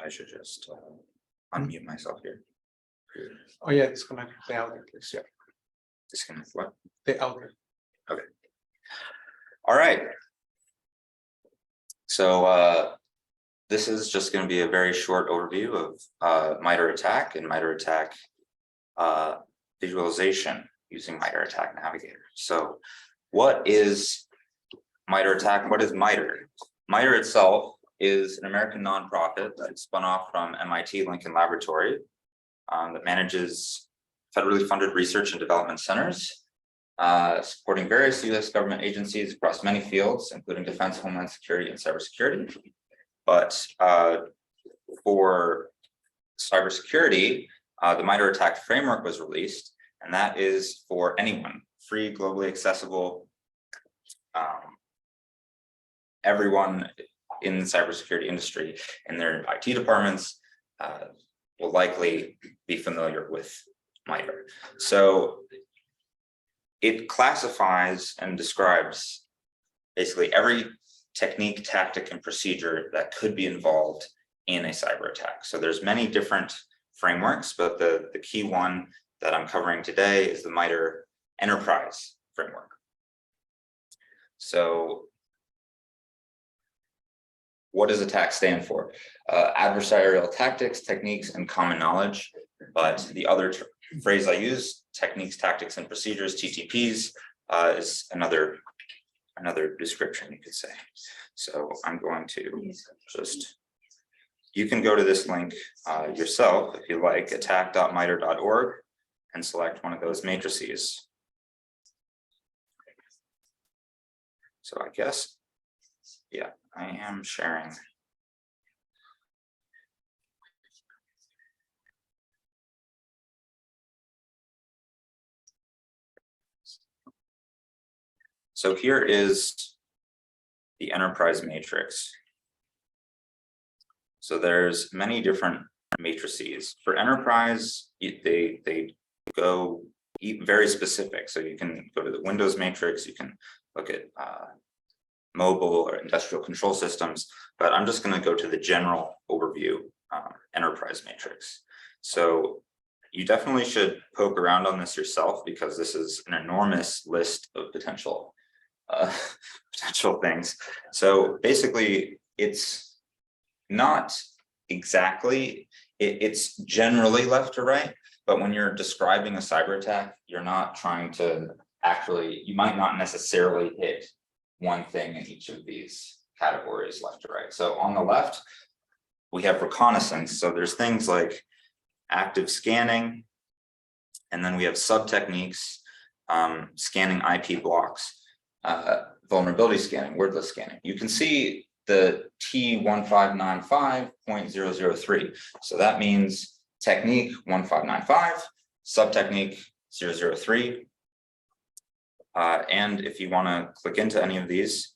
I should just unmute myself here. Oh yeah, disconnect the audio, please. Yeah, Disconnect what? the audio. All right. So this is just going to be a very short overview of MITRE ATT&CK and MITRE ATT&CK visualization using MITRE ATT&CK Navigator. So what is MITRE ATT&CK? What is MITRE? MITRE itself is an American nonprofit that spun off from MIT Lincoln Laboratory that manages federally funded research and development centers, supporting various U.S. government agencies across many fields, including defense, homeland security, and cybersecurity. But for cybersecurity, the MITRE ATT&CK framework was released, and that is for anyone, free, globally accessible. Everyone in the cybersecurity industry in their IT departments will likely be familiar with MITRE. So it classifies and describes basically every technique, tactic, and procedure that could be involved in a cyber attack. So there's many different frameworks, but the key one that I'm covering today is the MITRE Enterprise framework. So what does ATT&CK stand for? Adversarial tactics, techniques, and common knowledge. But the other phrase I use, techniques, tactics, and procedures, TTPs, is another description, you could say. So I'm going to just, you can go to this link yourself if you like, attack.mitre.org, and select one of those matrices. So I guess, yeah, I am sharing. So here is the enterprise matrix. So there's many different matrices. For enterprise, they go very specific. So you can go to the Windows matrix, you can look at mobile or industrial control systems, but I'm just going to go to the general overview enterprise matrix. So you definitely should poke around on this yourself, because this is an enormous list of potential things. So basically, it's not exactly, it's generally left to right, but when you're describing a cyber attack, you're not trying to actually, you might not necessarily hit one thing in each of these categories left to right. So on the left, we have reconnaissance. So there's things like active scanning, and then we have sub-techniques, scanning IP blocks, vulnerability scanning, wordless scanning. You can see the T1595.003. So that means technique 1595, sub-technique 003. And if you want to click into any of these,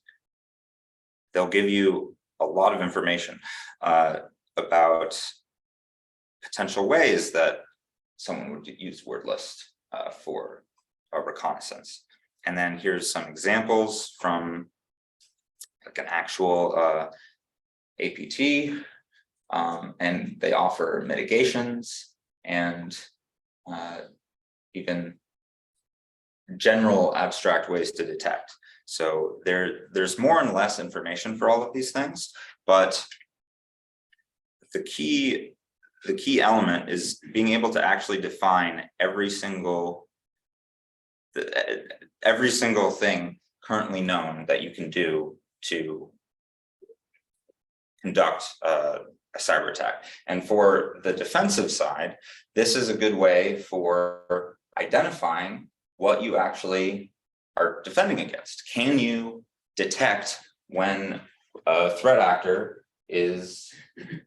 they'll give you a lot of information about potential ways that someone would use wordless for a reconnaissance. And then here's some examples from like an actual APT, and they offer mitigations and even general abstract ways to detect. So there's more and less information for all of these things, but the key element is being able to actually define every single thing currently known that you can do to conduct a cyber attack. And for the defensive side, this is a good way for identifying what you actually are defending against. Can you detect when a threat actor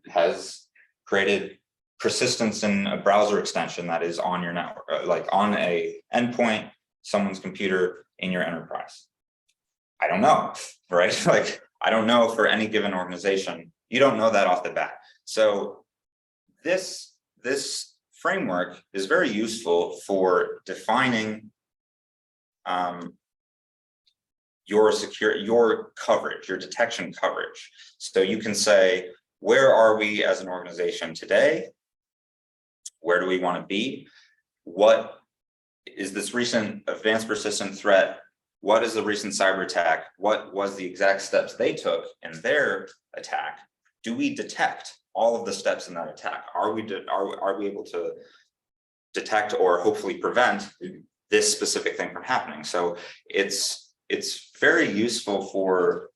has created persistence in a browser extension that is on your network, like on a endpoint, someone's computer in your enterprise? I don't know, right? Like, I don't know for any given organization. You don't know that off the bat. So this framework is very useful for defining your coverage, your detection coverage. So you can say, where are we as an organization today? Where do we want to be? What is this recent advanced persistent threat? What is the recent cyber attack? What was the exact steps they took in their attack? Do we detect all of the steps in that attack? Are we able to detect or hopefully prevent this specific thing from happening? So it's very useful for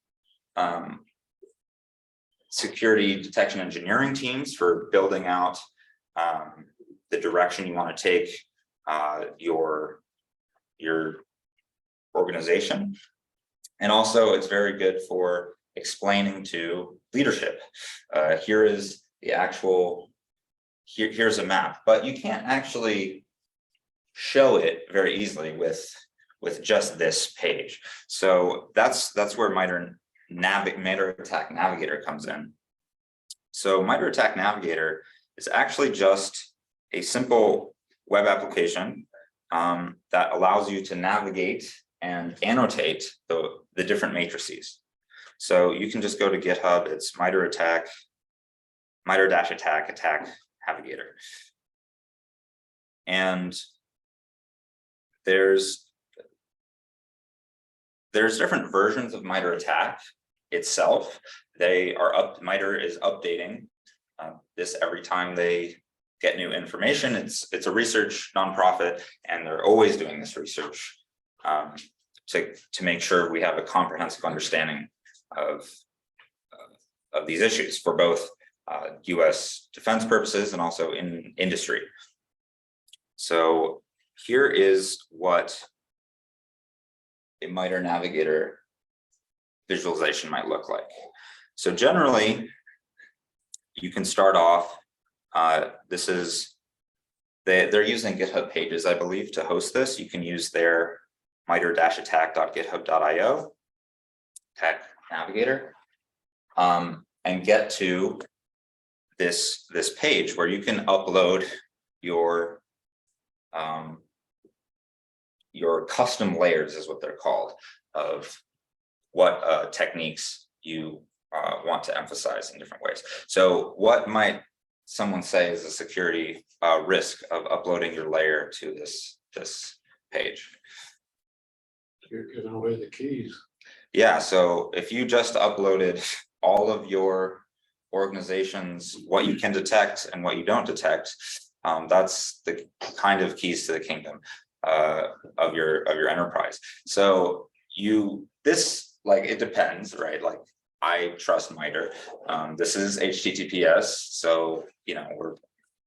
security detection engineering teams for building out the direction you want to take your organization. And also it's very good for explaining to leadership. Here is the actual, here's a map, but you can't actually show it very easily with just this page. So that's where MITRE ATT&CK Navigator comes in. So MITRE ATT&CK Navigator is actually just a simple web application that allows you to navigate and annotate the different matrices. So you can just go to GitHub. It's MITRE ATT&CK Navigator. And there's different versions of MITRE ATT&CK itself. MITRE is updating this every time they get new information. It's a research nonprofit, and they're always doing this research to make sure we have a comprehensive understanding of these issues for both US defense purposes and also in industry. So here is what a MITRE Navigator visualization might look like. So generally, you can start off, they're using GitHub Pages, I believe, to host this. You can use their mitre-attack.github.io attack navigator and get to this page where you can upload your custom layers, is what they're called, of what techniques you want to emphasize in different ways. So what might someone say is a security risk of uploading your layer to this page? You're giving away the keys. Yeah, so if you just uploaded all of your organization's, what you can detect and what you don't detect, that's the kind of keys to the kingdom of your enterprise. So it depends, right? Like, I trust MITRE. This is HTTPS, so we're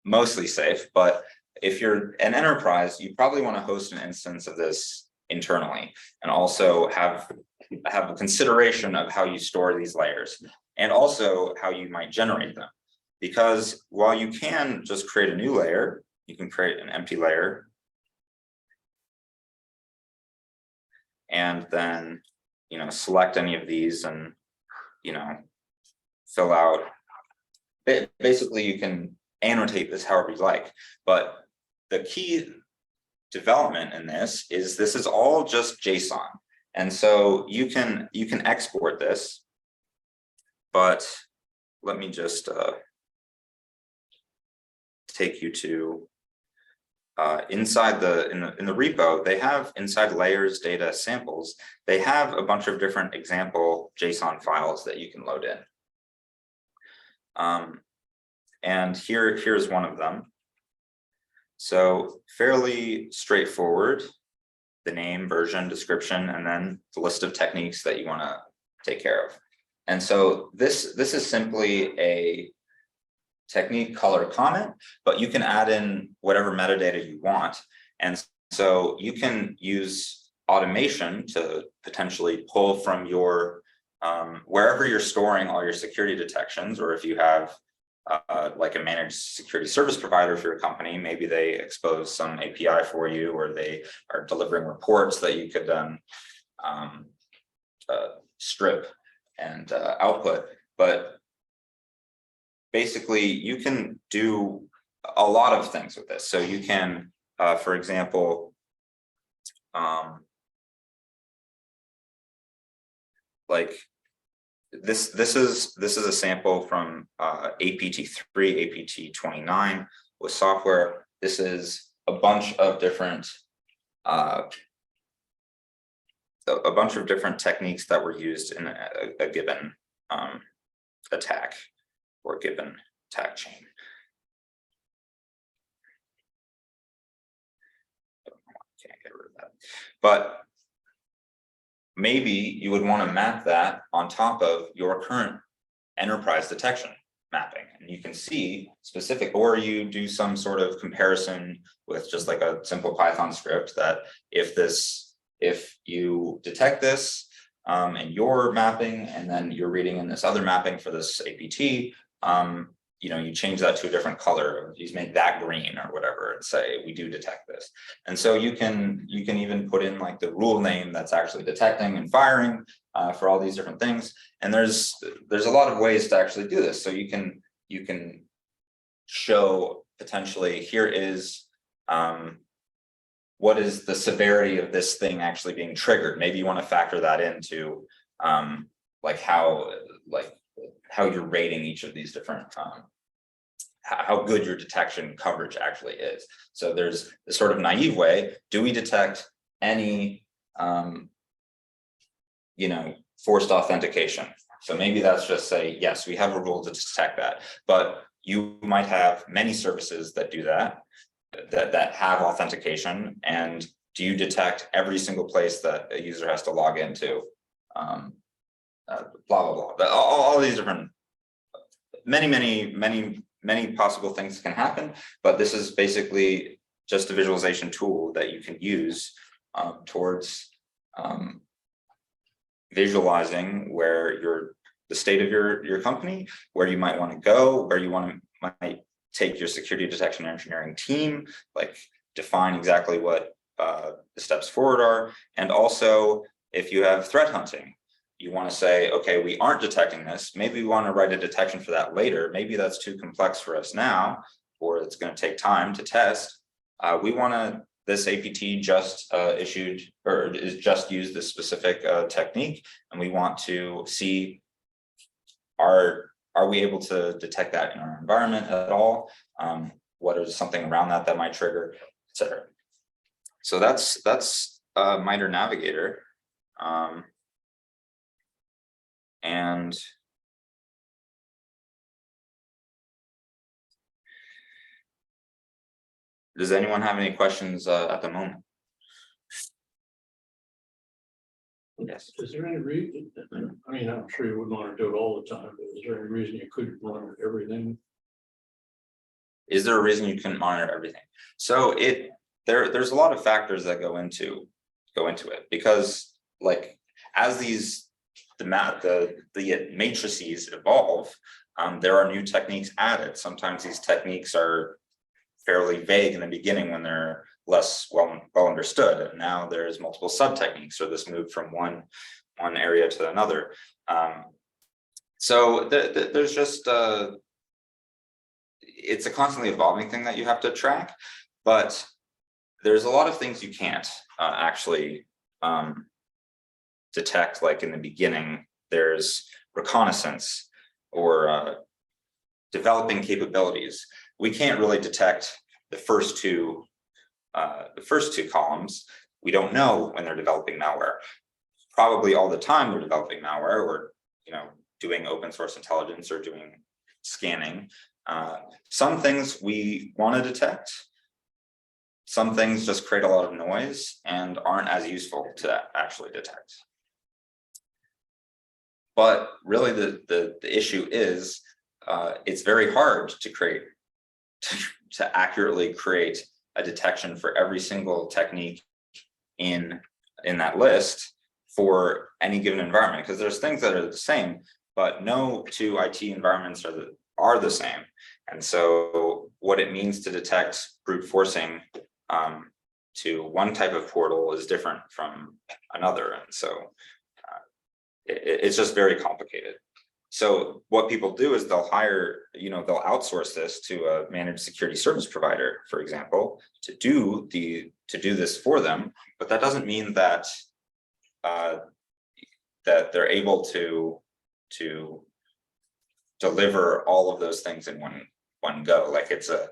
mostly safe. But if you're an enterprise, you probably want to host an instance of this internally, and also have a consideration of how you store these layers, and also how you might generate them. Because while you can just create a new layer, you can create an empty layer, and then select any of these and fill out. Basically, you can annotate this however you like, but the key development in this is all just JSON, and so you can export this. But let me just take you to inside in the repo. They have inside layers data samples, they have a bunch of different example JSON files that you can load in. And here's one of them. So fairly straightforward: the name, version, description, and then the list of techniques that you want to take care of. And so this is simply a technique color comment, but you can add in whatever metadata you want. And so you can use automation to potentially pull from your wherever you're storing all your security detections, or if you have like a managed security service provider for your company, maybe they expose some API for you, or they are delivering reports that you could then strip and output. But basically, you can do a lot of things with this. So you can, for example, like this is a sample from APT3, APT29 with software. This is a bunch of different techniques that were used in a given attack or given attack chain. Can't get rid of that, but maybe you would want to map that on top of your current enterprise detection mapping, and you can see specific, or you do some sort of comparison with just like a simple Python script that if you detect this in your mapping, and then you're reading in this other mapping for this APT, you change that to a different color, you make that green or whatever, and say we do detect this. And so you can even put in like the rule name that's actually detecting and firing for all these different things. And there's a lot of ways to actually do this. So you can show potentially, here is what is the severity of this thing actually being triggered. Maybe you want to factor that into like how you're rating each of these different how good your detection coverage actually is. So there's this sort of naive way. Do we detect any forced authentication? So maybe that's just say, yes, we have a rule to detect that, but you might have many services that do that have authentication. And do you detect every single place that a user has to log into? Blah, blah, blah. All these different, many possible things can happen, but this is basically just a visualization tool that you can use towards visualizing where the state of your company, where you might want to go, where you might take your security detection engineering team, like define exactly what the steps forward are. And also, if you have threat hunting, you want to say, okay, we aren't detecting this. Maybe we want to write a detection for that later. Maybe that's too complex for us now, or it's going to take time to test. This APT just issued or is just used this specific technique, and we want to see are we able to detect that in our environment at all? What is something around that might trigger, etc. So that's MITRE Navigator. And does anyone have any questions at the moment? Yes. Is there any reason, I mean, I'm sure you wouldn't want to do it all the time, but is there any reason you couldn't monitor everything? Is there a reason you couldn't monitor everything? So there's a lot of factors that go into it, because like as the matrices evolve, there are new techniques added. Sometimes these techniques are fairly vague in the beginning when they're less well understood, and now there's multiple sub techniques, or this move from one area to another. So there's just it's a constantly evolving thing that you have to track, but there's a lot of things you can't actually detect. Like in the beginning, there's reconnaissance or developing capabilities. We can't really detect the first two columns. We don't know when they're developing malware. Probably all the time they're developing malware, or doing open source intelligence or doing scanning. Some things we want to detect. Some things just create a lot of noise and aren't as useful to actually detect. But really the issue is it's very hard to accurately create a detection for every single technique in that list for any given environment, because there's things that are the same, but no two IT environments are the same. And so what it means to detect brute forcing to one type of portal is different from another. And so it's just very complicated. So what people do is they'll outsource this to a managed security service provider, for example, to do this for them. But that doesn't mean that that they're able to to deliver all of those things in one go. Like it's a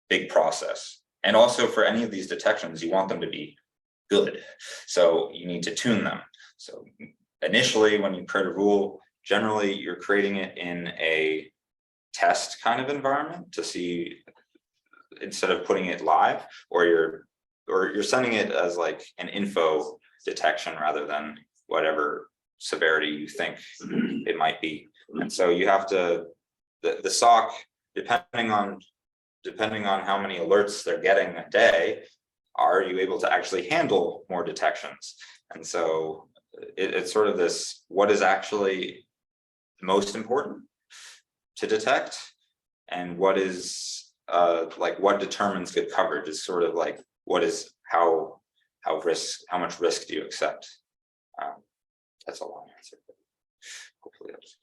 big process. And also for any of these detections, you want them to be good. So you need to tune them. So initially, when you create a rule, generally you're creating it in a test kind of environment to see, instead of putting it live, or you're sending it as like an info detection rather than whatever severity you think it might be. And so you have to, the SOC, depending on how many alerts they're getting a day, are you able to actually handle more detections? And so it's sort of this, what is actually most important to detect, and what is like what determines good coverage is sort of like what is how much risk do you accept? That's a long answer. Hopefully that's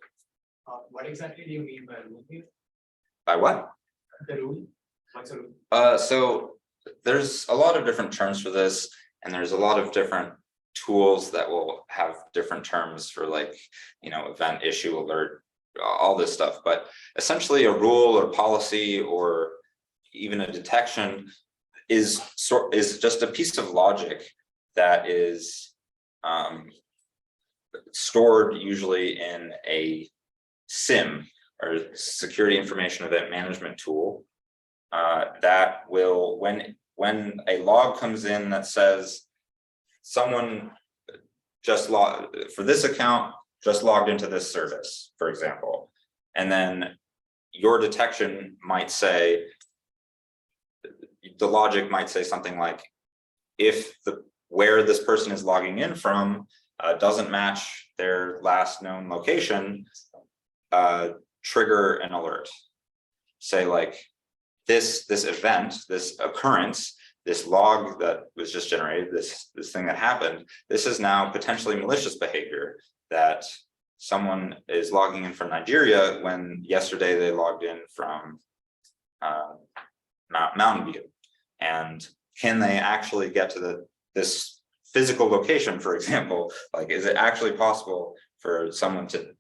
What exactly do you mean by rule here? by what? The rule? What's a rule? So there's a lot of different terms for this, and there's a lot of different tools that will have different terms for, like, you know, event, issue, alert, all this stuff. But essentially a rule or policy or even a detection is just a piece of logic that is stored usually in a SIM, or security information event management tool, that will, when a log comes in that says someone just logged for this account, just logged into this service, for example, and then your detection might say, the logic might say something like, if where this person is logging in from doesn't match their last known location, trigger an alert. Say like this event, this occurrence, this log that was just generated, this thing that happened, this is now potentially malicious behavior, that someone is logging in from Nigeria when yesterday they logged in from Mountain View. And can they actually get to this physical location, for example? Like, is it actually possible for someone to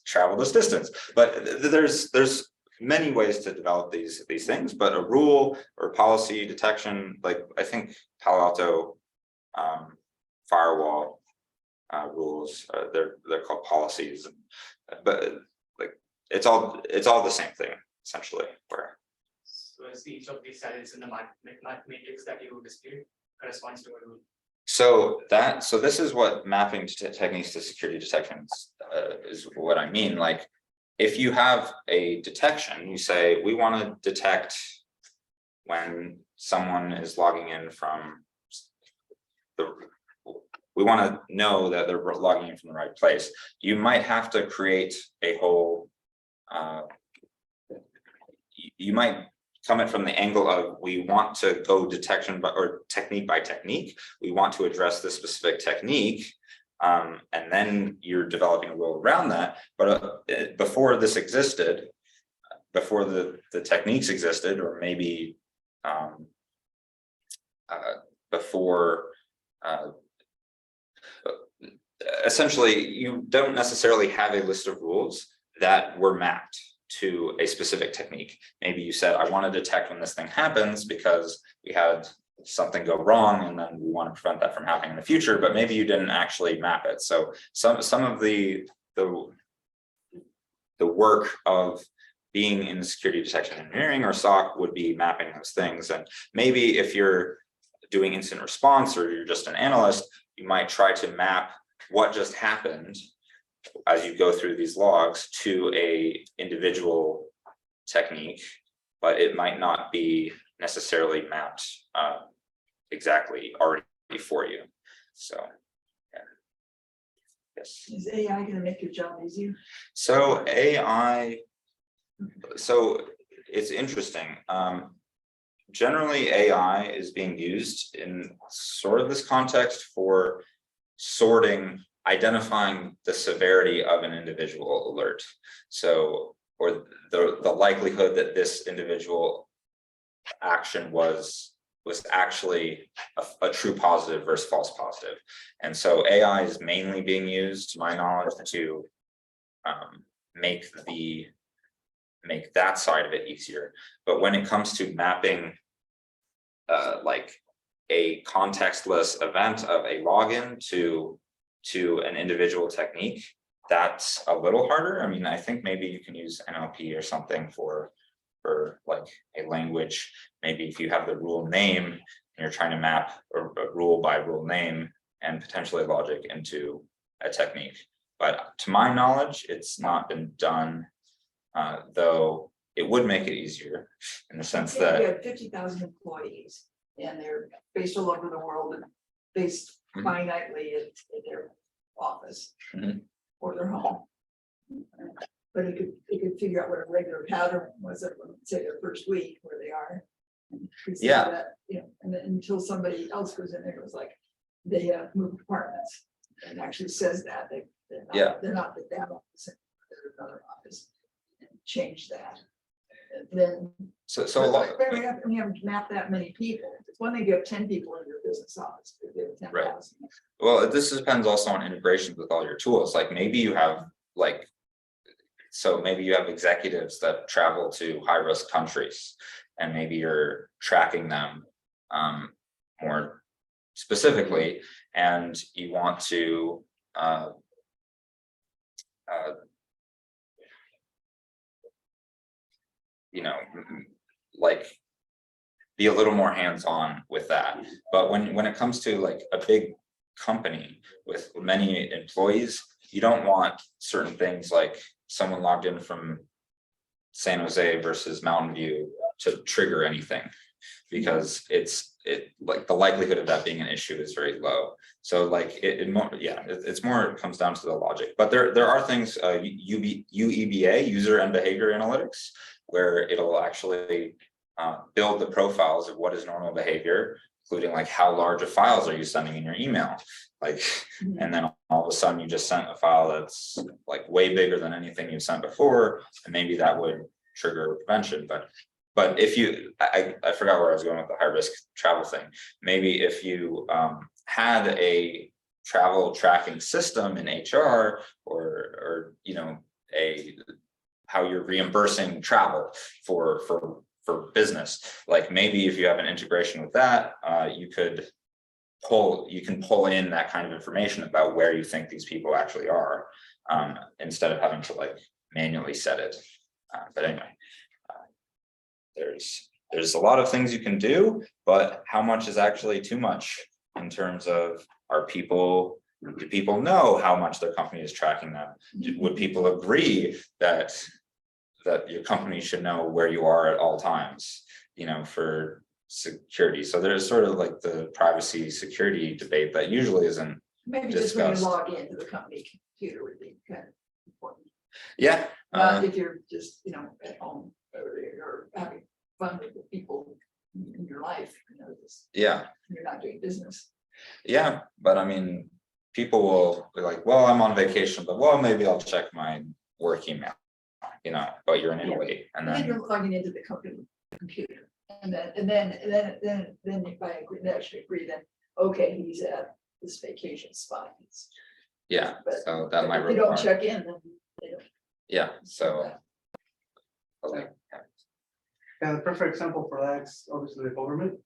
travel this distance? But there's many ways to develop these things, but a rule or policy detection, like I think Palo Alto firewall rules, they're called policies, but like it's all the same thing essentially. Where So is each of these cells in the matrix that you displayed corresponds to a rule? So this is what mapping techniques to security detections is what I mean. Like, if you have a detection, you say, we want to detect when someone is logging in from we want to know that they're logging in from the right place. You might have to create a whole, you might come it from the angle of, we want to go detection or technique by technique. We want to address this specific technique. And then you're developing a rule around that. But before this existed, before the techniques existed, or maybe before, essentially, you don't necessarily have a list of rules that were mapped to a specific technique. Maybe you said, I want to detect when this thing happens because we had something go wrong and then we want to prevent that from happening in the future, but maybe you didn't actually map it. So some of the work of being in security detection engineering or SOC would be mapping those things. And maybe if you're doing incident response or you're just an analyst, you might try to map what just happened as you go through these logs to a individual technique, but it might not be necessarily mapped exactly already for you. So yeah. Yes. Is AI going to make your job easier? So AI, so it's interesting. Generally, AI is being used in sort of this context for sorting, identifying the severity of an individual alert. So, or the likelihood that this individual action was actually a true positive versus false positive. And so AI is mainly being used, to my knowledge, to make that side of it easier. But when it comes to mapping like a contextless event of a login to an individual technique, that's a little harder. I mean, I think maybe you can use NLP or something for like a language. Maybe if you have the rule name and you're trying to map a rule by rule name and potentially logic into a technique. But to my knowledge, it's not been done, though it would make it easier in the sense We that, have 50,000 employees and they're based all over the world and based Mhm. finitely at their office Mhm. or their home. But it could figure out what a regular pattern was at, say, their first week where they are. And we see Yeah. that, you know, and then until somebody else goes in there, it was like, they moved departments. And actually says that Yeah. they're not the that office, they're another office. And change that. And then so a lot. but we haven't mapped that many people. It's one thing you have 10 people in your business office, but you have 10,000. Well, this depends also on integrations with all your tools, like maybe you have like. So maybe you have executives that travel to high-risk countries and maybe you're tracking them more specifically, and you want to you know, like be a little more hands-on with that. But when it comes to like a big company with many employees, you don't want certain things like someone logged in from San Jose versus Mountain View to trigger anything, because it like the likelihood of that being an issue is very low. So like it's more, it comes down to the logic. But there are things, UEBA, user and behavior analytics, where it'll actually build the profiles of what is normal behavior, including like how large of files are you sending in your email, like, and then all of a sudden you just sent a file that's like way bigger than anything you've sent before, and maybe that would trigger prevention. But if you, I forgot where I was going with the high risk travel thing. Maybe if you had a travel tracking system in HR or you know, how you're reimbursing travel for business, like maybe if you have an integration with that, you can pull in that kind of information about where you think these people actually are, instead of having to like manually set it. But anyway, there's a lot of things you can do, but how much is actually too much in terms of do people know how much their company is tracking them? Would people agree that your company should know where you are at all times, you know, for security? So there's sort of like the privacy security debate that usually isn't Maybe just when you discussed. log into the company computer would be kind of important. Yeah. Not if you're just, you know, at home or having fun with the people in your life, you know, just Yeah. you're not doing business. Yeah, but I mean, people will be like, well, I'm on vacation, but well, maybe I'll check my work email, you know, but you're in Italy, and And then then, you're logging into the company computer. And then if I actually agree, then, okay, he's at this vacation spot. yeah, But so that might if you don't require, check in, then they don't. yeah, so. Okay, And the perfect example for that is obviously the government.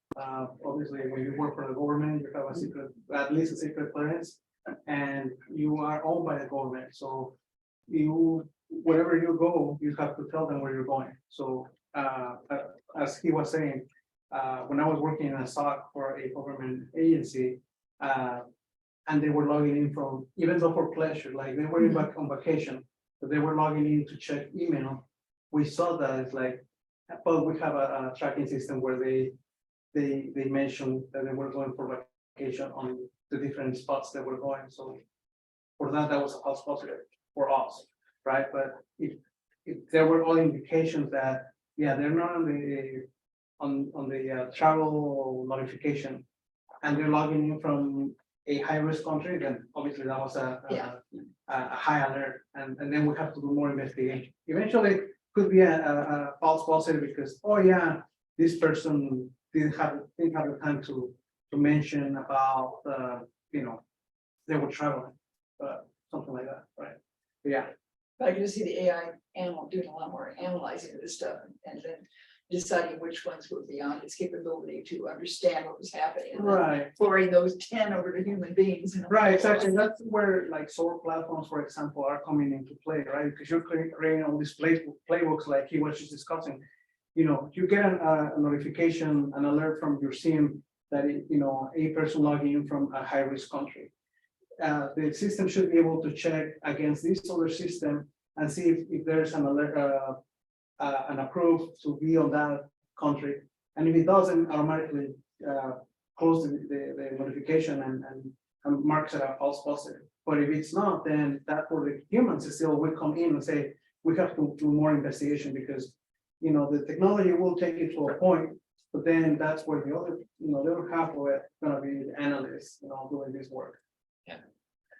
Obviously, when you work for the government, you have a secret, at least a secret clearance, and you are owned by the government. So wherever you go, you have to tell them where you're going. So as he was saying, when I was working in a SOC for a government agency, and they were logging in from, even though for pleasure, like they were back on vacation, but they were logging in to check email. We saw that it's like, but we have a tracking system where they mentioned that they were going for vacation on the different spots that were going. So for that was a false positive for us, right? But if there were all indications that, yeah, they're not on the travel notification, and they're logging in from a high risk country, then obviously that was a high alert, and then we have to do more investigation. Eventually, could be a false positive because, oh yeah, this person didn't have the time to mention about you know, they were traveling, something like that, right? But yeah, I can just see the AI doing a lot more analyzing of this stuff and then deciding which ones were beyond its capability to understand what was happening. And then Right, forwarding those 10 over to human beings. right, exactly. That's where like SOAR platforms, for example, are coming into play, right? Because you're creating all these playbooks like he was just discussing. You know, you get a notification, an alert from your SIEM that, a person logging in from a high-risk country. The system should be able to check against this other system and see if there's an alert, an approved to be on that country. And if it doesn't, automatically close the notification and marks it a false positive. But if it's not, then that for the humans still will come in and say, we have to do more investigation because, the technology will take it to a point, but then that's where the other, the other half of it gonna be the analysts, doing this work.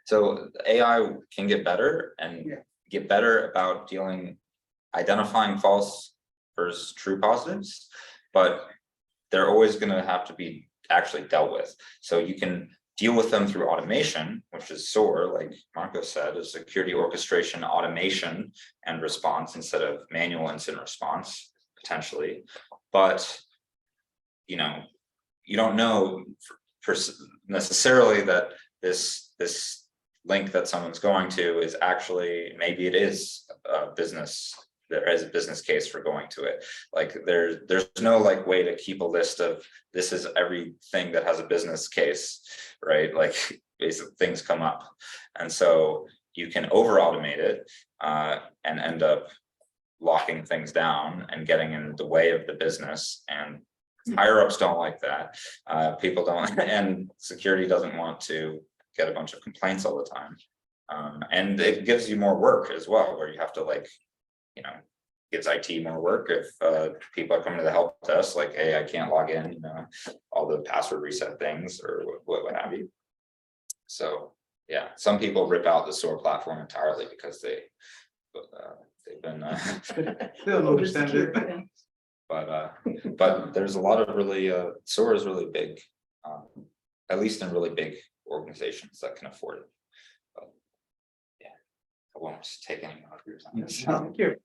So AI can get better and Yeah. get better about identifying false versus true positives, but they're always gonna have to be actually dealt with. So you can deal with them through automation, which is SOAR, like Marco said, is security orchestration, automation and response instead of manual incident response, potentially. But you don't know necessarily that this link that someone's going to is actually, maybe it is a business, there is a business case for going to it. Like there's no like way to keep a list of this is everything that has a business case, right? Like basic things come up. And so you can over automate it and end up locking things down and getting in the way of the business, and higher ups don't like that. People don't, and security doesn't want to get a bunch of complaints all the time. And it gives you more work as well, where you have to gives IT more work if people are coming to the help desk like, hey, I can't log in, all the password reset things or what have you. So yeah, some people rip out the SOAR platform entirely because they've been They don't understand it. but there's a lot of really SOAR is really big, at least in really big organizations that can afford it. But yeah, I won't take any more of your time. Thank you.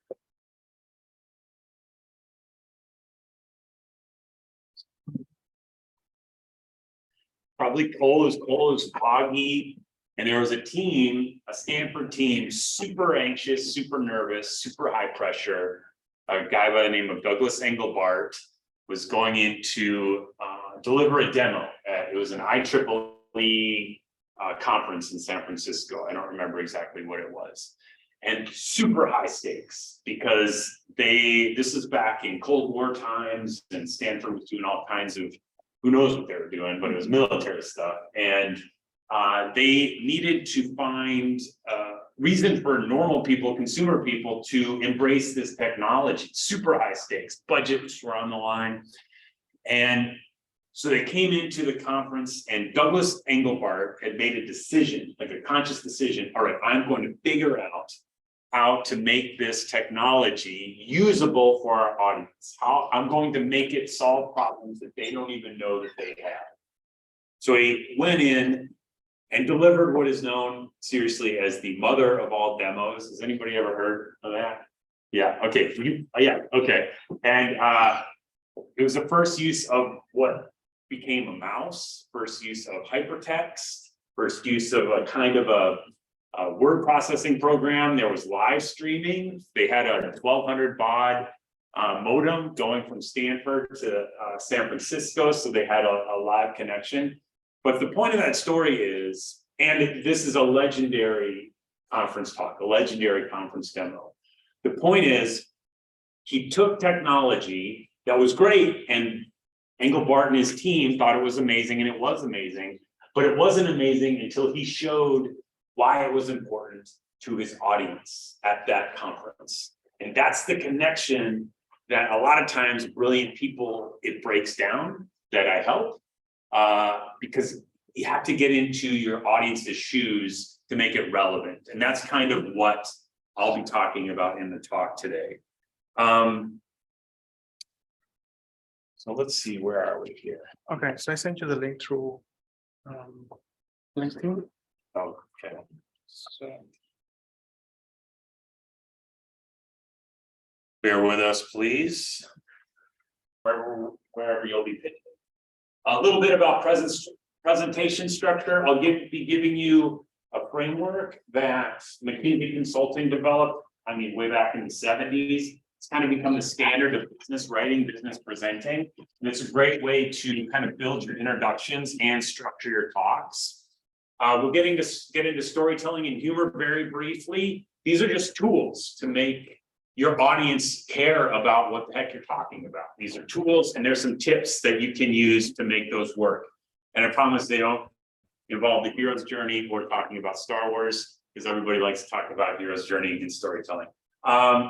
Probably cold as foggy. And there was a team, a Stanford team, super anxious, super nervous, super high pressure. A guy by the name of Douglas Engelbart was going in to deliver a demo. It was an IEEE conference in San Francisco. I don't remember exactly what it was. And super high stakes because this is back in Cold War times, and Stanford was doing all kinds of, who knows what they were doing, but it was military stuff. And they needed to find reason for normal people, consumer people, to embrace this technology. Super high stakes, budgets were on the line. And so they came into the conference, and Douglas Engelbart had made a decision, like a conscious decision. All right, I'm going to figure out how to make this technology usable for our audience. How I'm going to make it solve problems that they don't even know that they have. So he went in and delivered what is known seriously as the mother of all demos. Has anybody ever heard of that? Yeah, okay. Yeah, okay. And it was the first use of what became a mouse, first use of hypertext, first use of a kind of a word processing program. There was live streaming. They had a 1200 baud modem going from Stanford to San Francisco. So they had a live connection. But the point of that story is, and this is a legendary conference talk, a legendary conference demo. The point is, he took technology that was great, and Engelbart and his team thought it was amazing, and it was amazing, but it wasn't amazing until he showed why it was important to his audience at that conference. And that's the connection that a lot of times brilliant people, it breaks down, that I help. Because you have to get into your audience's shoes to make it relevant. And that's kind of what I'll be talking about in the talk today. So let's see, where are we here? Okay, so I sent you the link through LinkedIn. Oh, okay. So Bear with us, please. Wherever you'll be pitching. A little bit about presentation structure. I'll be giving you a framework that McKinsey Consulting developed, I mean, way back in the 70s. It's kind of become the standard of business writing, business presenting. And it's a great way to kind of build your introductions and structure your talks. We're get into storytelling and humor very briefly. These are just tools to make your audience care about what the heck you're talking about. These are tools, and there's some tips that you can use to make those work. And I promise they don't involve the hero's journey or talking about Star Wars, because everybody likes to talk about hero's journey in storytelling.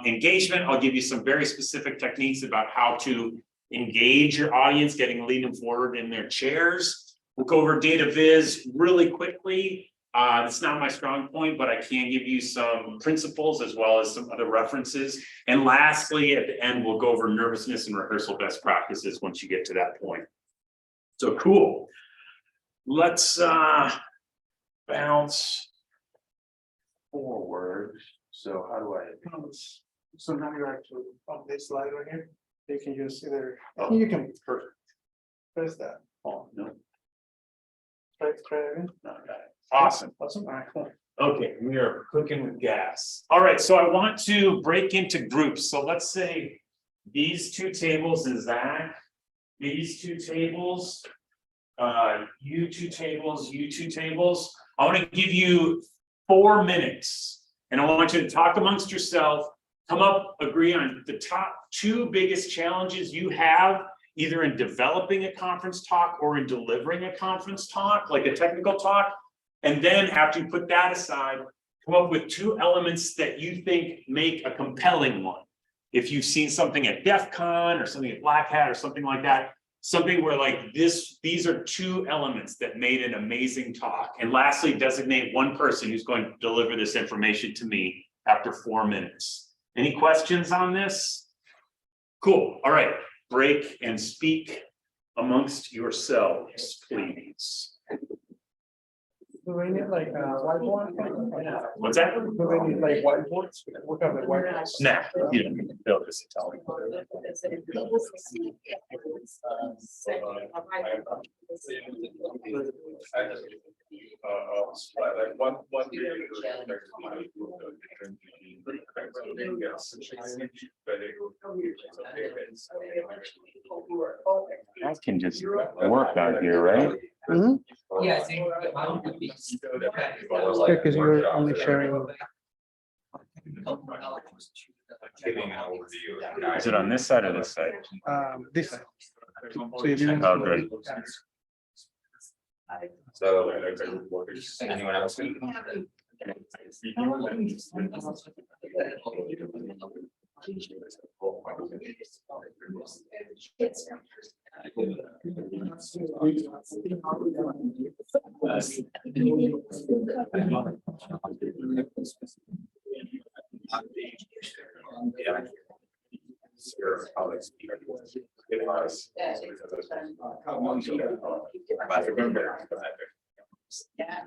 Engagement, I'll give you some very specific techniques about how to engage your audience, lead them forward in their chairs. We'll go over data viz really quickly. It's not my strong point, but I can give you some principles as well as some other references. And lastly, at the end, we'll go over nervousness and rehearsal best practices once you get to that point. So cool. Let's bounce forward. So how do I? So now you're actually on this slide right here. You can just either, Oh, you can perfect. press that. Oh, no, Try again. no, got it. Awesome. Awesome. All right, cool. Okay, we are cooking with gas. All right, so I want to break into groups. So let's say these two tables is Zach, these two tables, you two tables, you two tables. I want to give you 4 minutes, and I want you to talk amongst yourself, come up, agree on the top 2 biggest challenges you have, either in developing a conference talk or in delivering a conference talk, like a technical talk. And then after you put that aside, come up with 2 elements that you think make a compelling one. If you've seen something at DEF CON or something at Black Hat or something like that, something where like these are 2 elements that made an amazing talk. And lastly, designate 1 person who's going to deliver this information to me after 4 minutes. Any questions on this? Cool. All right. Break and speak amongst yourselves, please. Do we need like whiteboard? What's that? Do we need like whiteboards? We have the whiteboards. Nah, you don't need to build this, tell me. That can just work out here, right? Yeah, I think the amount would be. Because you're only sharing. Giving an overview. Is it on this side or this side? This side. So you didn't. Oh, good. So, anyone else? Your colleagues. But remember. Yeah.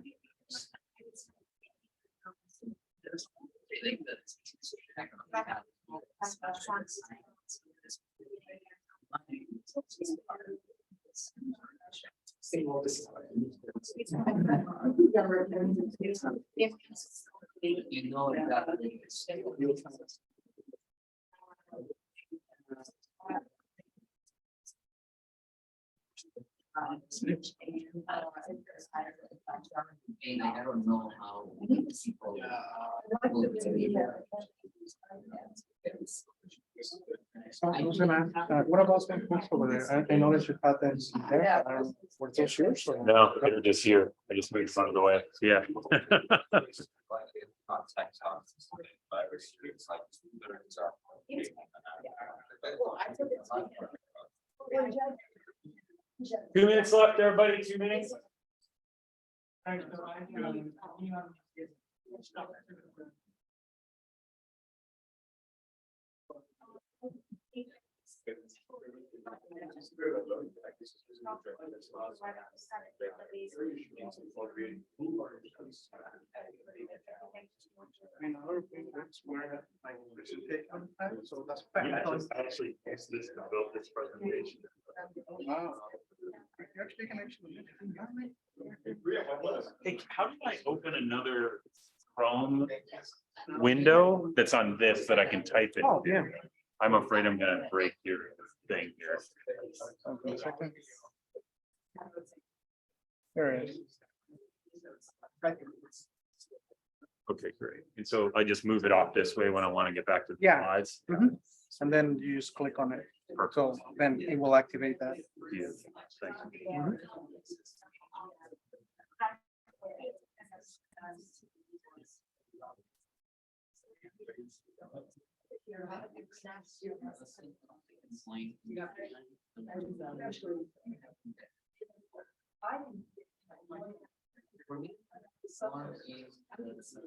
You know that. And I don't know how. People will So I was gonna ask, what about the books over there? I noticed you had them there. Were those yours or? No, they're just here. I just moved some of the way. Yeah. Two minutes left, everybody, 2 minutes. In other papers where like we should take on time, so that's. fact. actually used this to build this presentation. Wow. You actually can actually. Hey, how do I open another Chrome window that's on this that I can type in? Oh, yeah. I'm afraid I'm gonna break your thing here. Okay, a second. There it is. Okay, great. And so I just move it off this way when I want to get back to the Yeah. slides. And then you just click on it. So then it will activate that. Yeah, thank you. For me, one is.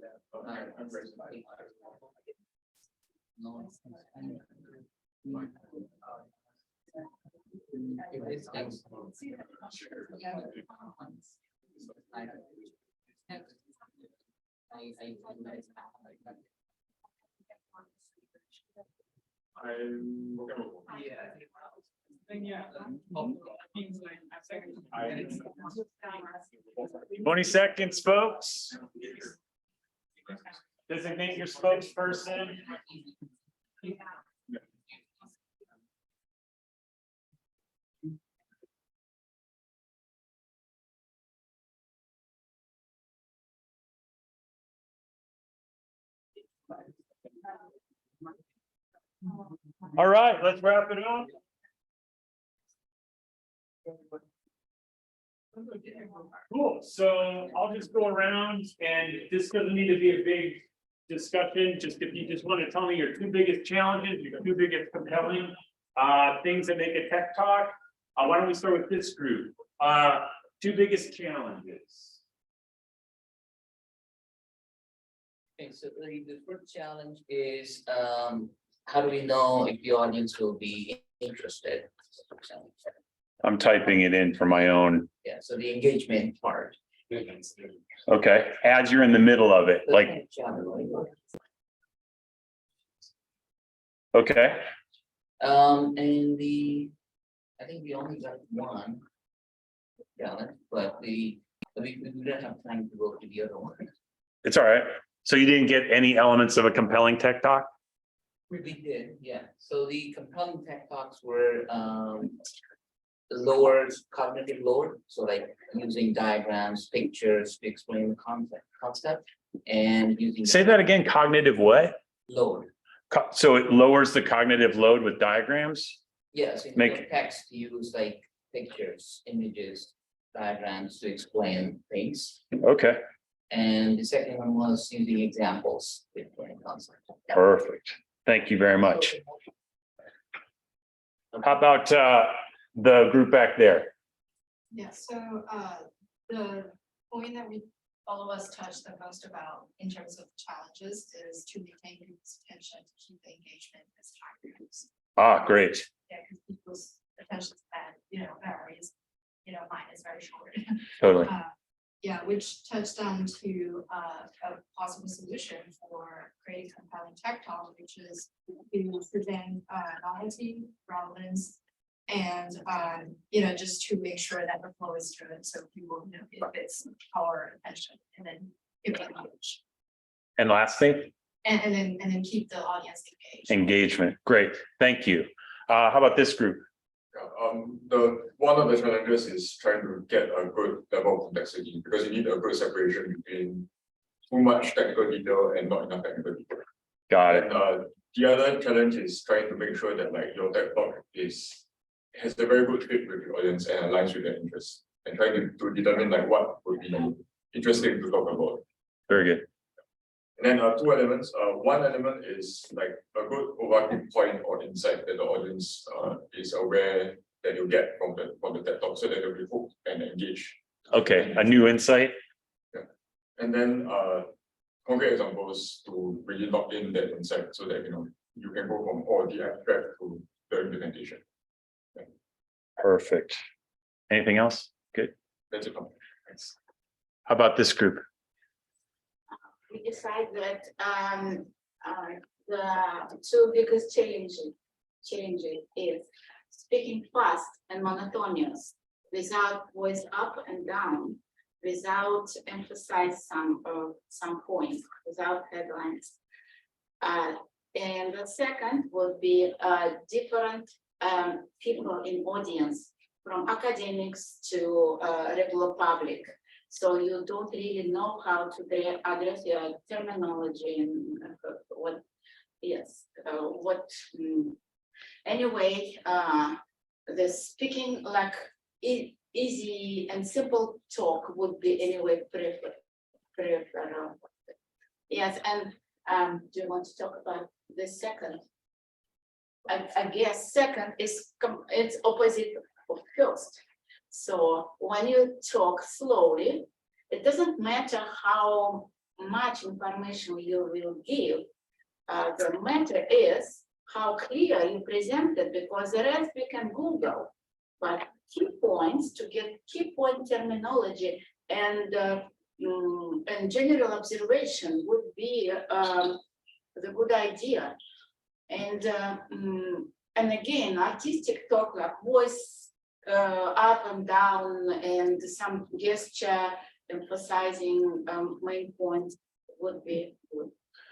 No. If this takes. Yeah. 20 seconds, folks. Designate your spokesperson. All right, let's wrap it up. Cool, so I'll just go around and this doesn't need to be a big discussion, just if you just want to tell me your two biggest challenges, your two biggest compelling things that make a tech talk. Why don't we start with this group? Two biggest challenges. Okay, so the first challenge is, how do we know if the audience will be interested? I'm typing it in for my own. Yeah, so the engagement part. Okay, as you're in the middle of it, like, okay, And I think we only got one challenge, but we don't have time to go to the other one. it's all right. So you didn't get any elements of a compelling tech talk? We did, yeah. So the compelling tech talks were lower cognitive load, so like using diagrams, pictures to explain the concept, and using. Say that again, cognitive what? Load. So it lowers the cognitive load with diagrams? Yes, in Make- text, use like pictures, images, diagrams to explain things. Okay, And the second one was using examples to explain concept. perfect. Thank you very much. How about the group back there? Yeah, so the point that all of us touched the most about in terms of challenges is to maintain people's attention, to keep the engagement as high. Ah, great. Yeah, because people's attention span, varies, mine is very short. Totally. Yeah, which touched on to a possible solution for creating compelling tech talk, which is to present novelty, relevance, and just to make sure that the flow is good, so people, if it's our attention, and then people engage. And last thing, And then keep the audience engaged. engagement. Great. Thank you. How about this group? One of the challenges is trying to get a good level of complexity, because you need a good separation between too much technical detail and not enough technical detail. Got it. And the other challenge is trying to make sure that like your tech talk has a very good fit with the audience and aligns with their interests, and trying to determine like what would be interesting to talk about. Very good. And then two elements. One element is like a good overarching point or insight that the audience is aware that you get from the TED Talk, so that they'll be hooked and engaged. Okay, a new insight. And then concrete examples to really lock in that insight, so that you can go from all the abstract to the implementation. Perfect. Anything else? Good. That's it. Thanks. How about this group? We decide that the two biggest challenges is speaking fast and monotonous without voice up and down, without emphasize some points, without headlines. And the second would be different people in audience, from academics to regular public. So you don't really know how to address your terminology and what, yes, anyway, the speaking like easy and simple talk would be anyway preferable. Yes, and do you want to talk about the second? I guess second is it's opposite of first. So when you talk slowly, it doesn't matter how much information you will give. The matter is how clear you present it, because the rest we can Google. But key points, to get key point terminology and general observation would be the good idea. And again, artistic talk like voice up and down and some gesture emphasizing main points would be good.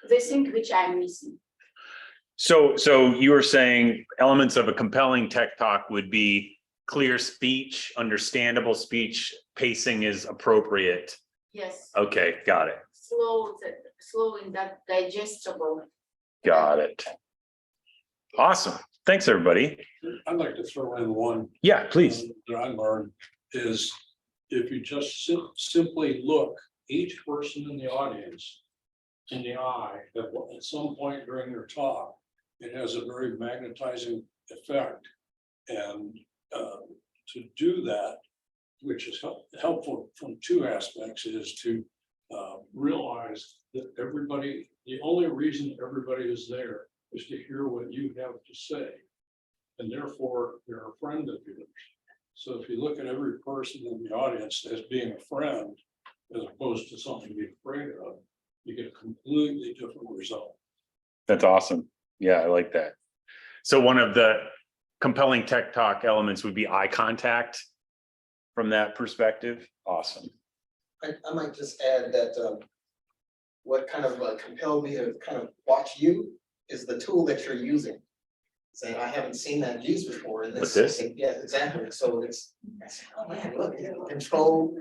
The thing which I'm missing. So you were saying elements of a compelling tech talk would be clear speech, understandable speech, pacing is appropriate. Yes. Okay, got it. Slow and that digestible. Got it. Awesome. Thanks, everybody. I'd like to throw in one. Yeah, please. That I learned is if you just simply look each person in the audience in the eye at some point during their talk, it has a very magnetizing effect. And to do that, which is helpful from two aspects, is to realize that everybody, the only reason everybody is there is to hear what you have to say. And therefore, they're a friend of yours. So if you look at every person in the audience as being a friend, as opposed to something to be afraid of, you get a completely different result. That's awesome. Yeah, I like that. So one of the compelling tech talk elements would be eye contact from that perspective. Awesome. I might just add that what kind of compelled me to kind of watch you is the tool that you're using. Saying I haven't seen that used before in this. What's this? Yeah, exactly. So it's, oh man, look, control.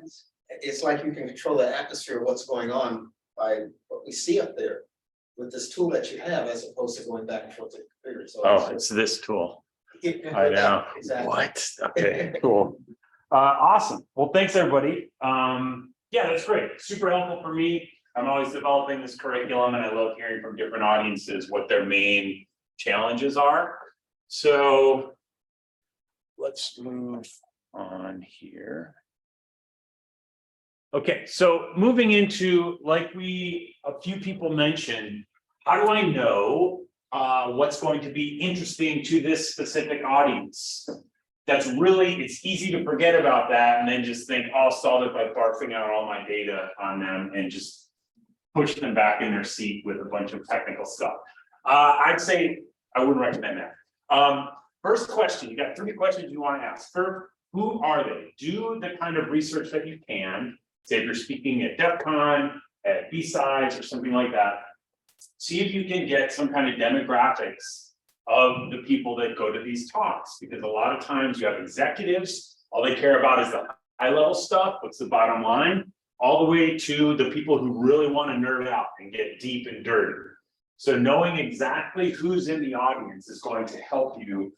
It's like you can control the atmosphere of what's going on by what we see up there with this tool that you have, as opposed to going back and forth to the computer. So Oh, it's this tool. I know. Exactly. What? Okay, cool. Awesome. Well, thanks, everybody. Yeah, that's great. Super helpful for me. I'm always developing this curriculum and I love hearing from different audiences what their main challenges are. So let's move on here. Okay, so moving into, like a few people mentioned, how do I know what's going to be interesting to this specific audience? That's really, it's easy to forget about that and then just think, I'll solve it by barfing out all my data on them and just push them back in their seat with a bunch of technical stuff. I'd say I wouldn't recommend that. First question, you got 3 questions you want to ask. First, who are they? Do the kind of research that you can. Say if you're speaking at DEF CON, at B-Sides or something like that. See if you can get some kind of demographics of the people that go to these talks, because a lot of times you have executives, all they care about is the high level stuff, what's the bottom line, all the way to the people who really want to nerd out and get deep and dirty. So knowing exactly who's in the audience is going to help you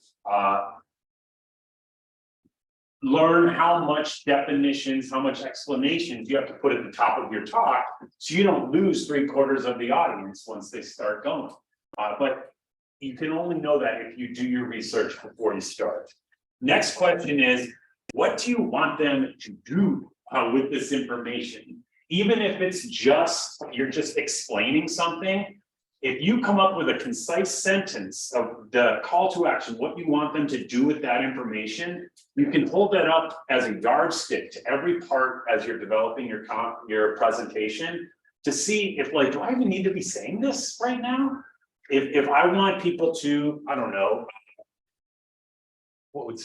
learn how much definitions, how much explanations you have to put at the top of your talk, so you don't lose 3/4 of the audience once they start going. But you can only know that if you do your research before you start. Next question is, what do you want them to do with this information? Even if it's just, you're just explaining something, if you come up with a concise sentence of the call to action, what you want them to do with that information, you can hold that up as a yardstick to every part as you're developing your presentation to see if like, do I even need to be saying this right now? If I want people to, I don't know, what would,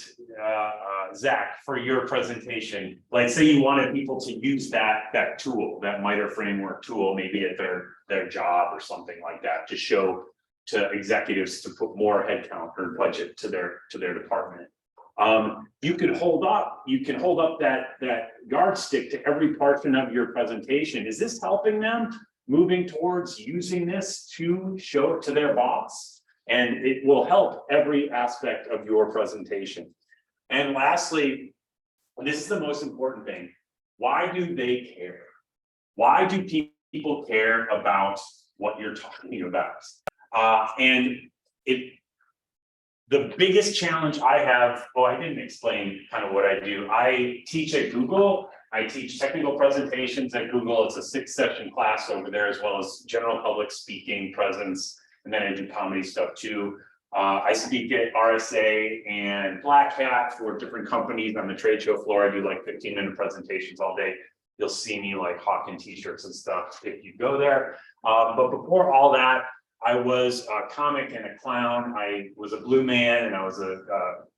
Zach, for your presentation, like say you wanted people to use that tool, that MITRE framework tool, maybe at their job or something like that, to show to executives to put more headcount or budget to their department. You can hold up that yardstick to every portion of your presentation. Is this helping them moving towards using this to show it to their boss? And it will help every aspect of your presentation. And lastly, this is the most important thing. Why do they care? Why do people care about what you're talking about? And the biggest challenge I have, I didn't explain kind of what I do. I teach at Google. I teach technical presentations at Google. It's a 6-session class over there, as well as general public speaking, presence, and then I do comedy stuff too. I speak at RSA and Black Hat for different companies on the trade show floor. I do like 15-minute presentations all day. You'll see me like hawking t-shirts and stuff if you go there. But before all that, I was a comic and a clown. I was a blue man and I was a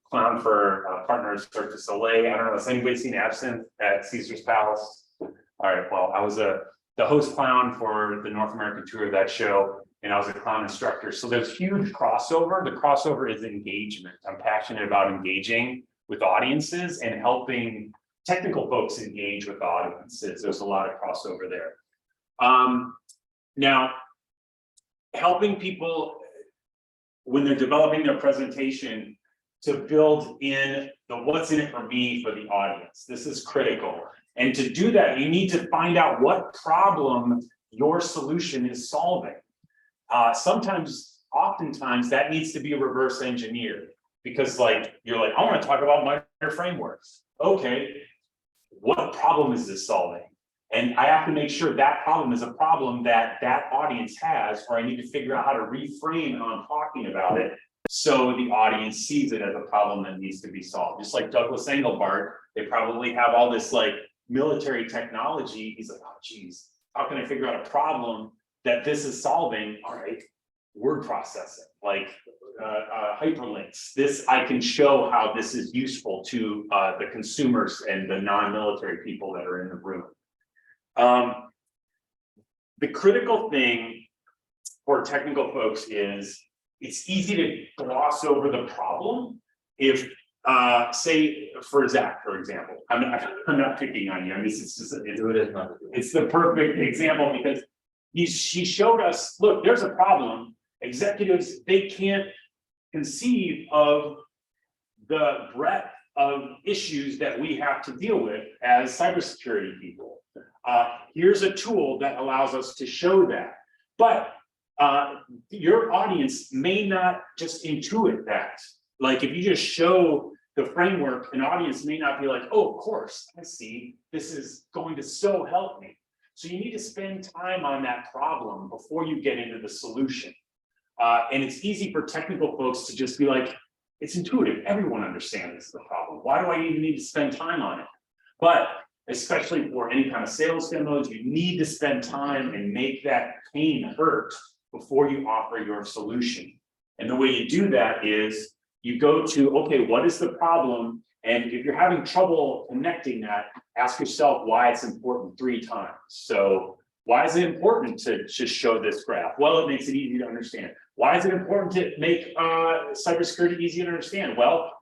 clown for Partners Cirque du Soleil. I don't know, has anybody seen Absinthe at Caesar's Palace? All right, well, I was the host clown for the North American tour of that show. And I was a clown instructor. So there's huge crossover. The crossover is engagement. I'm passionate about engaging with audiences and helping technical folks engage with audiences. There's a lot of crossover there. Now, helping people when they're developing their presentation to build in the what's in it for me for the audience. This is critical. And to do that, you need to find out what problem your solution is solving. Oftentimes that needs to be reverse engineered because you're like, I want to talk about MITRE frameworks. Okay, what problem is this solving? And I have to make sure that problem is a problem that audience has, or I need to figure out how to reframe on talking about it so the audience sees it as a problem that needs to be solved. Just like Douglas Engelbart, they probably have all this military technology. He's like, oh geez, how can I figure out a problem that this is solving? All right, word processing, hyperlinks. This, I can show how this is useful to the consumers and the non-military people that are in the room. The critical thing for technical folks is it's easy to gloss over the problem. If say for Zach, for example, I'm not picking on you. I mean, it's the perfect example because she showed us, look, there's a problem. Executives, they can't conceive of the breadth of issues that we have to deal with as cybersecurity people. Here's a tool that allows us to show that. But your audience may not just intuit that. Like if you just show the framework, an audience may not be like, oh, of course, I see, this is going to so help me. So you need to spend time on that problem before you get into the solution. And it's easy for technical folks to just be like, it's intuitive, everyone understands the problem. Why do I even need to spend time on it? But especially for any kind of sales demos, you need to spend time and make that pain hurt before you offer your solution. And the way you do that is you go to, okay, what is the problem? And if you're having trouble connecting that, ask yourself why it's important 3 times. So why is it important to just show this graph? Well, it makes it easy to understand. Why is it important to make cybersecurity easy to understand? Well,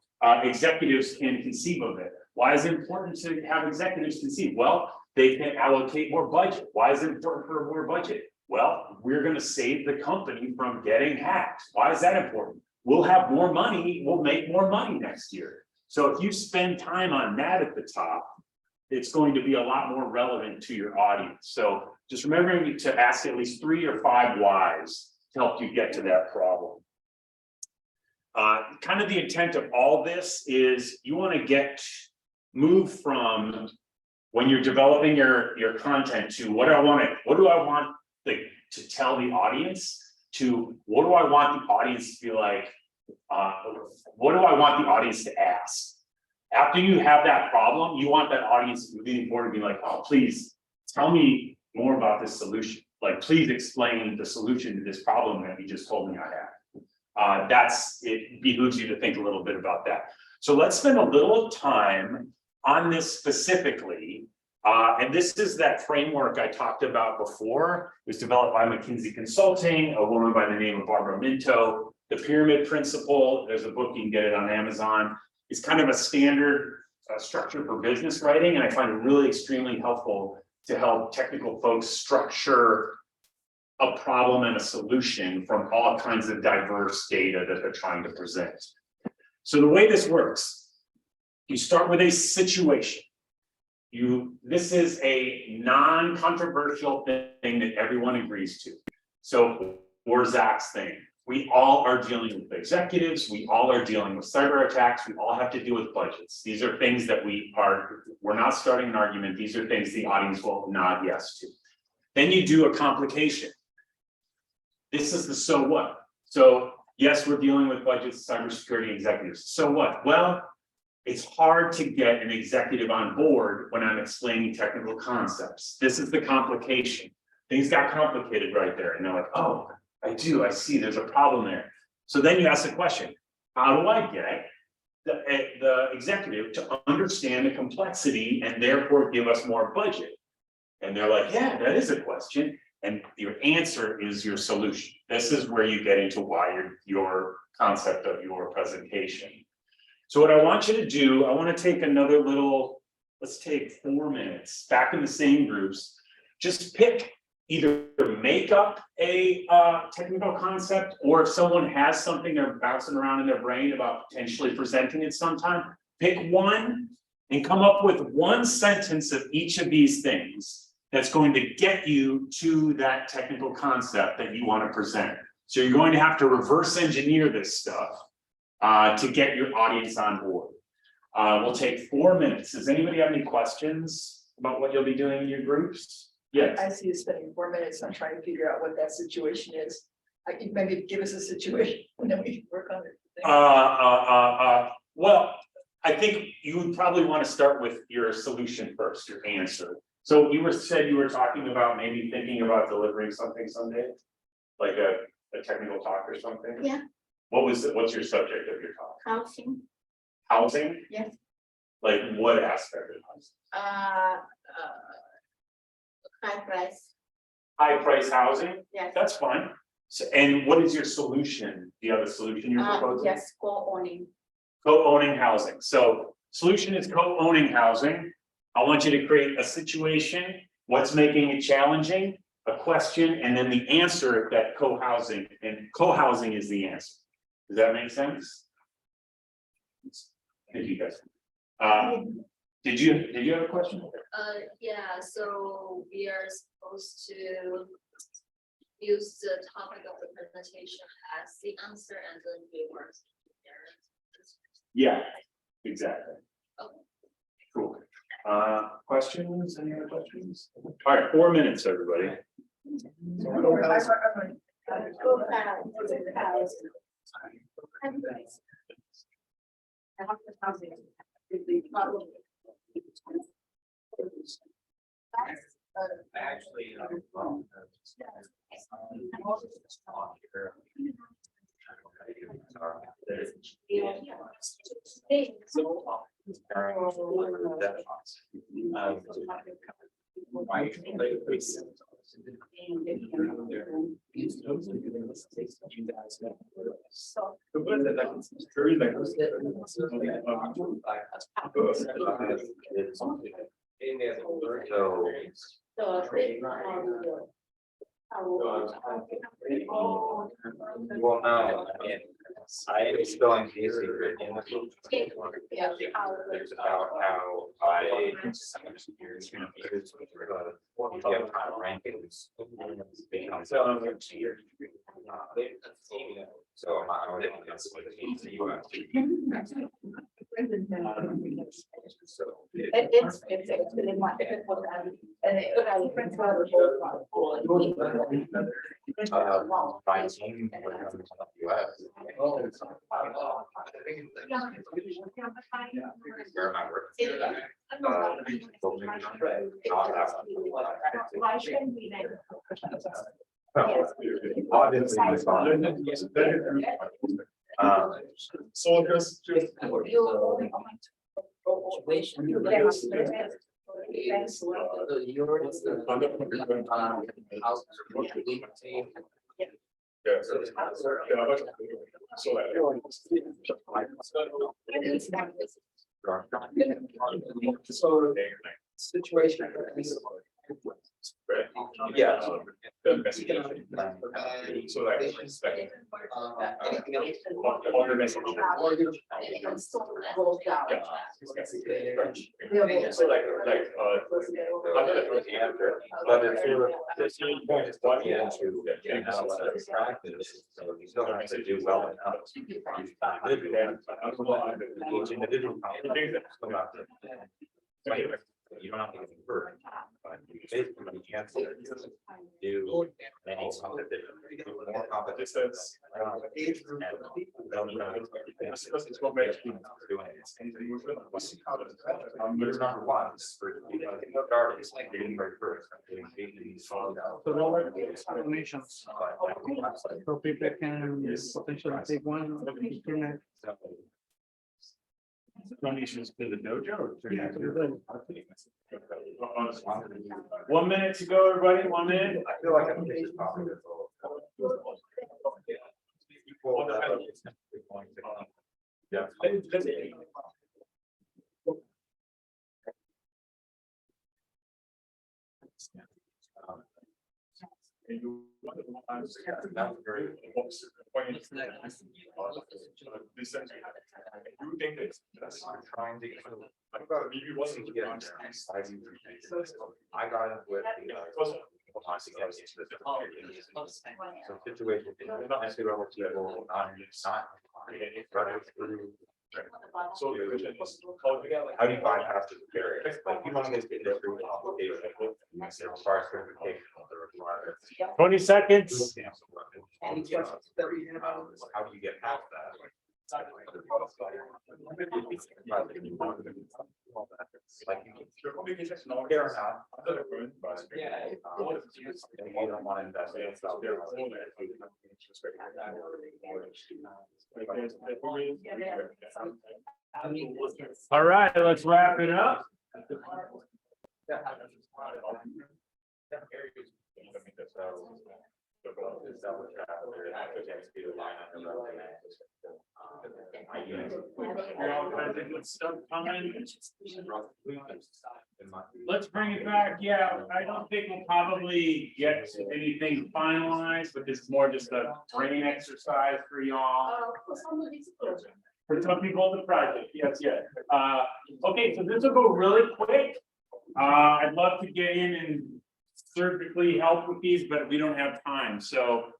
executives can conceive of it. Why is it important to have executives conceive? Well, they can allocate more budget. Why is it important for more budget? Well, we're going to save the company from getting hacked. Why is that important? We'll have more money. We'll make more money next year. So if you spend time on that at the top, it's going to be a lot more relevant to your audience. So just remembering to ask at least 3 or 5 whys to help you get to that problem. Kind of the intent of all this is you want to move from when you're developing your content to what do I want to tell the audience, to what do I want the audience to be like? What do I want the audience to ask? After you have that problem, you want that audience moving forward to be like, oh, please tell me more about this solution. Like, please explain the solution to this problem that you just told me I have. It behooves you to think a little bit about that. So let's spend a little time on this specifically. And this is that framework I talked about before. It was developed by McKinsey Consulting, a woman by the name of Barbara Minto. The pyramid principle, there's a book, you can get it on Amazon. It's kind of a standard structure for business writing, and I find it really extremely helpful to help technical folks structure a problem and a solution from all kinds of diverse data that they're trying to present. So the way this works, you start with a situation. This is a non-controversial thing that everyone agrees to. So for Zach's thing, we all are dealing with executives, we all are dealing with cyber attacks, we all have to deal with budgets. These are things that we're not starting an argument, these are things the audience will nod yes to. Then you do a complication. This is the so what. So yes, we're dealing with budgets, cybersecurity executives. So what? Well, it's hard to get an executive on board when I'm explaining technical concepts. This is the complication. Things got complicated right there. And they're like, oh, I see, there's a problem there. So then you ask the question, how do I get the executive to understand the complexity and therefore give us more budget? And they're like, yeah, that is a question. And your answer is your solution. This is where you get into why your concept of your presentation. So what I want you to do, I want to take another little, let's take 4 minutes, back in the same groups, just pick, either make up a technical concept, or if someone has something they're bouncing around in their brain about potentially presenting it sometime, pick one and come up with one sentence of each of these things that's going to get you to that technical concept that you want to present. So you're going to have to reverse engineer this stuff to get your audience on board. We'll take 4 minutes. Does anybody have any questions about what you'll be doing in your groups? Yes. I see you spending 4 minutes on trying to figure out what that situation is. I think maybe give us a situation and then we can work on it. Well, I think you would probably want to start with your solution first, your answer. So you said you were talking about maybe thinking about delivering something someday, like a technical talk or something? Yeah. What's your subject of your talk? Housing, Housing? yes. Like what aspect of housing? High price, High price housing? yes. That's fine. So, and what is your solution? Do you have a solution you're proposing? Yes, co-owning. Co-owning housing. So solution is co-owning housing. I want you to create a situation, what's making it challenging, a question, and then the answer that co-housing, and co-housing is the answer. Does that make sense? Thank you guys. Did you have a question? Yeah, so we are supposed to use the topic of the presentation as the answer and then we work. Yeah, exactly. Okay. Cool. Questions? Any other questions? All right, 4 minutes, everybody. Actually, well, no, I mean, I was going easy. It's about how I rankings. So I would. It's really much difficult, and it could have different colors. Fine team. Where am I working? Why shouldn't we then? Obviously, it's fine. So just. Situation. Is, yours, house. Yeah. So So situation. Yeah. the message. So like. Anything else? On the message. So like, I'm not sure the answer, but it's sort of, the same point is one issue that you have to practice, so you still have to do well enough. Each individual. You don't have to get hurt, but you basically can't do many competition, more competition. It's what makes people doing it. There's number one, for starting, it's like getting right first. So there are explanations, so people can potentially take one internet. Donations to the dojo or? Yeah, to the dojo. 1 minute to go, everybody, 1 minute. I feel like I'm just talking to yeah. You think that's Trying to get. Maybe wasn't to get on there. I got it with the. So situation, entry level people, not. so the vision is. How do you bypass the barriers? Like you want to get industry complicated. It requires certification. It requires. 20 seconds. How do you get past that? Like you care or not. Yeah. You don't want to invest in stuff. All right, let's wrap it up. Stuff coming. Let's bring it back. Yeah, I don't think we'll probably get to anything finalized, but this is more just a brain exercise for y'all. For some people, the project, yes. Okay, so this will go really quick. I'd love to get in and surgically help with these, but we don't have time, so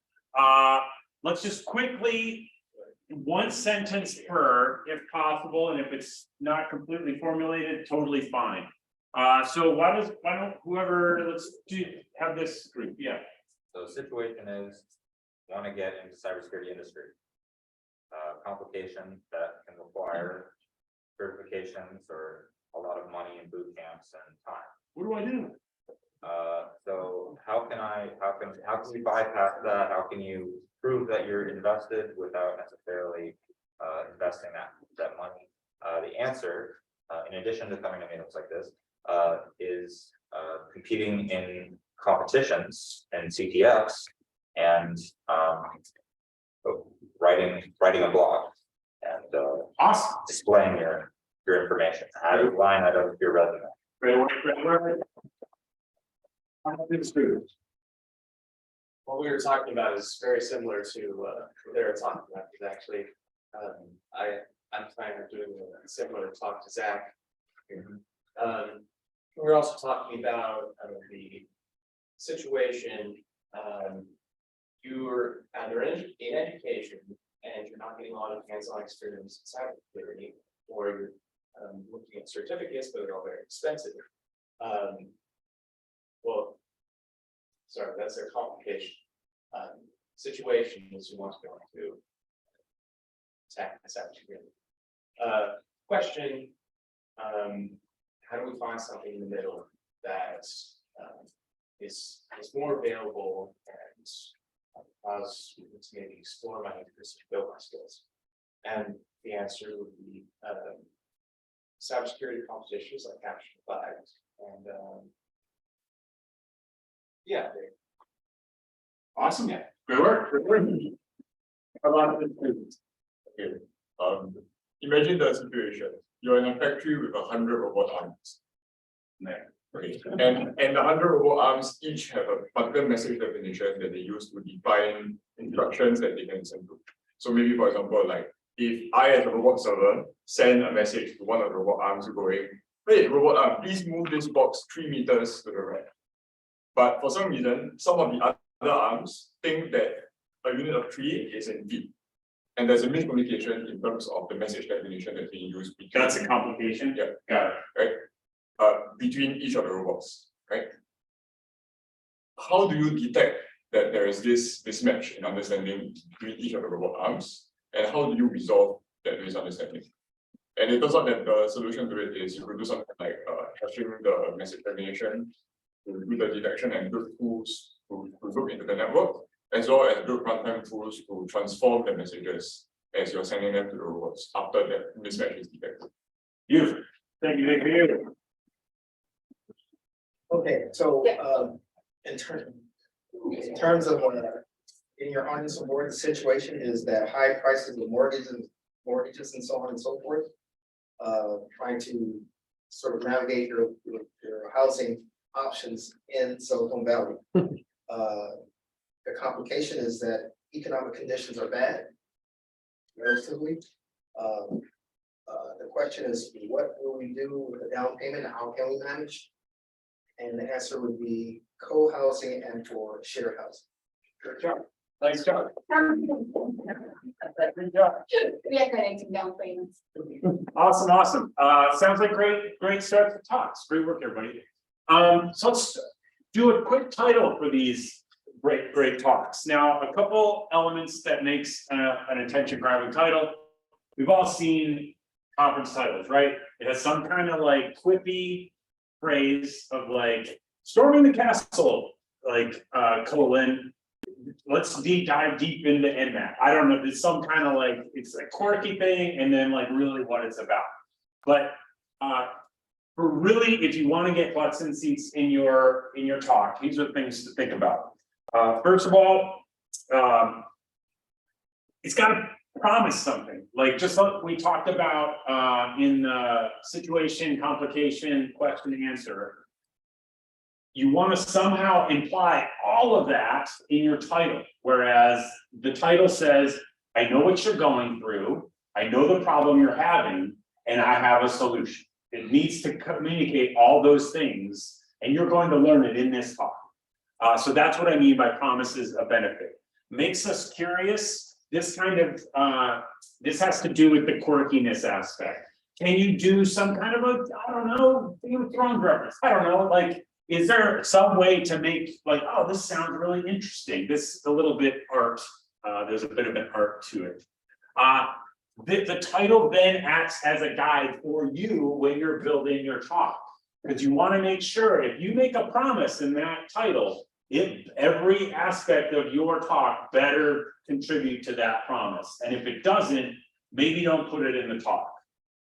let's just quickly, one sentence per, if possible, and if it's not completely formulated, totally fine. So why don't whoever, let's have this group, yeah. So the situation is, want to get into cybersecurity industry. Complication that can require certifications or a lot of money in boot camps and time. What do I do? So how can we bypass that? How can you prove that you're invested without necessarily investing that money? The answer, in addition to coming to meetings like this, is competing in competitions and CTFs and writing a blog and Awesome. displaying your information, add a line out of your resume. Great work. What we were talking about is very similar to what they were talking about, because actually, I'm planning on doing a similar talk to Zach. We're also talking about the situation, you're either in education and you're not getting a lot of hands-on experience in cybersecurity, or you're looking at certificates, but they're all very expensive. Well, sorry, that's their complication. Situation is you want to go into attack this activity. Question, how do we find something in the middle that is more available and allows me to maybe explore my interests and build my skills? And the answer would be cybersecurity competitions like Capture the Flag, and yeah, Awesome, good work, good work. How about the students? Okay, imagine the situation, you're in a factory with 100 robot arms. Okay, and the 100 robot arms each have a particular message definition that they use to define instructions that they can send to. So maybe, for example, like if I as a robot server send a message to one of the robot arms going, hey, robot arm, please move this box 3 meters to the right. But for some reason, some of the other arms think that a unit of 3 is in feet. And there's a miscommunication in terms of the message definition that's being used. That's a complication? Yeah. Got it. Right? Between each of the robots, right? How do you detect that there is this mismatch in understanding between each of the robot arms? And how do you resolve that misunderstanding? And it turns out that the solution to it is you could do something like hashing the message definition, to do the detection and build tools to look into the network, as well as build runtime tools to transform the messages as you're sending them to the robots after that mismatch is detected. Beautiful, thank you, thank you. Okay, so in terms of in your unsubordered situation is that high prices of mortgages and so on and so forth. Trying to sort of navigate your housing options in Silicon Valley. The complication is that economic conditions are bad, relatively. The question is, what will we do with the down payment? How can we manage? And the answer would be co-housing and for shared housing. Good job. Nice job. Good job. We are collecting down payments. Awesome, awesome. Sounds like great start to talks. Great work, everybody. So let's do a quick title for these great talks. Now, a couple elements that makes an attention grabbing title. We've all seen conference titles, right? It has some kind of like quippy phrase of like storming the castle, like colon. Let's dive deep into Nmap. I don't know, it's some kind of like, it's a quirky thing and then like really what it's about. But for really, if you want to get butts and seats in your talk, these are things to think about. First of all, it's got to promise something, like just like we talked about in the situation, complication, question, answer. You want to somehow imply all of that in your title, whereas the title says, I know what you're going through, I know the problem you're having, and I have a solution. It needs to communicate all those things, and you're going to learn it in this talk. So that's what I mean by promises of benefit. Makes us curious. This kind of, this has to do with the quirkiness aspect. Can you do some kind of a, I don't know, Game of Thrones reference? I don't know, like, is there some way to make like, oh, this sounds really interesting. This is a little bit art. There's a bit of an art to it. The title then acts as a guide for you when you're building your talk. Because you want to make sure if you make a promise in that title, if every aspect of your talk better contribute to that promise. And if it doesn't, maybe don't put it in the talk.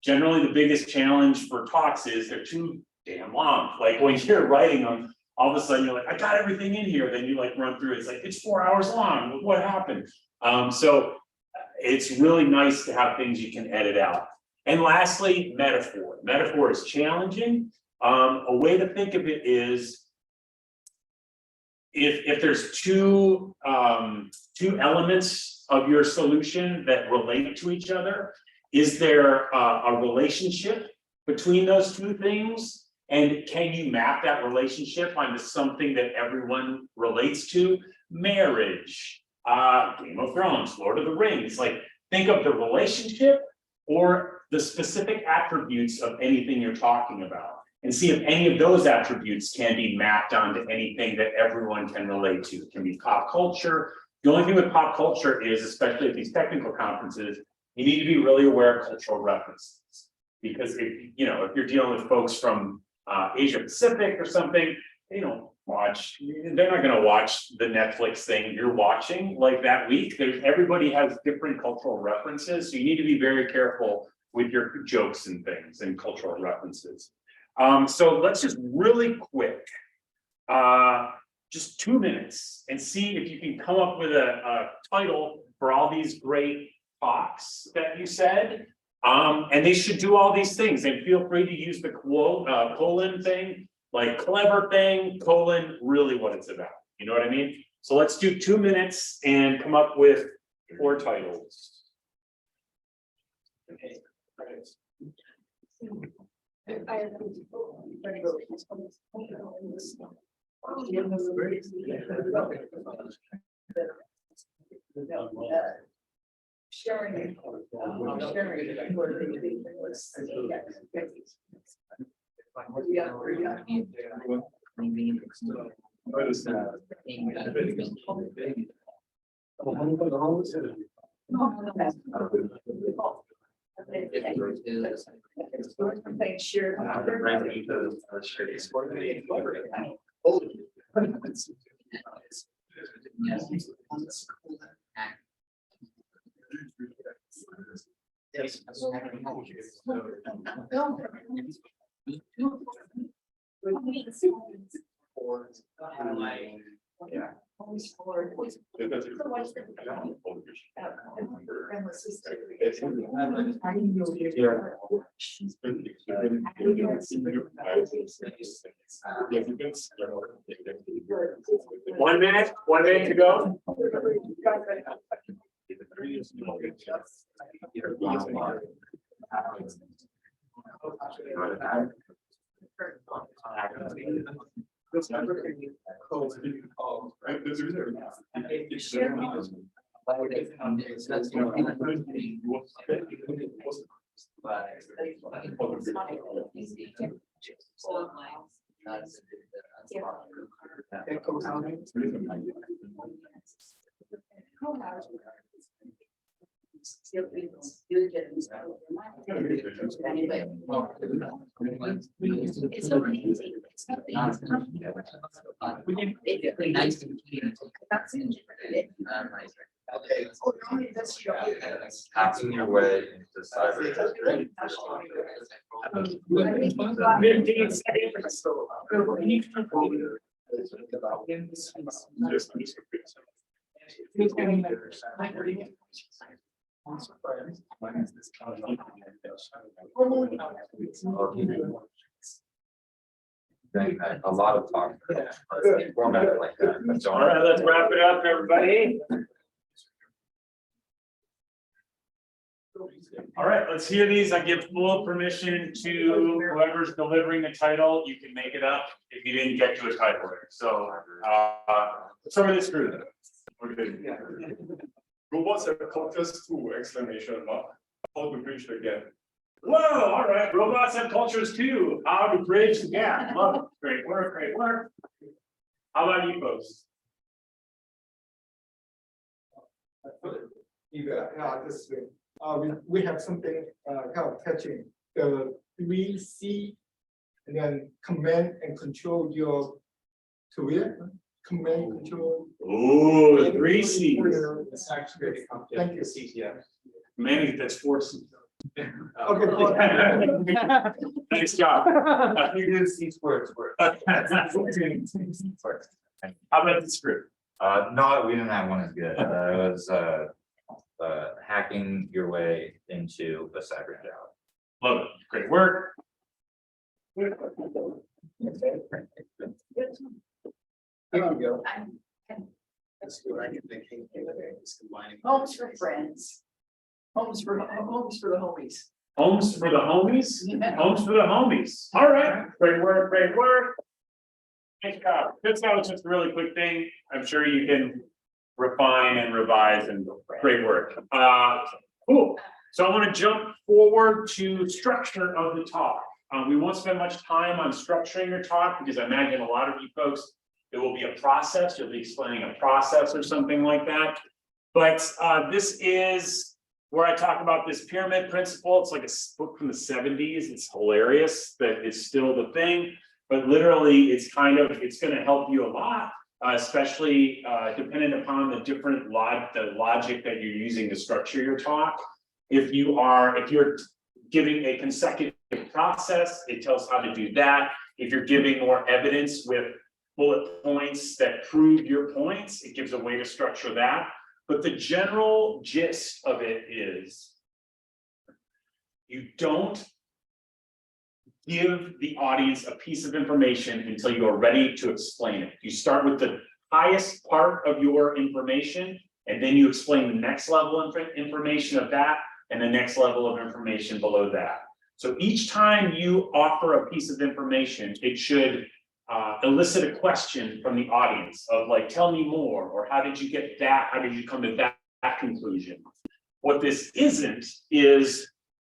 Generally, the biggest challenge for talks is they're too damn long. Like when you're writing them, all of a sudden you're like, I got everything in here. Then you like run through it. It's like, it's 4 hours long. What happened? So it's really nice to have things you can edit out. And lastly, metaphor. Metaphor is challenging. A way to think of it is if there's two elements of your solution that relate to each other, is there a relationship between those two things? And can you map that relationship onto something that everyone relates to? Marriage, Game of Thrones, Lord of the Rings. Like, think of the relationship or the specific attributes of anything you're talking about. And see if any of those attributes can be mapped onto anything that everyone can relate to. It can be pop culture. The only thing with pop culture is, especially at these technical conferences, you need to be really aware of cultural references. Because if you're dealing with folks from Asia Pacific or something, they don't watch, they're not gonna watch the Netflix thing you're watching like that week. Everybody has different cultural references, so you need to be very careful with your jokes and things and cultural references. So let's just really quick, just 2 minutes and see if you can come up with a title for all these great talks that you said. And they should do all these things, and feel free to use the colon thing, like clever thing, colon, really what it's about. You know what I mean? So let's do 2 minutes and come up with 4 titles. Sharing. One minute to go. Hacking your way into cyber. 15 seconds. A lot of talk. Format like that. But All right, let's wrap it up, everybody. All right, let's hear these. I give full permission to whoever's delivering the title. You can make it up if you didn't get to a title. So let's start with this group. Okay. Robots have cultures too, exclamation mark. How to bridge the gap. Whoa, all right, robots have cultures too. How to bridge the gap. Love it. Great work, great work. How about you folks? This way. We have something kind of touching the 3C, and then command and control your career. Command control. Ooh, 3 C's. It's actually, thank you. Maybe that's 4 C's. Okay. Nice job. You did C squared. How about this group? No, we didn't have one as good. It was hacking your way into a cyber job. Love it. Great work. Here we go. That's what I can think. Is combining. Homes for friends. Homes for the homies. Homes for the homies? Homes for the homies. All right. Great work, great work. Nice job. This now is just a really quick thing. I'm sure you can refine and revise and great work. Cool. So I want to jump forward to structure of the talk. We won't spend much time on structuring your talk because I imagine a lot of you folks, it will be a process. You'll be explaining a process or something like that. But this is where I talk about this pyramid principle. It's like a book from the 70s. It's hilarious that it's still the thing, but literally it's going to help you a lot, especially dependent upon the different logic that you're using to structure your talk. If you're giving a consecutive process, it tells how to do that. If you're giving more evidence with bullet points that prove your points, it gives a way to structure that. But the general gist of it is you don't give the audience a piece of information until you are ready to explain it. You start with the highest part of your information, and then you explain the next level of information of that, and the next level of information below that. So each time you offer a piece of information, it should elicit a question from the audience of like, tell me more, or how did you get that? How did you come to that conclusion? What this isn't is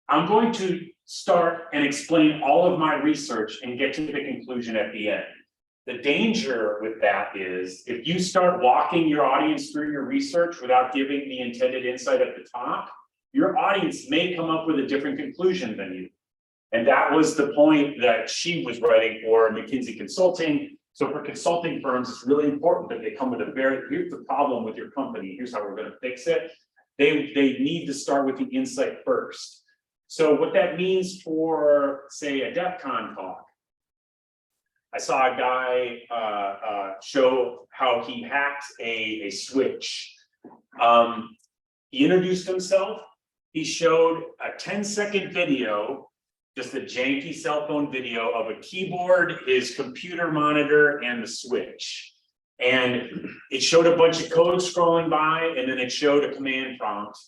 I'm going to start and explain all of my research and get to the conclusion at the end. The danger with that is if you start walking your audience through your research without giving the intended insight at the top, your audience may come up with a different conclusion than you. And that was the point that she was writing for McKinsey Consulting. So for consulting firms, it's really important that they come with here's the problem with your company, here's how we're going to fix it. They need to start with the insight first. So what that means for, say, a DEF CON talk. I saw a guy show how he hacked a switch. He introduced himself. He showed a 10-second video, just a janky cell phone video of a keyboard, his computer monitor, and the switch. And it showed a bunch of code scrolling by, and then it showed a command prompt.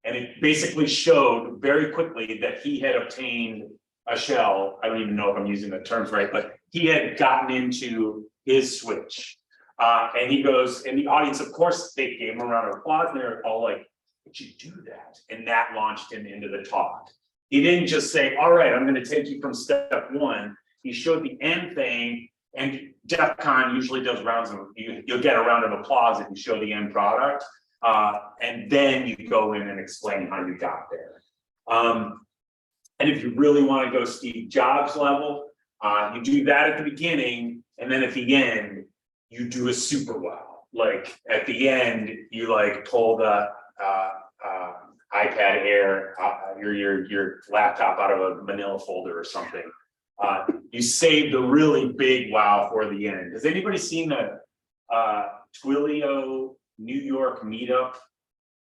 And it basically showed very quickly that he had obtained a shell. I don't even know if I'm using the terms right, but he had gotten into his switch. And he goes, and the audience, of course, they gave him a round of applause, and they're all like, "Would you do that?" And that launched him into the talk. He didn't just say, "All right, I'm going to take you from step one." He showed the end thing, and DEF CON usually does rounds of, you'll get a round of applause if you show the end product. And then you go in and explain how you got there. And if you really want to go Steve Jobs level, you do that at the beginning, and then at the end, you do a super wow. Like at the end, you like pull the iPad Air, your laptop out of a manila folder or something. You save the really big wow for the end. Has anybody seen the Twilio New York meetup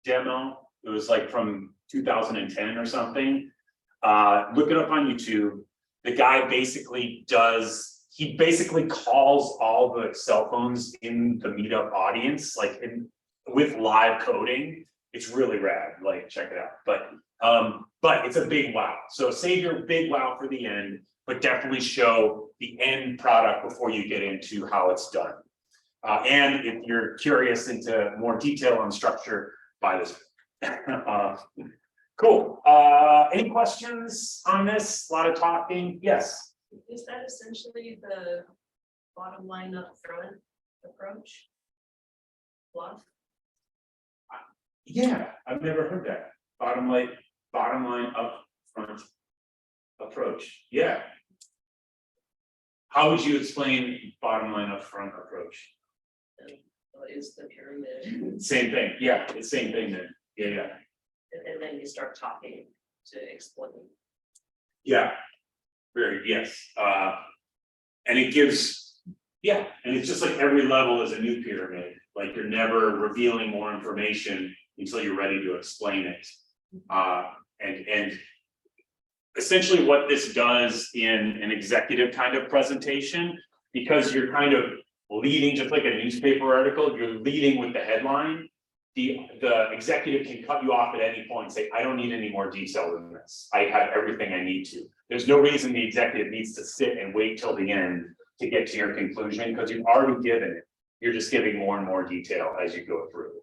demo? It was like from 2010 or something. Look it up on YouTube. The guy basically calls all the cell phones in the meetup audience, like with live coding. It's really rad, like check it out. But it's a big wow. So save your big wow for the end, but definitely show the end product before you get into how it's done. And if you're curious into more detail on structure, buy this. Cool. Any questions on this? A lot of talking. Yes. Is that essentially the bottom line up front approach? Bluff? Yeah, I've never heard that. Bottom line up front approach. Yeah. How would you explain bottom line up front approach? What is the pyramid? Same thing. Yeah, it's same thing then. Yeah. And then you start talking to explain. Yeah. Yes. And it gives, and it's just like every level is a new pyramid. Like you're never revealing more information until you're ready to explain it. And essentially what this does in an executive kind of presentation, because you're kind of leading just like a newspaper article, you're leading with the headline. The executive can cut you off at any point and say, "I don't need any more detail than this. I have everything I need to." There's no reason the executive needs to sit and wait till the end to get to your conclusion because you've already given it. You're just giving more and more detail as you go through.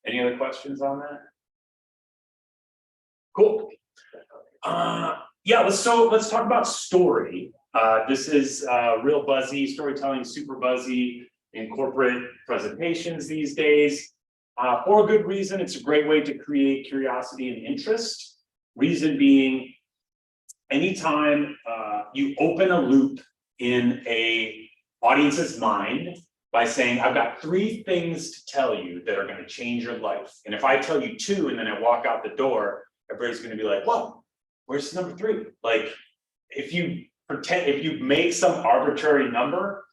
Any other questions on that? Cool. Yeah, let's talk about story. This is real buzzy, storytelling, super buzzy in corporate presentations these days. For a good reason, it's a great way to create curiosity and interest. Reason being, anytime you open a loop in a audience's mind by saying, I've got 3 things to tell you that are going to change your life. And if I tell you 2 and then I walk out the door, everybody's going to be like, whoa, where's number 3? Like, if you make some arbitrary number,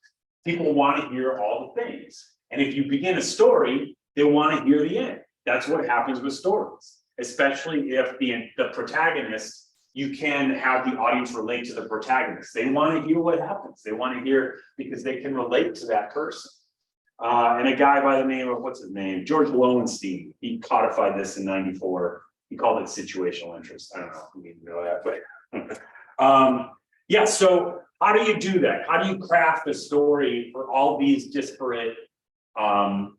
people want to hear all the things. And if you begin a story, they want to hear the end. That's what happens with stories, especially if the protagonist, you can have the audience relate to the protagonist. They want to hear what happens. They want to hear because they can relate to that person. And a guy by the name of, what's his name? George Lowenstein, he codified this in '94. He called it situational interest. I don't know if you need to know that, but yeah, so how do you do that? How do you craft a story for all these disparate titles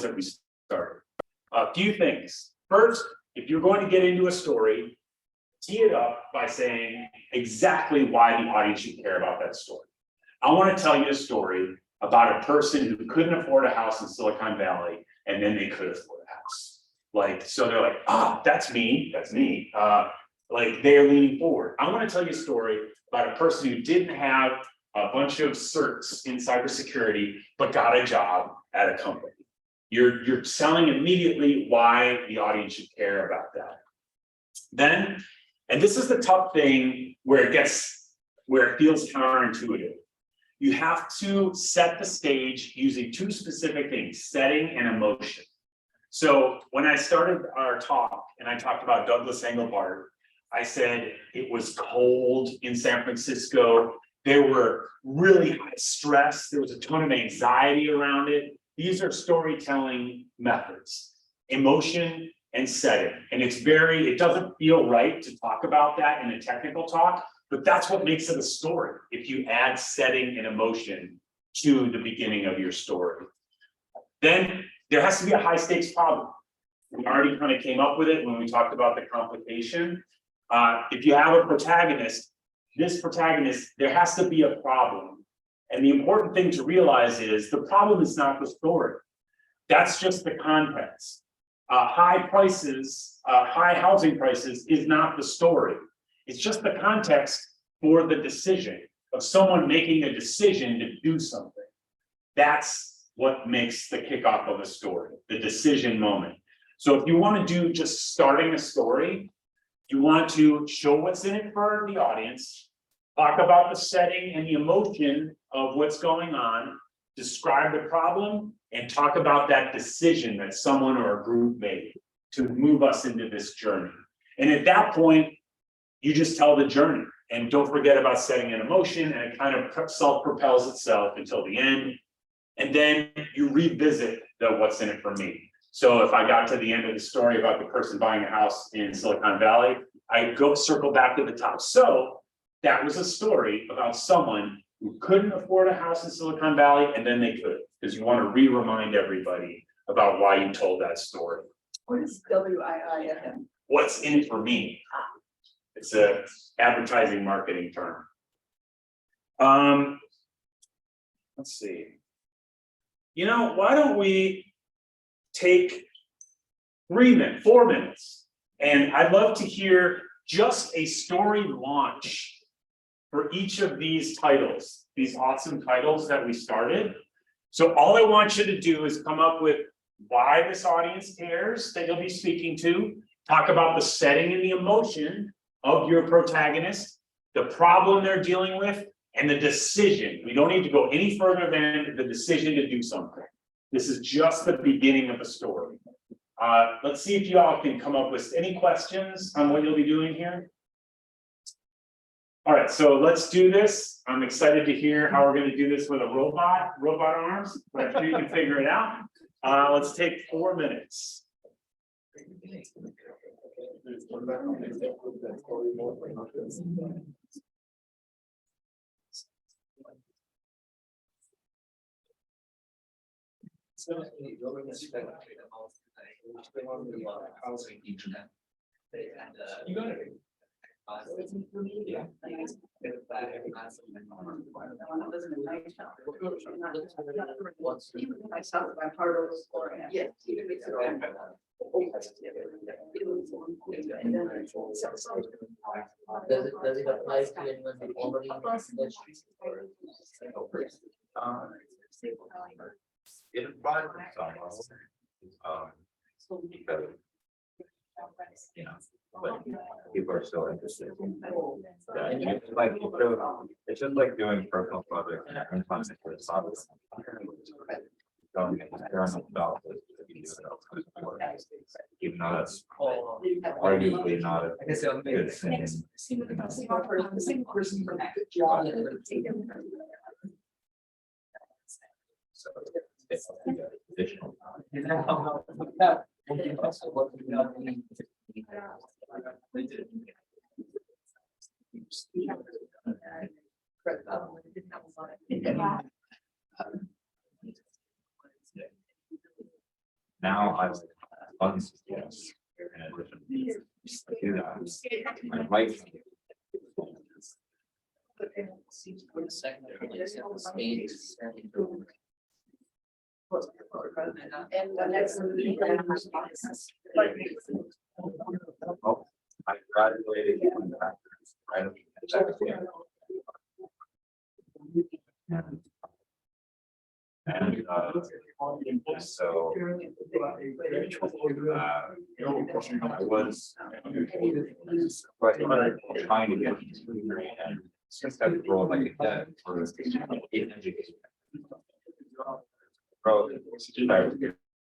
that we started? A few things. First, if you're going to get into a story, tee it up by saying exactly why the audience should care about that story. I want to tell you a story about a person who couldn't afford a house in Silicon Valley, and then they could afford a house. Like, so they're like, that's me. Like, they're leaning forward. I want to tell you a story about a person who didn't have a bunch of certs in cybersecurity, but got a job at a company. You're selling immediately why the audience should care about that. Then, and this is the tough thing where it feels counterintuitive. You have to set the stage using 2 specific things, setting and emotion. So when I started our talk and I talked about Douglas Engelbart, I said it was cold in San Francisco. There were really high stress. There was a ton of anxiety around it. These are storytelling methods, emotion and setting. And it doesn't feel right to talk about that in a technical talk, but that's what makes it a story. If you add setting and emotion to the beginning of your story, then there has to be a high stakes problem. We already kind of came up with it when we talked about the complication. If you have a protagonist, there has to be a problem. And the important thing to realize is the problem is not the story. That's just the context. High housing prices is not the story. It's just the context for the decision of someone making a decision to do something. That's what makes the kickoff of a story, the decision moment. So if you want to do just starting a story, you want to show what's in it for the audience, talk about the setting and the emotion of what's going on, describe the problem, and talk about that decision that someone or a group made to move us into this journey. And at that point, you just tell the journey. And don't forget about setting an emotion, and it kind of self-propels itself until the end. And then you revisit the what's in it for me. So if I got to the end of the story about the person buying a house in Silicon Valley, I circle back to the top. So that was a story about someone who couldn't afford a house in Silicon Valley, and then they could, because you want to remind everybody about why you told that story. What is WIIFM? What's in it for me? It's a advertising marketing term. Let's see. Why don't we take 4 minutes, and I'd love to hear just a story launch for each of these titles, these awesome titles that we started. So all I want you to do is come up with why this audience cares that you'll be speaking to, talk about the setting and the emotion of your protagonist, the problem they're dealing with, and the decision. We don't need to go any further than the decision to do something. This is just the beginning of the story. Let's see if y'all can come up with any questions on what you'll be doing here. All right, so let's do this. I'm excited to hear how we're going to do this with a robot arms, but I'm sure you can figure it out. Let's take 4 minutes. Housing internet. You got it. Yeah. Yes. Does it apply to anyone who already in the industry? It applies to some level. Because, you know, but people are still interested. Yeah, and it's like, it's just like doing personal projects and content for the software. Going external jobs, even though that's arguably not a good thing. So it's additional. Now I funds, yes, in addition to that, I might. Oh, I graduated from the and so I was trying to get this degree, and since that role like that for education. Bro,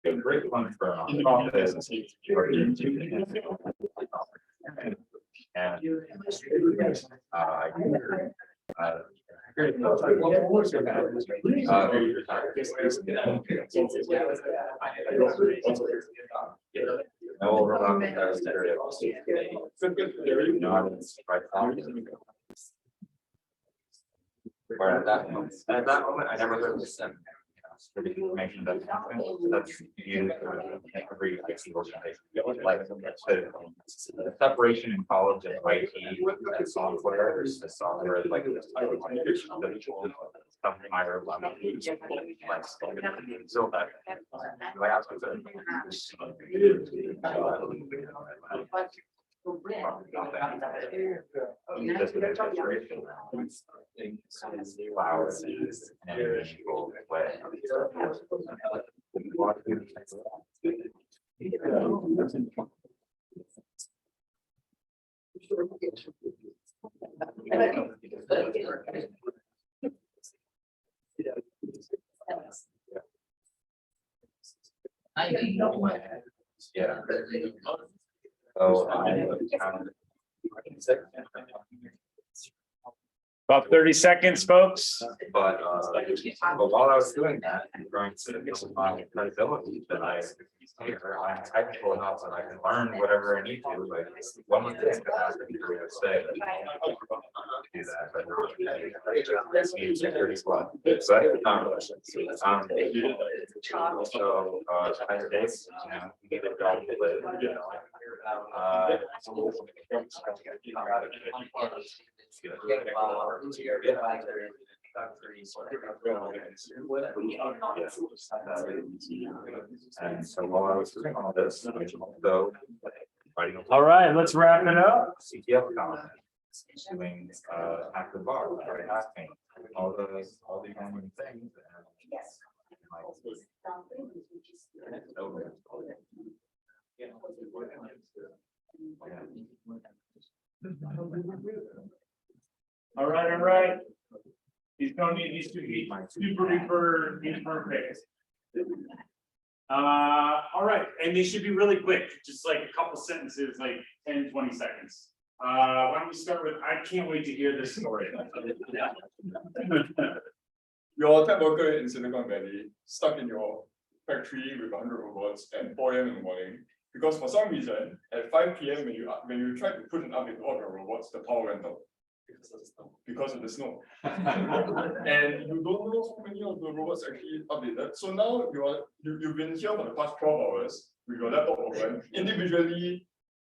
a great one for office. No overlap with that stereo. Or at that moment, I never heard this. For the information that's happening, that's used for every organization. Like the separation in college of IT and software, is the software is like some higher level. So that I asked flowers and people way. Yeah. So About 30 seconds, folks. but while I was doing that, and trying to build my credibility, that I'm technical enough that I can learn whatever I need to, like one would think that that's the degree of say. Do that, but security squad. So I had days, you know, you get a job to live, you know. And so while I was doing all this, so writing. All right, let's wrap it up. CTF comment, doing active bar, acting, all the common things. All right. These don't need these to be super duper perfect. All right, and they should be really quick, just like a couple sentences, like 10-20 seconds. Why don't we start with, I can't wait to hear this story. Your tech worker in Silicon Valley stuck in your factory with 100 robots at 4 AM in the morning, because for some reason at 5 PM when you try to put an update to all your robots, the power went out. Because of the snow. And you don't know how many of the robots actually updated. So now you've been here for the past 12 hours with your laptop open, individually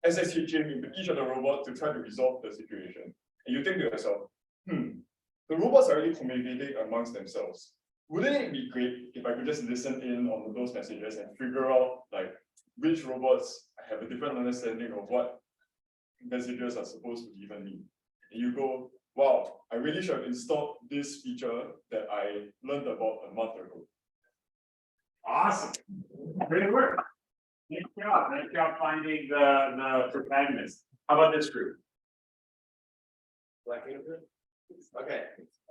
SSHing into each of the robots to try to resolve the situation. And you think to yourself, the robots are already communicating amongst themselves. Wouldn't it be great if I could just listen in on those messages and figure out like which robots have a different understanding of what messages are supposed to be given me? And you go, wow, I really should have installed this feature that I learned about a month ago. Awesome. Great work. Nice job finding the protagonist. How about this group? Okay,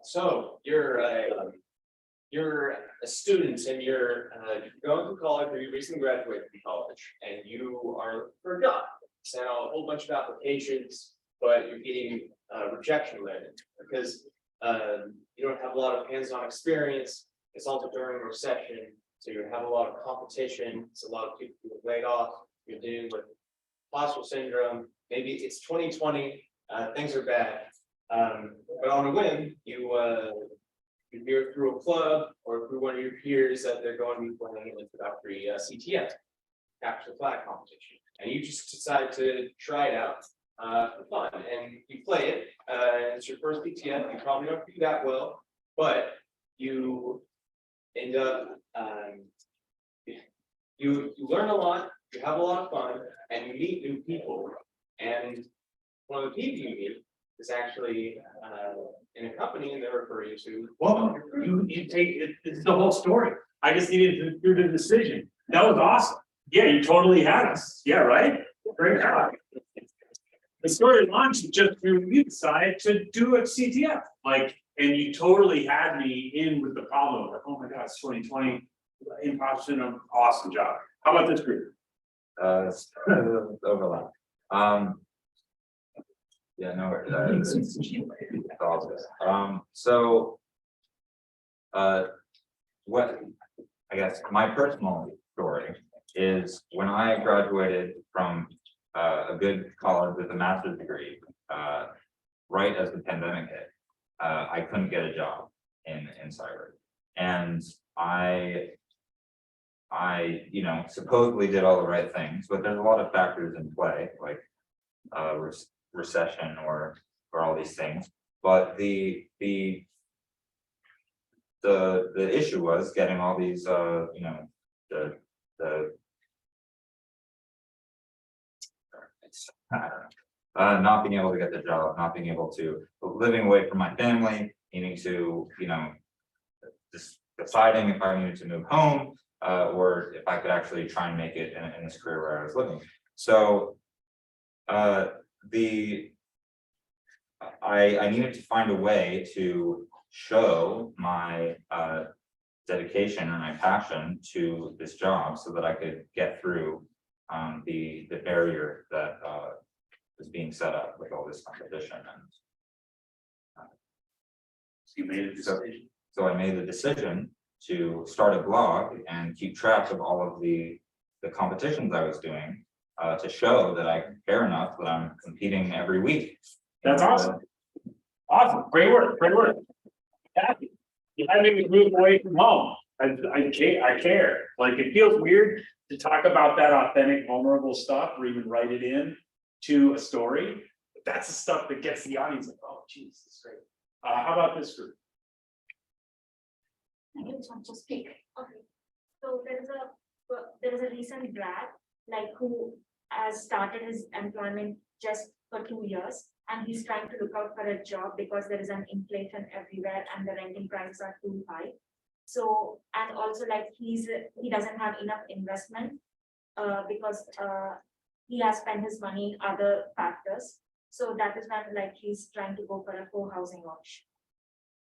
so you're a student and you're going to college, or you recently graduated from college, and you are looking for a job. Sent out a whole bunch of applications, but you're getting rejection letters because you don't have a lot of hands-on experience. It's also during a recession, so you have a lot of competition. It's a lot of people who are laid off. You're dealing with imposter syndrome. Maybe it's 2020, things are bad. But on a whim, you hear through a club or through one of your peers that they're going to be playing an introductory CTF, capture the flag competition, and you just decide to try it out for fun, and you play it. It's your first PTF. You probably don't do that well, but you end up you learn a lot. You have a lot of fun, and you meet new people. And one of the people you meet is actually in a company, and they refer you to. Well, you take it, it's the whole story. I just needed to do the decision. That was awesome. Yeah, you totally had us. Yeah, right? Great job. The story launched just through you decided to do a CTF. Like, and you totally had me in with the problem. Like, oh my God, it's 2020. Imposter syndrome. Awesome job. How about this group? Overlap. Yeah, no, it's all good. So, what, I guess my personal story is when I graduated from a good college with a master's degree, right as the pandemic hit, I couldn't get a job in cyber. And I, you know, supposedly did all the right things, but there's a lot of factors in play, like recession or all these things. But the issue was getting all these you know, I don't know, not being able to get the job, not being able to, living away from my family, needing to, you know, just deciding if I needed to move home, or if I could actually try and make it in this career where I was living. So I needed to find a way to show my dedication and my passion to this job so that I could get through the barrier that was being set up with all this competition. And So you made a decision. so I made the decision to start a blog and keep track of all of the competitions I was doing to show that I care enough that I'm competing every week. That's awesome. Awesome. Great work. Great work. Happy. You haven't even moved away from home. I care. Like, it feels weird to talk about that authentic, vulnerable stuff or even write it in to a story. But that's the stuff that gets the audience like, oh, geez, this is great. How about this group? I just want to speak. Okay. So there is a recent grad like who has started his employment just for 2 years, and he's trying to look out for a job because there is an inflation everywhere and the renting prices are too high. So, and also like he doesn't have enough investment because he has spent his money in other factors. So that is when like he's trying to go for a co-housing option.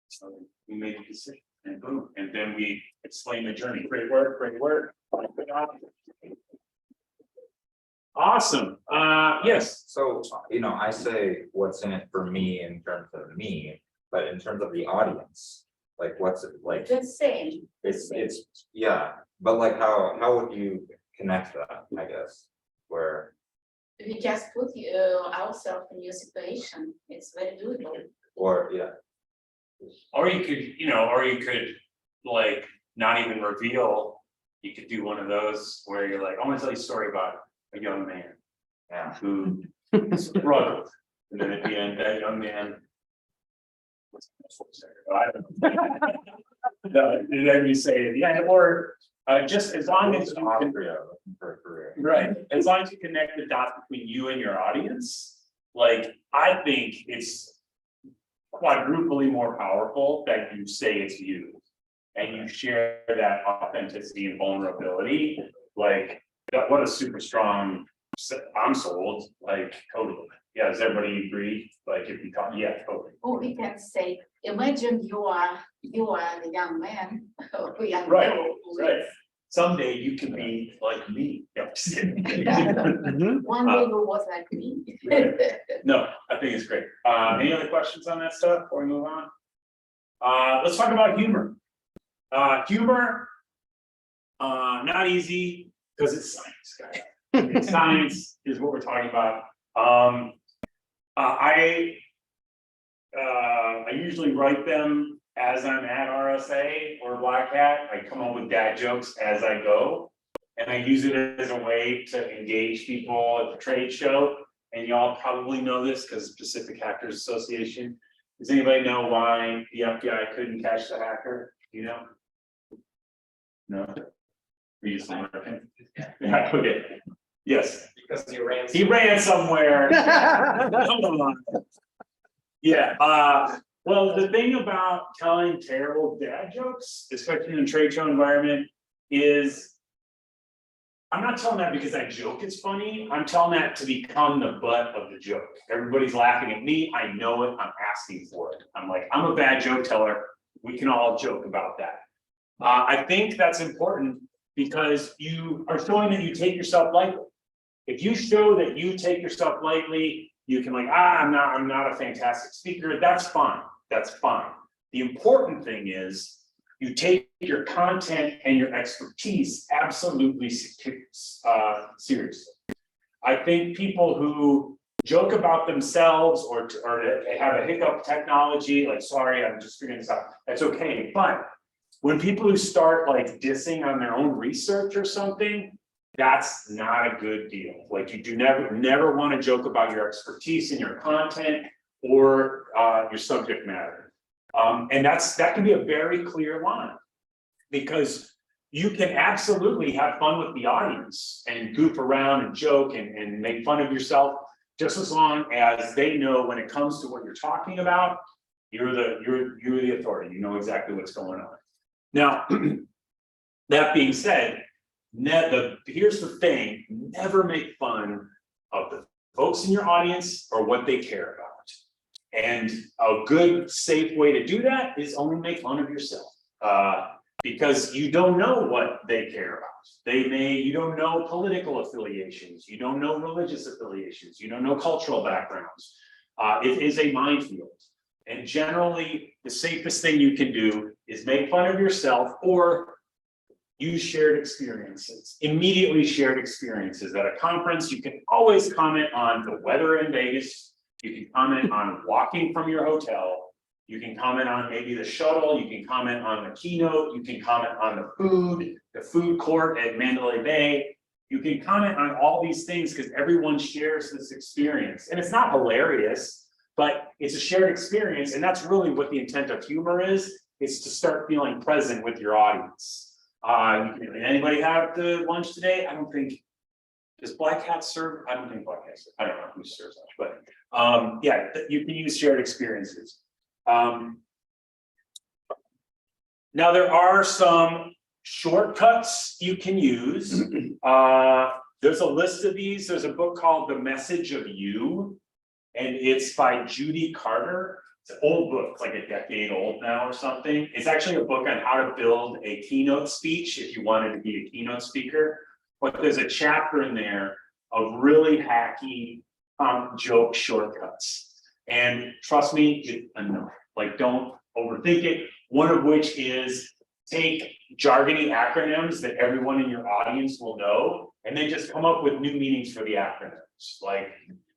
So we made a decision and boom, and then we explain the journey. Great work, great work. Good job. Awesome. Yes. So, you know, I say what's in it for me in terms of me, but in terms of the audience, like what's it like? Just saying. It's yeah, but like how would you connect that, I guess, where We just put ourselves in your situation. It's very doable. or yeah. Or you could like not even reveal. You could do one of those where you're like, I want to tell you a story about a young man. Yeah. who struggled. And then at the end, that young man. I don't know. No, let me say it, yeah, or just as long as you can, Looking for a career. right, as long as you connect the dots between you and your audience. Like, I think it's quadruply more powerful that you say it's you. And you share that authenticity and vulnerability, like, what a super strong, I'm sold, like, totally. Yeah, does everybody agree? Like, if you talk, yeah, totally. Or we can say, imagine you are the young man. Or young Right, girl who right. is- Someday you can be like me. No, just kidding. One day you was like me. No, I think it's great. Any other questions on that stuff before we move on? Let's talk about humor. Humor, not easy because it's science, guys. Science is what we're talking about. I usually write them as I'm at RSA or Black Hat. I come up with dad jokes as I go. And I use it as a way to engage people at the trade show. And y'all probably know this because Pacific Hackers Association. Does anybody know why the FBI couldn't catch the hacker? You know? No? We just American. Yeah, okay. Yes. Because you ran. He ran somewhere. Hold on. Yeah, well, the thing about telling terrible dad jokes, especially in a trade show environment, is I'm not telling that because that joke is funny. I'm telling that to become the butt of the joke. Everybody's laughing at me. I know it. I'm asking for it. I'm like, I'm a bad joke teller. We can all joke about that. I think that's important because you are showing that you take yourself lightly. If you show that you take yourself lightly, you can like, I'm not a fantastic speaker. That's fine. That's fine. The important thing is you take your content and your expertise absolutely seriously. I think people who joke about themselves or have a hiccup technology, like, sorry, I'm just figuring this out. That's okay. But when people who start like dissing on their own research or something, that's not a good deal. Like, you do never want to joke about your expertise and your content or your subject matter. And that can be a very clear line because you can absolutely have fun with the audience and goof around and joke and make fun of yourself just as long as they know when it comes to what you're talking about, you're the authority, you know exactly what's going on. Now, that being said, here's the thing, never make fun of the folks in your audience or what they care about. And a good, safe way to do that is only make fun of yourself. Because you don't know what they care about. You don't know political affiliations, you don't know religious affiliations, you don't know cultural backgrounds. It is a minefield. And generally, the safest thing you can do is make fun of yourself or use shared experiences, immediately shared experiences. At a conference, you can always comment on the weather in Vegas. You can comment on walking from your hotel. You can comment on maybe the shuttle. You can comment on the keynote. You can comment on the food court at Mandalay Bay. You can comment on all these things because everyone shares this experience. And it's not hilarious, but it's a shared experience. And that's really what the intent of humor is to start feeling present with your audience. Anybody have the lunch today? I don't think, does Black Hat serve? I don't think Black Hat serves. I don't know who serves lunch, but yeah, you can use shared experiences. Now there are some shortcuts you can use. There's a list of these. There's a book called The Message of You, and it's by Judy Carter. It's an old book, it's like a decade old now or something. It's actually a book on how to build a keynote speech if you wanted to be a keynote speaker. But there's a chapter in there of really hacky joke shortcuts. And trust me, it's enough. Like, don't overthink it. One of which is take jargony acronyms that everyone in your audience will know, and then just come up with new meanings for the acronyms. Like,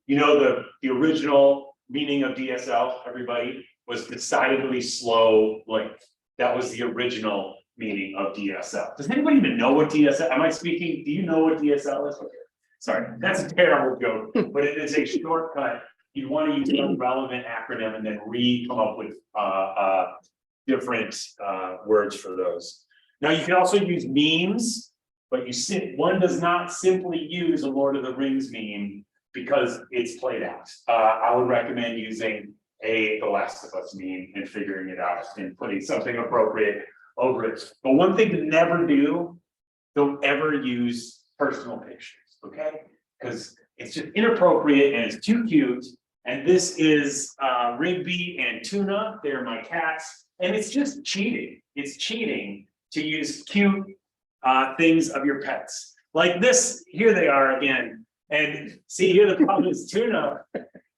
you know, the original meaning of DSL, everybody, was decidedly slow link. That was the original meaning of DSL. Does anybody even know what DSL? Am I speaking? Do you know what DSL is? Sorry, that's a terrible joke, but it is a shortcut. You want to use some relevant acronym and then come up with different words for those. Now, you can also use memes, but one does not simply use a Lord of the Rings meme because it's played out. I would recommend using The Last of Us meme and figuring it out and putting something appropriate over it. But one thing to never do, don't ever use personal pictures, okay? Because it's just inappropriate and it's too cute. And this is Rigby and Tuna, they're my cats, and it's just cheating. It's cheating to use cute things of your pets. Like this, here they are again. And see here, the problem is Tuna,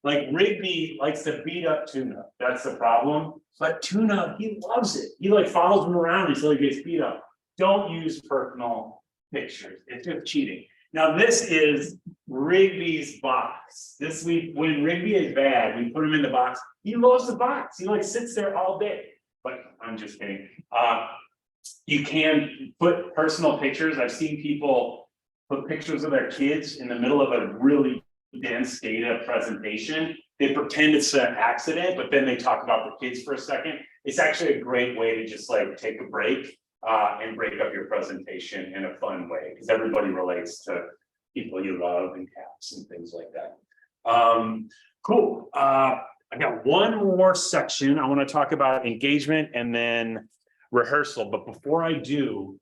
like Rigby likes to beat up Tuna. That's the problem. But Tuna, he loves it. He like follows him around until he gets beat up. Don't use personal pictures. It's just cheating. Now, this is Rigby's box. When Rigby is bad, we put him in the box. He loves the box. He like sits there all day. But I'm just kidding. You can put personal pictures. I've seen people put pictures of their kids in the middle of a really dense data presentation. They pretend it's an accident, but then they talk about the kids for a second. It's actually a great way to just like take a break and break up your presentation in a fun way, because everybody relates to people you love and cats and things like that. Cool. I got one more section. I want to talk about engagement and then rehearsal. But before I do,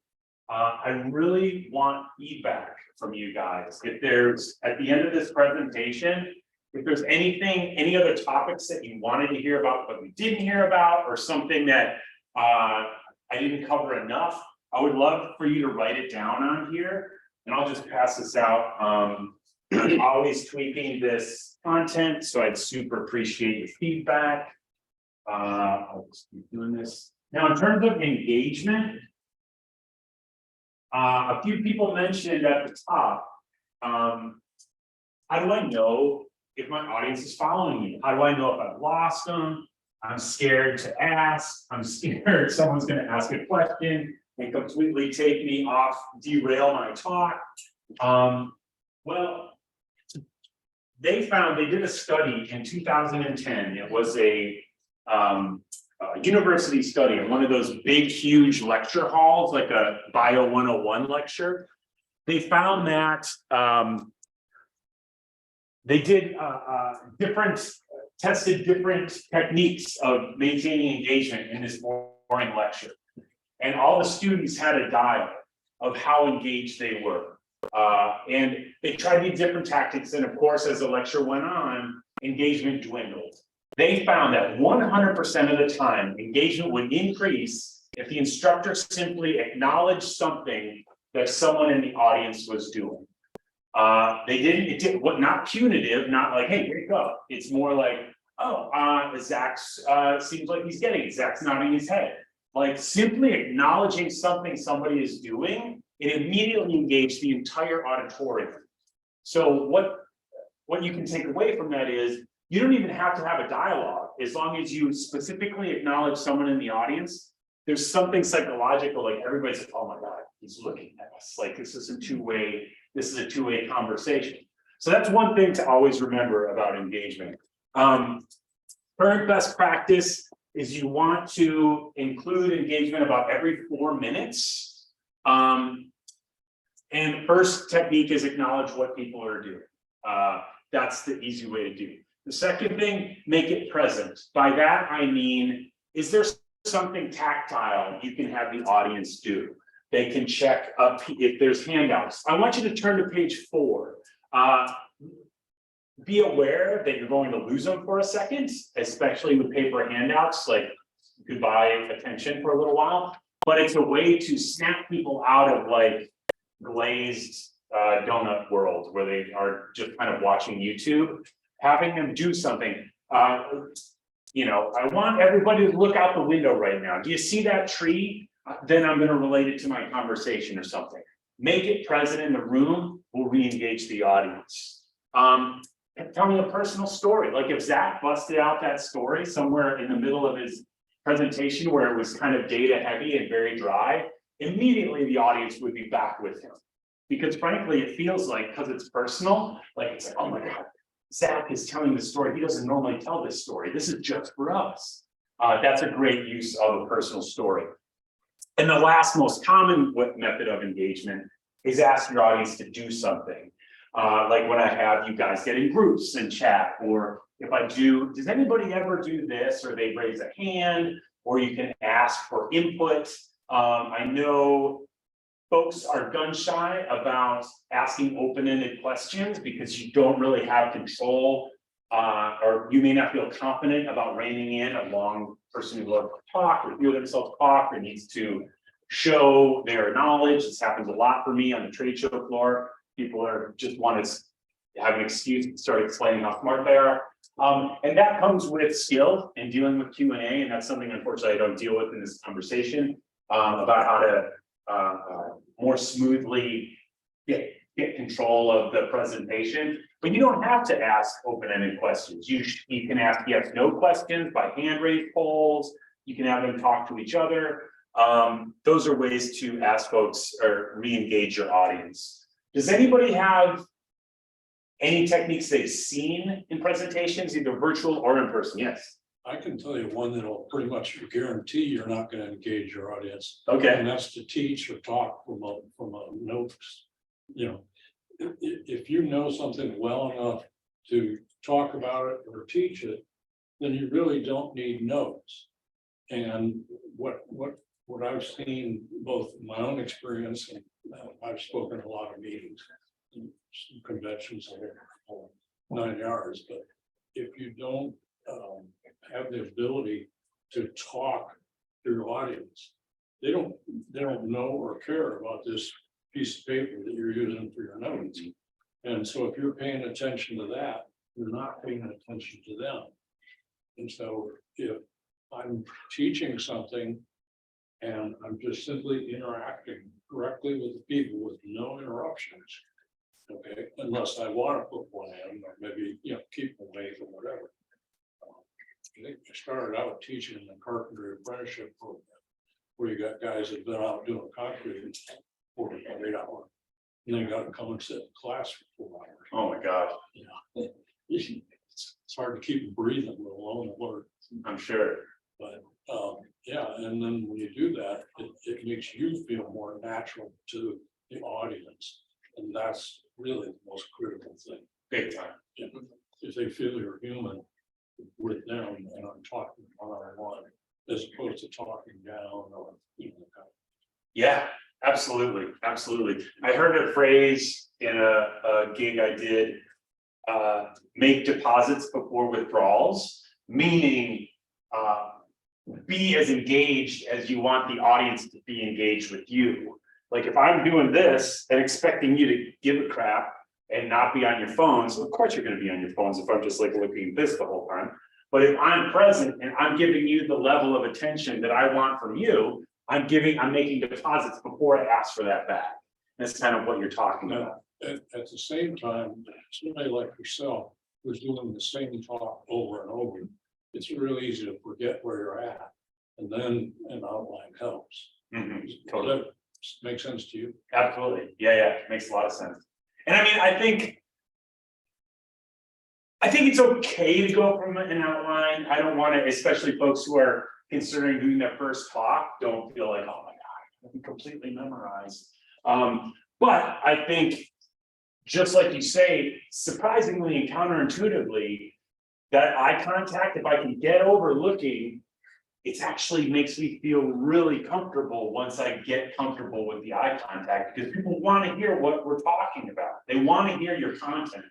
I really want feedback from you guys. If there's, at the end of this presentation, if there's any other topics that you wanted to hear about, but we didn't hear about, or something that I didn't cover enough, I would love for you to write it down on here, and I'll just pass this out. I'm always tweaking this content, so I'd super appreciate your feedback. I'll just keep doing this. Now, in terms of engagement, a few people mentioned at the top, how do I know if my audience is following me? How do I know if I've lost them? I'm scared to ask. I'm scared someone's going to ask a question and completely take me off, derail my talk. Well, they did a study in 2010. It was a university study in one of those big, huge lecture halls, like a Bio 101 lecture. They found that they did tested different techniques of maintaining engagement in this boring lecture. And all the students had a dial of how engaged they were. And they tried these different tactics. And of course, as the lecture went on, engagement dwindled. They found that 100% of the time, engagement would increase if the instructor simply acknowledged something that someone in the audience was doing. Not punitive, not like, hey, wake up. It's more like, oh, Zach's seems like he's getting it. Zach's nodding his head. Like simply acknowledging something somebody is doing, it immediately engaged the entire auditorium. So what you can take away from that is, you don't even have to have a dialogue. As long as you specifically acknowledge someone in the audience, there's something psychological, like everybody's like, oh my God, he's looking at us. Like this is a two-way conversation. So that's one thing to always remember about engagement. Current best practice is you want to include engagement about every 4 minutes. And first technique is acknowledge what people are doing. That's the easy way to do. The second thing, make it present. By that, I mean, is there something tactile you can have the audience do? They can check up if there's handouts. I want you to turn to page 4. Be aware that you're going to lose them for a second, especially with paper handouts, like goodbye attention for a little while. But it's a way to snap people out of like glazed donut world where they are just kind of watching YouTube. Having them do something. I want everybody to look out the window right now. Do you see that tree? Then I'm going to relate it to my conversation or something. Make it present in the room will re-engage the audience. Tell me a personal story. Like if Zach busted out that story somewhere in the middle of his presentation where it was kind of data heavy and very dry, immediately the audience would be back with him. Because frankly, it feels like, because it's personal, like it's like, oh my God, Zach is telling the story. He doesn't normally tell this story. This is just for us. That's a great use of a personal story. And the last most common method of engagement is ask your audience to do something. Like when I have you guys get in groups and chat, or if I do, does anybody ever do this? Or they raise a hand, or you can ask for input. I know folks are gun shy about asking open-ended questions because you don't really have control, or you may not feel confident about reining in a long person who loves to talk or hear themselves talk or needs to show their knowledge. This happens a lot for me on the trade show floor. People are just want to have an excuse to start explaining how smart they are. And that comes with skill and dealing with Q&A, and that's something unfortunately I don't deal with in this conversation, about how to more smoothly get control of the presentation. But you don't have to ask open-ended questions. You can ask yes, no questions by hand raised polls. You can have them talk to each other. Those are ways to ask folks or re-engage your audience. Does anybody have any techniques they've seen in presentations, either virtual or in person? Yes. I can tell you one that'll pretty much guarantee you're not going to engage your audience. Okay. And that's to teach or talk from a notes. You know, if you know something well enough to talk about it or teach it, then you really don't need notes. And what I've seen, both in my own experience and I've spoken at a lot of meetings, some conventions, 9 yards, but if you don't have the ability to talk to your audience, they don't know or care about this piece of paper that you're using for your notes. And so if you're paying attention to that, you're not paying attention to them. And so if I'm teaching something and I'm just simply interacting directly with the people with no interruptions, okay, unless I want to put one in, or maybe, you know, keep them away or whatever. I think I started out teaching in the carpentry apprenticeship program, where you got guys that have been out doing concrete for 8 hours. And then got to come and sit in class for 4 hours. Oh my God. You know, it's hard to keep them breathing, let alone alert. I'm sure. But yeah, and then when you do that, it makes you feel more natural to the audience. And that's really the most critical thing. Big time. If they feel you're human with them and I'm talking one-on-one, as opposed to talking down or, you know. Yeah, absolutely, absolutely. I heard a phrase in a gig I did, make deposits before withdrawals, meaning be as engaged as you want the audience to be engaged with you. Like if I'm doing this and expecting you to give a crap and not be on your phones, of course you're going to be on your phones if I'm just like looking at this the whole time. But if I'm present and I'm giving you the level of attention that I want from you, I'm making deposits before I ask for that back. That's kind of what you're talking about. At the same time, somebody like yourself who's doing the same talk over and over, it's really easy to forget where you're at. And then an outline helps. Totally. Does that make sense to you? Absolutely. Yeah, makes a lot of sense. And I mean, I think it's okay to go from an outline. I don't want to, especially folks who are considering doing their first talk, don't feel like, oh my God, I'm completely memorized. But I think, just like you say, surprisingly and counterintuitively, that eye contact, if I can get over looking, it actually makes me feel really comfortable once I get comfortable with the eye contact, because people want to hear what we're talking about. They want to hear your content.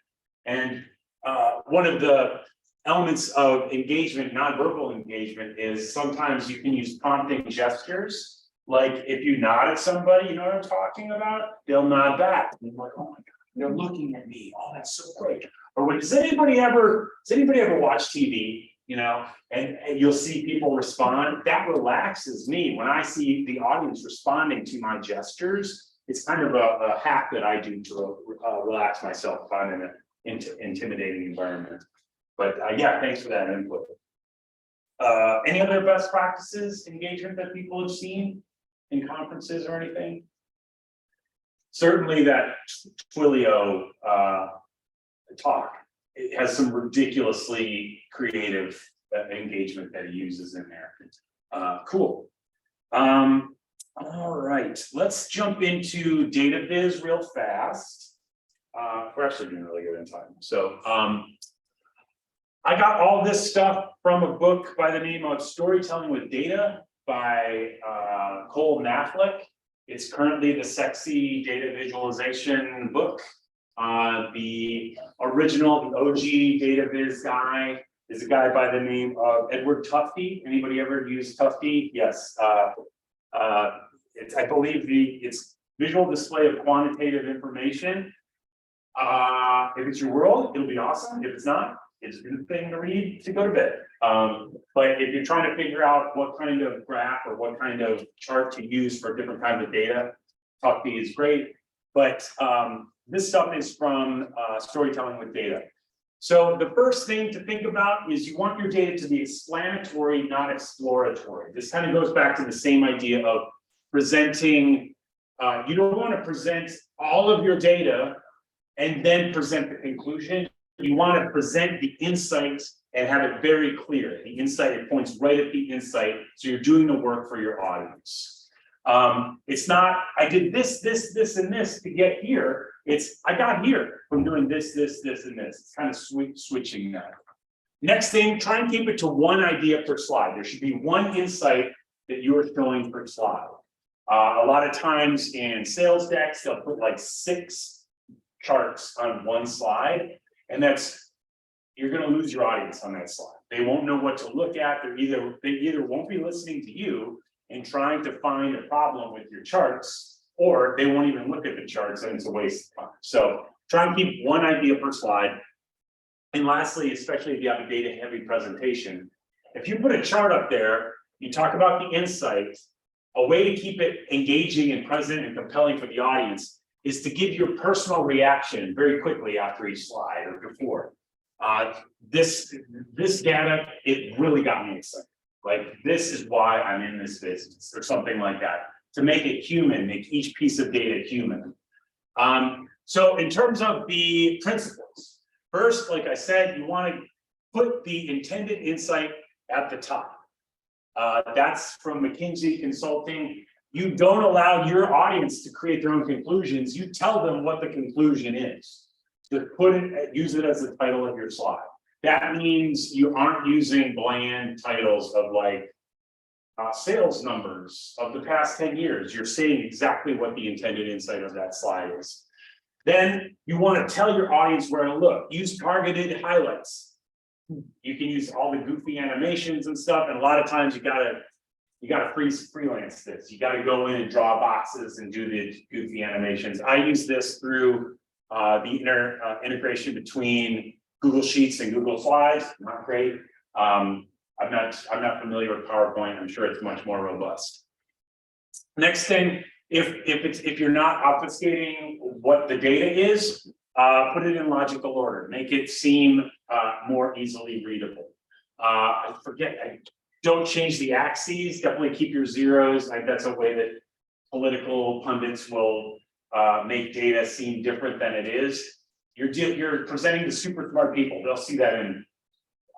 And one of the elements of engagement, nonverbal engagement, is sometimes you can use prompting gestures. Like if you nod at somebody, you know what I'm talking about? They'll nod back. And you're like, oh my God, they're looking at me. Oh, that's so great. Or does anybody ever watch TV, you know, and you'll see people respond? That relaxes me when I see the audience responding to my gestures. It's kind of a hack that I do to relax myself if I'm in an intimidating environment. But yeah, thanks for that input. Any other best practices, engagement that people have seen in conferences or anything? certainly that Twilio talk, it has some ridiculously creative engagement that he uses in there. Cool. All right, let's jump into data viz real fast. We're actually doing really good in time. So I got all this stuff from a book by the name of Storytelling with Data by Cole Knaflic. It's currently the sexy data visualization book. The original, the OG data viz guy is a guy by the name of Edward Tufte. Anybody ever use Tufte? Yes. I believe it's visual display of quantitative information. If it's your world, it'll be awesome. If it's not, it's a good thing to read to go to bed. But if you're trying to figure out what kind of graph or what kind of chart to use for different kinds of data, Tufte is great. But this stuff is from Storytelling with Data. So the first thing to think about is you want your data to be explanatory, not exploratory. This kind of goes back to the same idea of presenting. You don't want to present all of your data and then present the conclusion. You want to present the insight and have it very clear. The insight, it points right at the insight. So you're doing the work for your audience. It's not, I did this, and this to get here. It's, I got here from doing this, and this. It's kind of switching that. Next thing, try and keep it to one idea per slide. There should be one insight that you are showing per slide. A lot of times in sales decks, they'll put like 6 charts on one slide, and you're going to lose your audience on that slide. They won't know what to look at. They either won't be listening to you and trying to find a problem with your charts, or they won't even look at the charts and it's a waste of time. So try and keep one idea per slide. And lastly, especially if you have a data heavy presentation, if you put a chart up there, you talk about the insight, a way to keep it engaging and present and compelling for the audience is to give your personal reaction very quickly after each slide or before. This data, it really got me excited. Like, this is why I'm in this business, or something like that, to make it human, make each piece of data human. So in terms of the principles, first, like I said, you want to put the intended insight at the top. That's from McKinsey Consulting. You don't allow your audience to create their own conclusions. You tell them what the conclusion is. Just use it as the title of your slide. That means you aren't using bland titles of like sales numbers of the past 10 years. You're saying exactly what the intended insight of that slide is. Then you want to tell your audience where to look. Use targeted highlights. You can use all the goofy animations and stuff, and a lot of times you gotta freelance this. You gotta go in and draw boxes and do the goofy animations. I use this through the integration between Google Sheets and Google Slides. Not great. I'm not familiar with PowerPoint. I'm sure it's much more robust. Next thing, if you're not obfuscating what the data is, put it in logical order. Make it seem more easily readable. I don't change the axes. Definitely keep your zeros. That's a way that political pundits will make data seem different than it is. You're presenting to super smart people. They'll see that in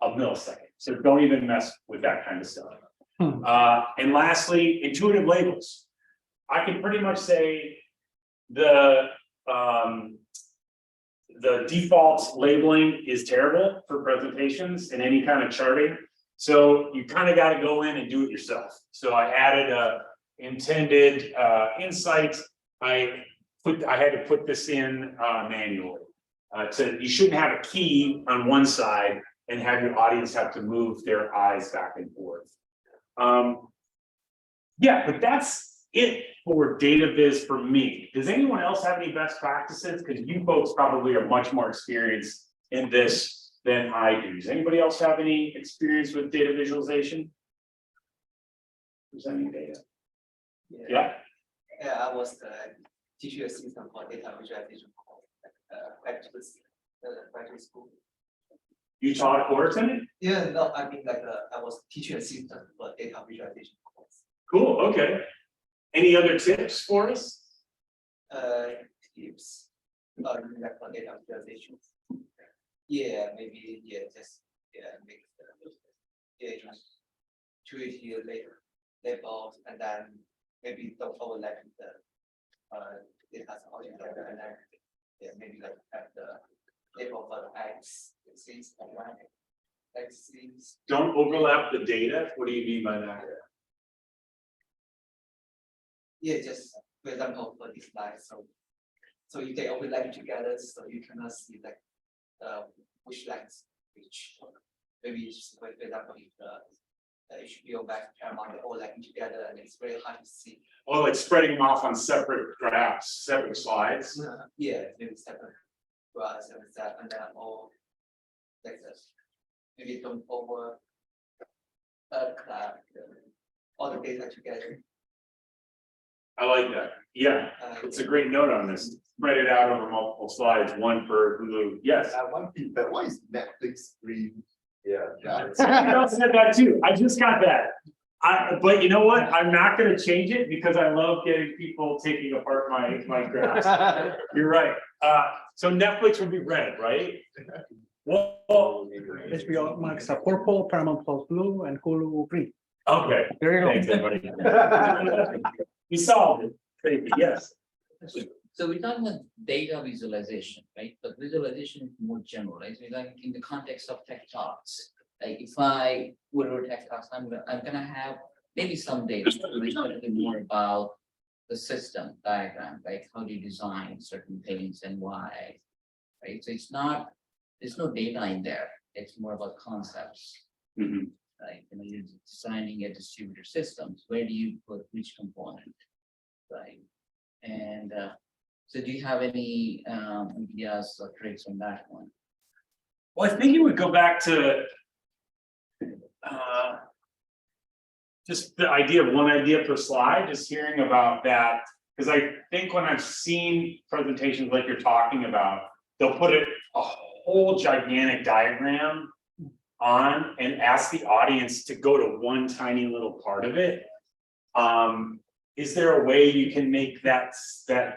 a millisecond. So don't even mess with that kind of stuff. And lastly, intuitive labels. I can pretty much say the default labeling is terrible for presentations and any kind of charting. So you kind of got to go in and do it yourself. So I added a intended insight. I had to put this in manually. You shouldn't have a key on one side and have your audience have to move their eyes back and forth. Yeah, but that's it for data viz for me. Does anyone else have any best practices? Because you folks probably are much more experienced in this than I do. Does anybody else have any experience with data visualization? Presenting data? Yeah. Yeah, I was the teaching assistant for data visualization graduate school. You taught at Fullerton? Yeah, no, I mean like I was teaching assistant for data visualization course. Cool, okay. Any other tips for us? tips like for data visualizations. Yeah, maybe, yeah, just, make just choose here later labels and then maybe don't overlap with the data altogether and then maybe like have the label for the X, X and Y. X. Don't overlap the data. What do you mean by that? Yeah, just for example, for this slide, so you can overlap it together, so you cannot see like which lines, which maybe just for example, if HBO Max Paramount they're all lapping together, and it's very hard to see. Oh, like spreading them off on separate graphs, separate slides. Yeah, maybe separate graphs and stuff, and then all like this. Maybe don't over all the data together. I like that. Yeah, it's a great note on this. Spread it out over multiple slides, one per Hulu. Yes. One feedback, why is Netflix free? Yeah. I said that too. I just got that. But you know what? I'm not gonna change it because I love getting people taking apart my graphs. You're right. So Netflix would be red, right? Well, HBO Max are purple, Paramount Plus blue, and Hulu green. okay. There you go. Thanks, everybody. We solved it. Thank you. Yes. So we're talking about data visualization, right? But visualization is more general, right? So like in the context of tech talks, like if I go to a tech talks, I'm gonna have maybe some data, but it's gonna be more about the system diagram, right? How do you design certain things and why, right? So it's not, there's no data in there. It's more about concepts. Mhm. Right, you know, you're designing a distributor systems, where do you put which component, right? And so do you have any ideas or tricks on that one? Well, I think it would go back to just the idea of one idea per slide, just hearing about that. Because I think when I've seen presentations like you're talking about, they'll put a whole gigantic diagram on and ask the audience to go to one tiny little part of it. Is there a way you can make that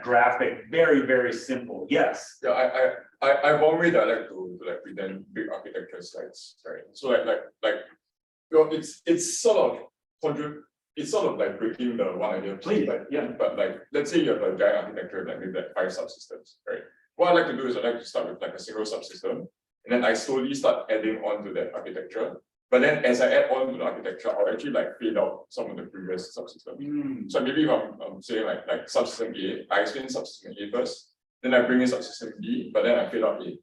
graphic very, very simple? Yes. Yeah, I one way that I like to like present big architecture slides, right? So like well, it's sort of like breaking the one idea. Please, like, yeah. But like let's say you have a giant architecture like maybe like 5 subsystems, right? What I like to do is I like to start with like a single subsystem, and then I slowly start adding on to that architecture. But then as I add on to the architecture, I'll actually like fade out some of the previous subsystems. So maybe if I'm saying like subsystem A, I explain subsystem A first, then I bring in subsystem B, but then I fade out A.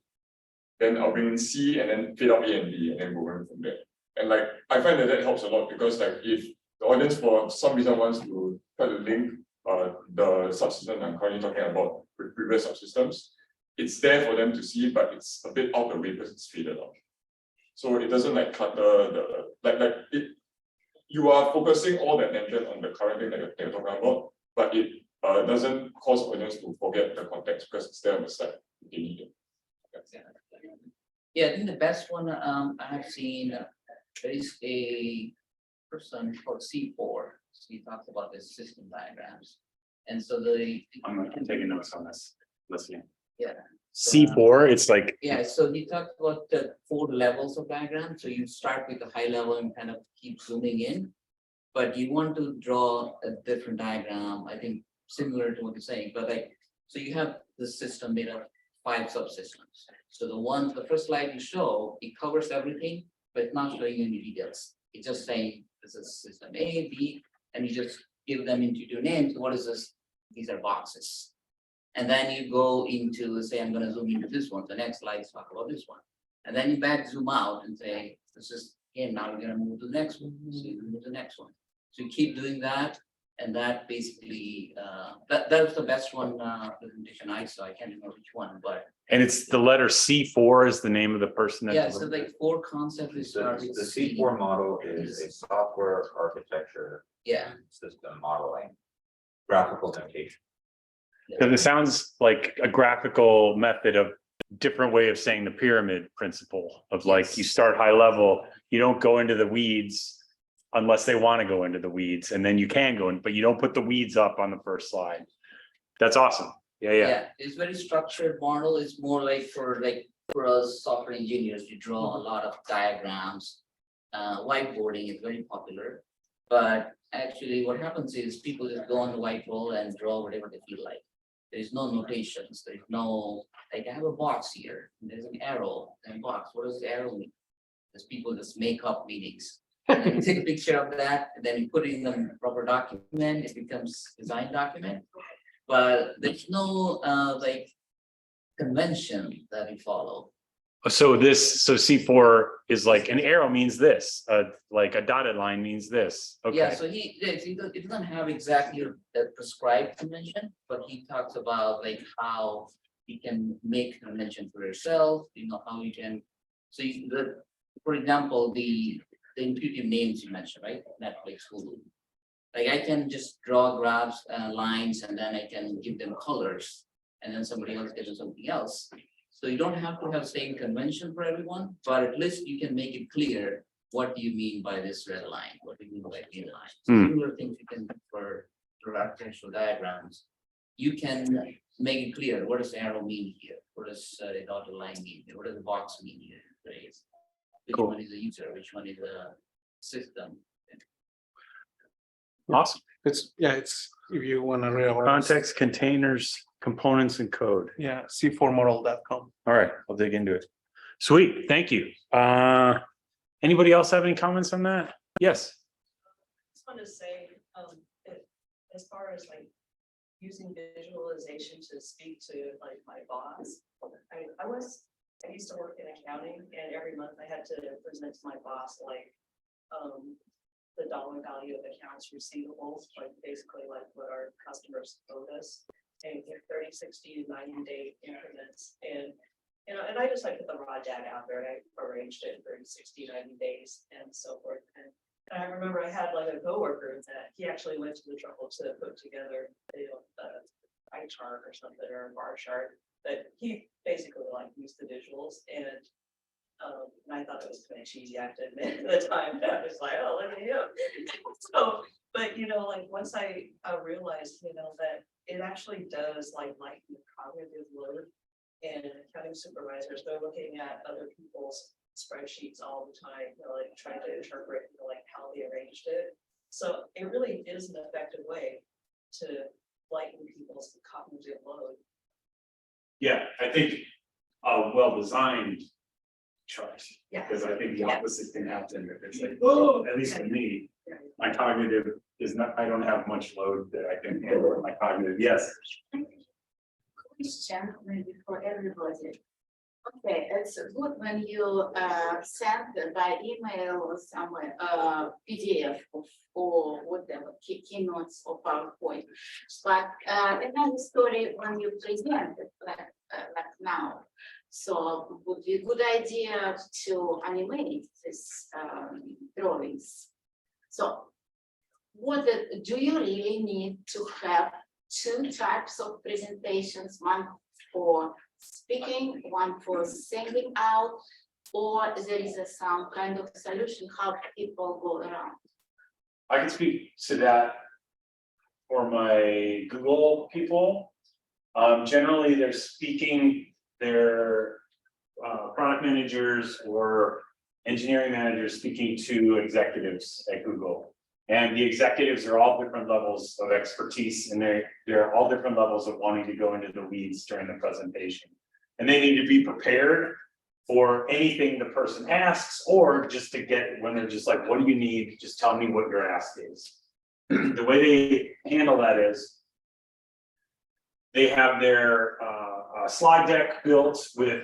Then I'll bring in C and then fade out A and B and then go on from there. And like I find that helps a lot because like if the audience for some reason wants to try to link the subsystem I'm currently talking about with previous subsystems, it's there for them to see, but it's a bit out of the way because it's faded out. So it doesn't like clutter you are focusing all the attention on the current thing that you're talking about, but it doesn't cause audience to forget the context because it's there on the side if they need it. Yeah, I think the best one I have seen, there is a person called C4. So he talks about the system diagrams. And so I'm taking notes on this, listening. Yeah. C4, it's like. Yeah, so he talked about the 4 levels of diagram. So you start with the high level and kind of keep zooming in. But you want to draw a different diagram, I think similar to what you're saying, but like, so you have the system made of 5 subsystems. So the first slide you show, it covers everything, but it's not showing you any details. It's just saying this is system A, B, and you just give them into 2 names. What is this? These are boxes. And then you go into, let's say, I'm going to zoom into this one. The next slide talk about this one. And then you back zoom out and say, this is, okay, now we're going to move to the next one. So you move to the next one. So you keep doing that. And that basically, that was the best one presentation I saw. I can't remember which one, but. And it's the letter C4 is the name of the person that. Yeah, so like 4 concepts. The C4 model is a software architecture. Yeah. System modeling, graphical notation. Because it sounds like a graphical method of different way of saying the pyramid principle of like you start high level, you don't go into the weeds unless they want to go into the weeds, and then you can go in, but you don't put the weeds up on the first slide. That's awesome. Yeah. It's very structured model. It's more like for us software engineers, we draw a lot of diagrams. Whiteboarding is very popular, but actually what happens is people just go on the whiteboard and draw whatever they feel like. There is no notations. There is no, like I have a box here. There's an arrow and box. What does the arrow mean? Because people just make up meanings. And then you take a picture of that, and then you put it in the proper document. It becomes design document. But there's no like convention that we follow. So C4 is like an arrow means this, like a dotted line means this. Okay. Yeah, so it doesn't have exactly a prescribed convention, but he talks about like how you can make convention for yourself, how you can. So for example, the intuitive names you mentioned, right? Netflix, Hulu. Like I can just draw graphs, lines, and then I can give them colors, and then somebody else gives them something else. So you don't have to have same convention for everyone, but at least you can make it clear what do you mean by this red line, what do you mean by green line. Similar things you can do for architectural diagrams. You can make it clear, what does the arrow mean here? What does the dotted line mean here? What does the box mean here? Right? Which Cool. one is the user? Which one is the system? Awesome. It's if you want to realize. Context, containers, components, and code. Yeah, c4model.com. All right, I'll dig into it. Sweet, thank you. Anybody else have any comments on that? Yes. Just want to say, as far as like using visualization to speak to like my boss, I used to work in accounting, and every month I had to present to my boss like the dollar value of accounts receivables, like basically like what our customers owed us, and give 30, 60, 90-day increments. And and I just like put the raw data out there, and I arranged it for 60, 90 days and so forth. And I remember I had like a coworker that he actually went to the trouble to put together a pie chart or something, or a bar chart, that he basically like used the visuals. And I thought it was kind of cheesy, I have to admit, at the time. I was like, oh, look at him. So, but like once I realized, that it actually does like lighten the cognitive load. And accounting supervisors, they're looking at other people's spreadsheets all the time, like trying to interpret, like how they arranged it. So it really is an effective way to lighten people's cognitive load. Yeah, I think a well-designed chart. Yeah. Because I think the opposite can happen. If it's like, oh, at least for me, my cognitive is not, I don't have much load that I can handle with my cognitive. Yes. Question maybe for everybody. Okay, it's good when you send by email or somewhere PDF or whatever, keynotes or PowerPoint. But another story when you present it like now. So it would be a good idea to animate these drawings. So what do you really need to have two types of presentations, one for speaking, one for sending out, or there is some kind of solution how people go around? I can speak to that for my Google people. Generally, they're speaking, their product managers or engineering managers speaking to executives at Google. And the executives are all different levels of expertise, and they're all different levels of wanting to go into the weeds during the presentation. And they need to be prepared for anything the person asks, or just to get, when they're just like, what do you need? Just tell me what your ask is. The way they handle that is they have their slide deck built with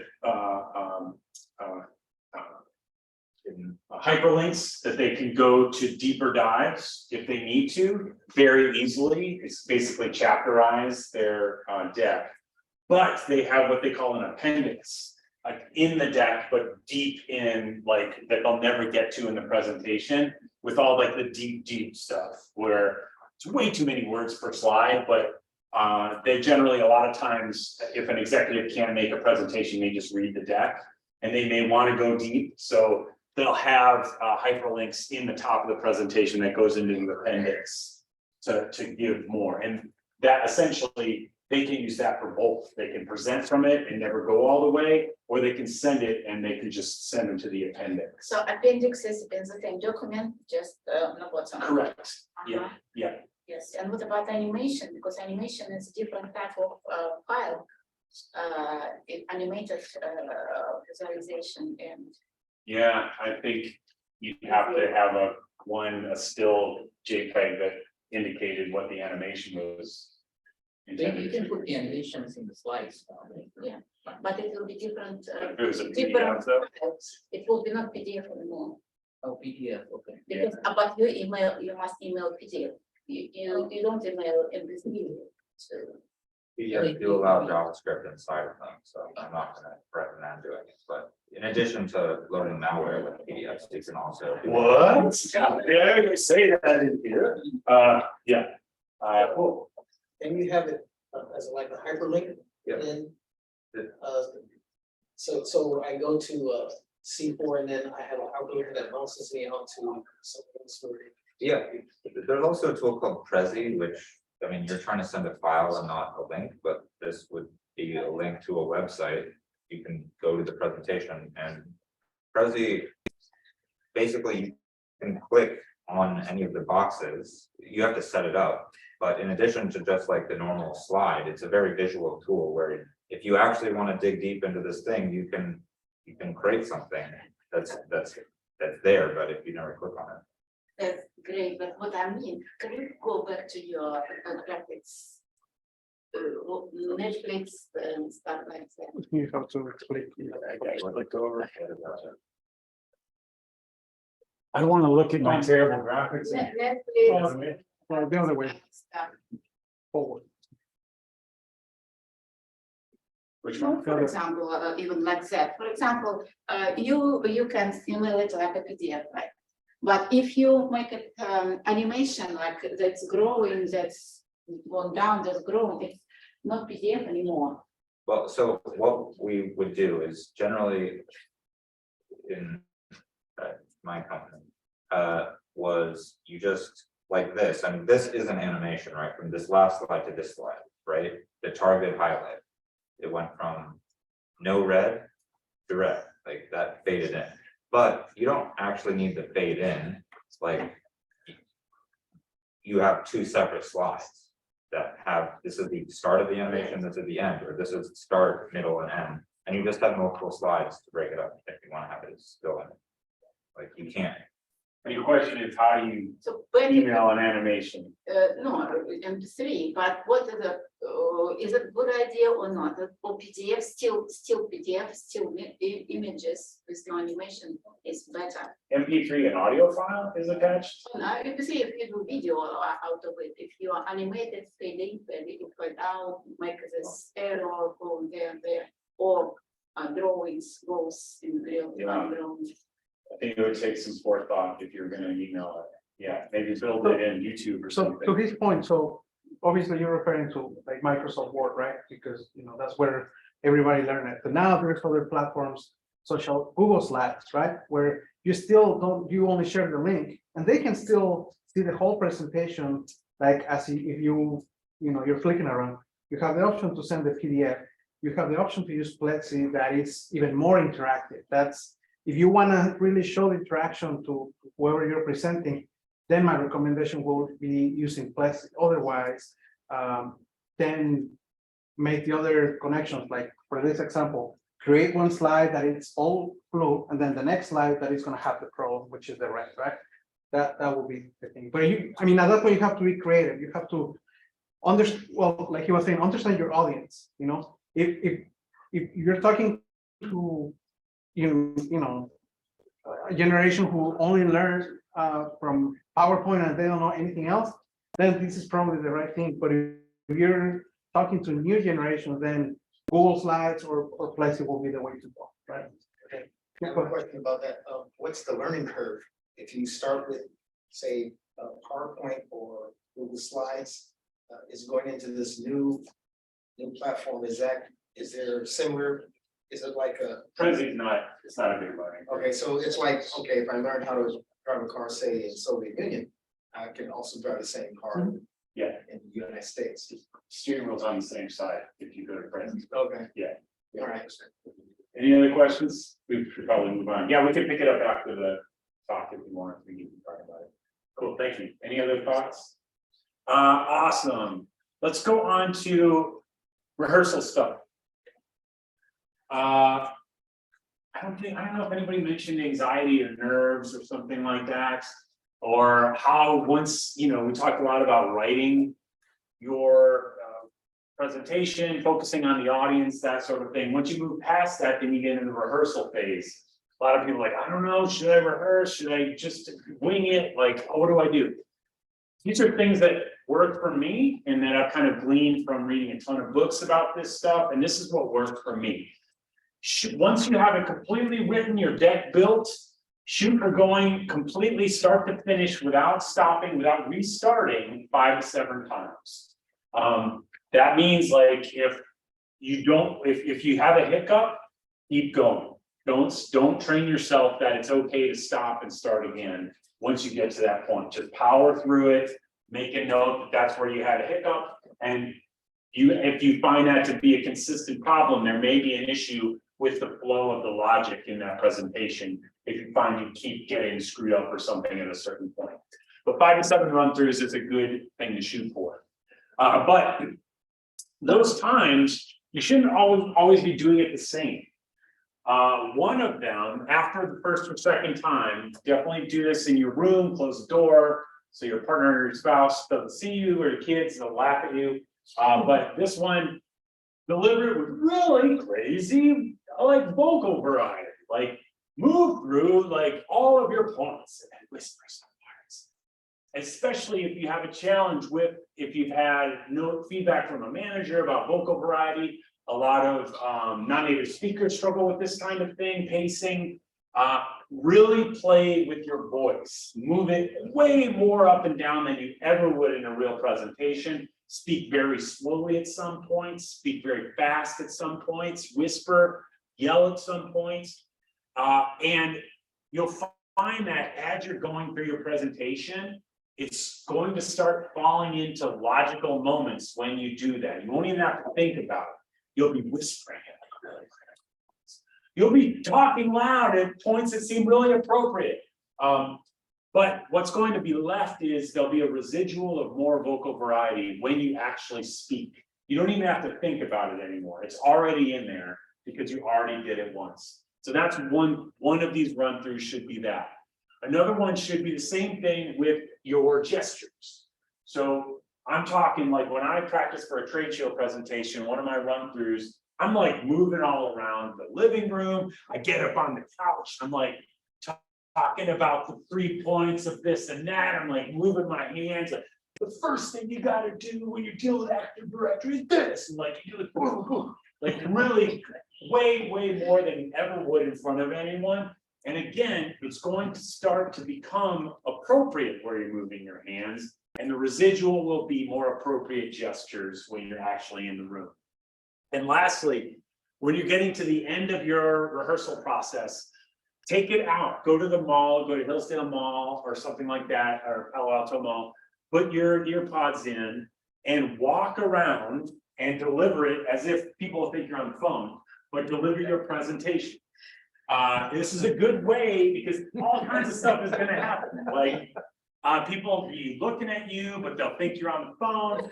hyperlinks that they can go to deeper dives if they need to very easily. It's basically chapterize their deck, but they have what they call an appendix, like in the deck, but deep in, like that they'll never get to in the presentation, with all like the deep stuff where it's way too many words per slide. But they generally, a lot of times, if an executive can't make a presentation, they just read the deck, and they may want to go deep. So they'll have hyperlinks in the top of the presentation that goes into the appendix to give more. And that essentially they can use that for both. They can present from it and never go all the way, or they can send it and they can just send them to the appendix. So appendix is in the same document, just on the bottom. Correct. Yeah, Uh-huh. yeah. Yes, and what about animation? Because animation is a different type of file. Animated visualization and Yeah, I think you'd have to have a still JPEG that indicated what the animation was. Then you intended can to. put the animations in the slides. probably. yeah, but it will be different. If it was a Different PDF though, files. It will be not PDF anymore. Oh, PDF, okay. Because about your email, you must email PDF. You don't email MP3. So PDFs do allow JavaScript inside of them, so I'm not gonna recommend doing it, but in addition to loading malware with PDFs, you can also. what? Yeah, you say that in here. Yeah. Cool. And you have it as like a hyperlink. Yeah. And so I go to C4 and then I have a hyperlink that bounces me onto something story. Yeah, there's also a tool called Prezi, which, I mean, you're trying to send a file and not a link, but this would be a link to a website. You can go to the presentation and Prezi, basically you can click on any of the boxes. You have to set it up, but in addition to just like the normal slide, it's a very visual tool where if you actually want to dig deep into this thing, you can create something that's there, but if you never click on it. that's great, but what I mean, can you go back to your graphics? Netflix and stuff like that. You have to click. Click over. I don't want to look at My terrible graphics. Netflix. the other way, Stuff. forward. Which No, one? for example, even like that, for example, you can email it like a PDF, right? But if you make it animation like that's growing, that's going down, that's growing, it's not PDF anymore. Well, so what we would do is generally in my company, was you just like this, I mean, this is an animation, right? From this last slide to this slide, right? The target highlight. It went from no red to red, like that faded in. But you don't actually need to fade in, it's like you have two separate slides that have, this is the start of the animation, this is the end, or this is start, middle, and end. And you just have multiple slides to break it up if you want to have it still in it. Like you can't. And your question is, how do you So when you email an animation? no, MP3, but what is it good idea or not? For PDF, still PDF, still images with no animation is better. MP3 and audio file is attached? So now MP3, if you do video out of it, if you are animated, fade in, fade out, make this arrow go there and there, or drawings goes in real background. I think it would take some forethought if you're gonna email it. Yeah, maybe build it in YouTube or So something. to this point, so obviously you're referring to like Microsoft Word, right? Because that's where everybody learned it. But now there's other platforms, such as Google Slides, right? Where you still don't, you only share the link and they can still see the whole presentation. Like as if you're flicking around, you have the option to send the PDF. You have the option to use Platzi that is even more interactive. That's, if you want to really show the interaction to whoever you're presenting, then my recommendation will be using Platzi. Otherwise, then make the other connections. Like for this example, create one slide that it's all blue, and then the next slide that is going to have the pro, which is the red, right? That will be the thing. But I mean, at that point, you have to be creative. You have to understand. Well, like he was saying, understand your audience. If you're talking to a generation who only learns from PowerPoint and they don't know anything else, then this is probably the right thing. But if you're talking to new generations, then Google Slides or Platzi will be the way to go, right? Okay. I have a question about that. What's the learning curve? If you start with, say, PowerPoint or Google Slides, is going into this new platform, is there similar? Is it like a? It's not a big learning. Okay, so it's like, okay, if I learned how to drive a car, say in Soviet Union, I can also drive the same car. Yeah. in the United States. Steering wheel's on the same side if you go to prison. Okay. Yeah. All right. Any other questions? We should probably move on. Yeah, we can pick it up after the talk if you want. We can talk about it. Cool, thank you. Any other thoughts? Awesome. Let's go on to rehearsal stuff. I don't know if anybody mentioned anxiety or nerves or something like that. Or how once, you know, we talked a lot about writing your presentation, focusing on the audience, that sort of thing. Once you move past that, then you get into the rehearsal phase. A lot of people are like, I don't know, should I rehearse? Should I just wing it? Like, what do I do? These are things that work for me and that I've kind of gleaned from reading a ton of books about this stuff. And this is what worked for me. Once you have it completely written, your deck built, shoot for going completely start to finish without stopping, without restarting 5 to 7 times. That means like if you have a hiccup, keep going. Don't train yourself that it's okay to stop and start again. Once you get to that point, just power through it, make a note that that's where you had a hiccup. And if you find that to be a consistent problem, there may be an issue with the flow of the logic in that presentation. If you find you keep getting screwed up or something at a certain point. But 5 to 7 run-throughs is a good thing to shoot for. But those times, you shouldn't always be doing it the same. One of them, after the first or second time, definitely do this in your room, close the door, so your partner or your spouse doesn't see you, or your kids, they'll laugh at you. But this one, deliver it with really crazy, like vocal variety, like move through like all of your points and whisper some parts. Especially if you have a challenge with, if you've had no feedback from a manager about vocal variety. A lot of non-native speakers struggle with this kind of thing, pacing. Really play with your voice. Move it way more up and down than you ever would in a real presentation. Speak very slowly at some points, speak very fast at some points, whisper, yell at some points. And you'll find that as you're going through your presentation, it's going to start falling into logical moments when you do that. You won't even have to think about it. You'll be whispering it. You'll be talking loud at points that seem really appropriate. But what's going to be left is there'll be a residual of more vocal variety when you actually speak. You don't even have to think about it anymore. It's already in there because you already did it once. So that's one of these run-throughs should be that. Another one should be the same thing with your gestures. So I'm talking like when I practice for a trade show presentation, one of my run-throughs, I'm like moving all around the living room. I get up on the couch. I'm like talking about the 3 points of this and that. I'm like moving my hands. Like, the first thing you got to do when you deal with actor director is this. And like you do it, boom, boom. Like really way more than you ever would in front of anyone. And again, it's going to start to become appropriate where you're moving your hands. And the residual will be more appropriate gestures when you're actually in the room. And lastly, when you're getting to the end of your rehearsal process, take it out, go to the mall, go to Hillsdale Mall or something like that, or Palo Alto Mall, put your earpods in and walk around and deliver it as if people think you're on the phone, but deliver your presentation. This is a good way because all kinds of stuff is gonna happen. Like people will be looking at you, but they'll think you're on the phone.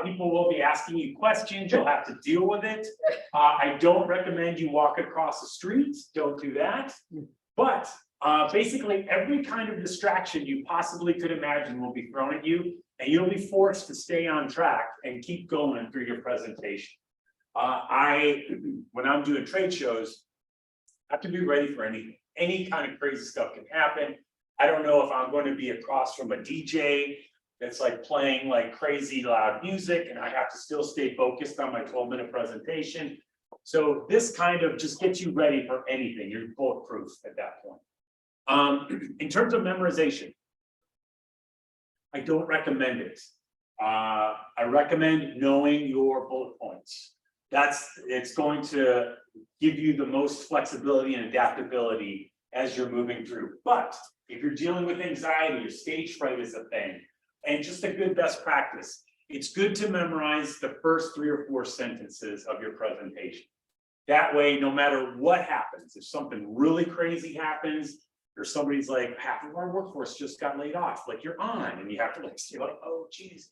People will be asking you questions, you'll have to deal with it. I don't recommend you walk across the street, don't do that. But basically every kind of distraction you possibly could imagine will be thrown at you, and you'll be forced to stay on track and keep going through your presentation. When I'm doing trade shows, I have to be ready for anything. Any kind of crazy stuff can happen. I don't know if I'm going to be across from a DJ that's like playing like crazy loud music and I have to still stay focused on my 12-minute presentation. So this kind of just gets you ready for anything. You're bulletproof at that point. In terms of memorization, I don't recommend it. I recommend knowing your bullet points. It's going to give you the most flexibility and adaptability as you're moving through. But if you're dealing with anxiety or stage fright is a thing, and just a good best practice, it's good to memorize the first 3 or 4 sentences of your presentation. That way, no matter what happens, if something really crazy happens, or somebody's like, half of our workforce just got laid off, like you're on, and you have to like, you're like, oh geez.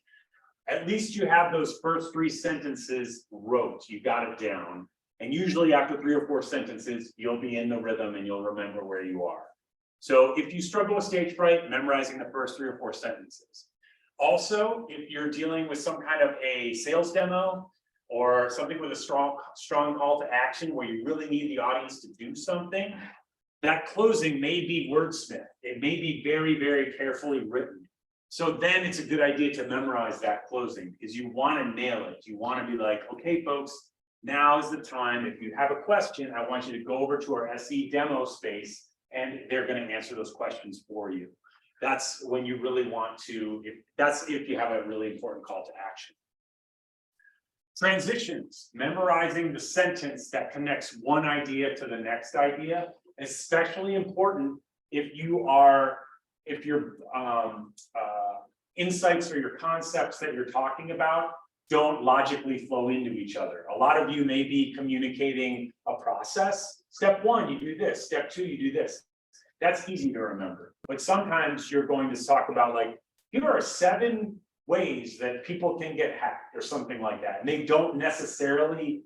At least you have those first 3 sentences wrote, you got it down. And usually after 3 or 4 sentences, you'll be in the rhythm and you'll remember where you are. So if you struggle with stage fright, memorizing the first 3 or 4 sentences. Also, if you're dealing with some kind of a sales demo or something with a strong call to action where you really need the audience to do something, that closing may be wordsmith. It may be very, very carefully written. So then it's a good idea to memorize that closing because you want to nail it. You want to be like, okay, folks, now is the time. If you have a question, I want you to go over to our SE demo space and they're going to answer those questions for you. That's when you really want to, if you have a really important call to action. Transitions, memorizing the sentence that connects one idea to the next idea, especially important if your insights or your concepts that you're talking about don't logically flow into each other. A lot of you may be communicating a process. Step 1, you do this. Step 2, you do this. That's easy to remember. But sometimes you're going to talk about like, here are 7 ways that people can get hacked or something like that. And they don't necessarily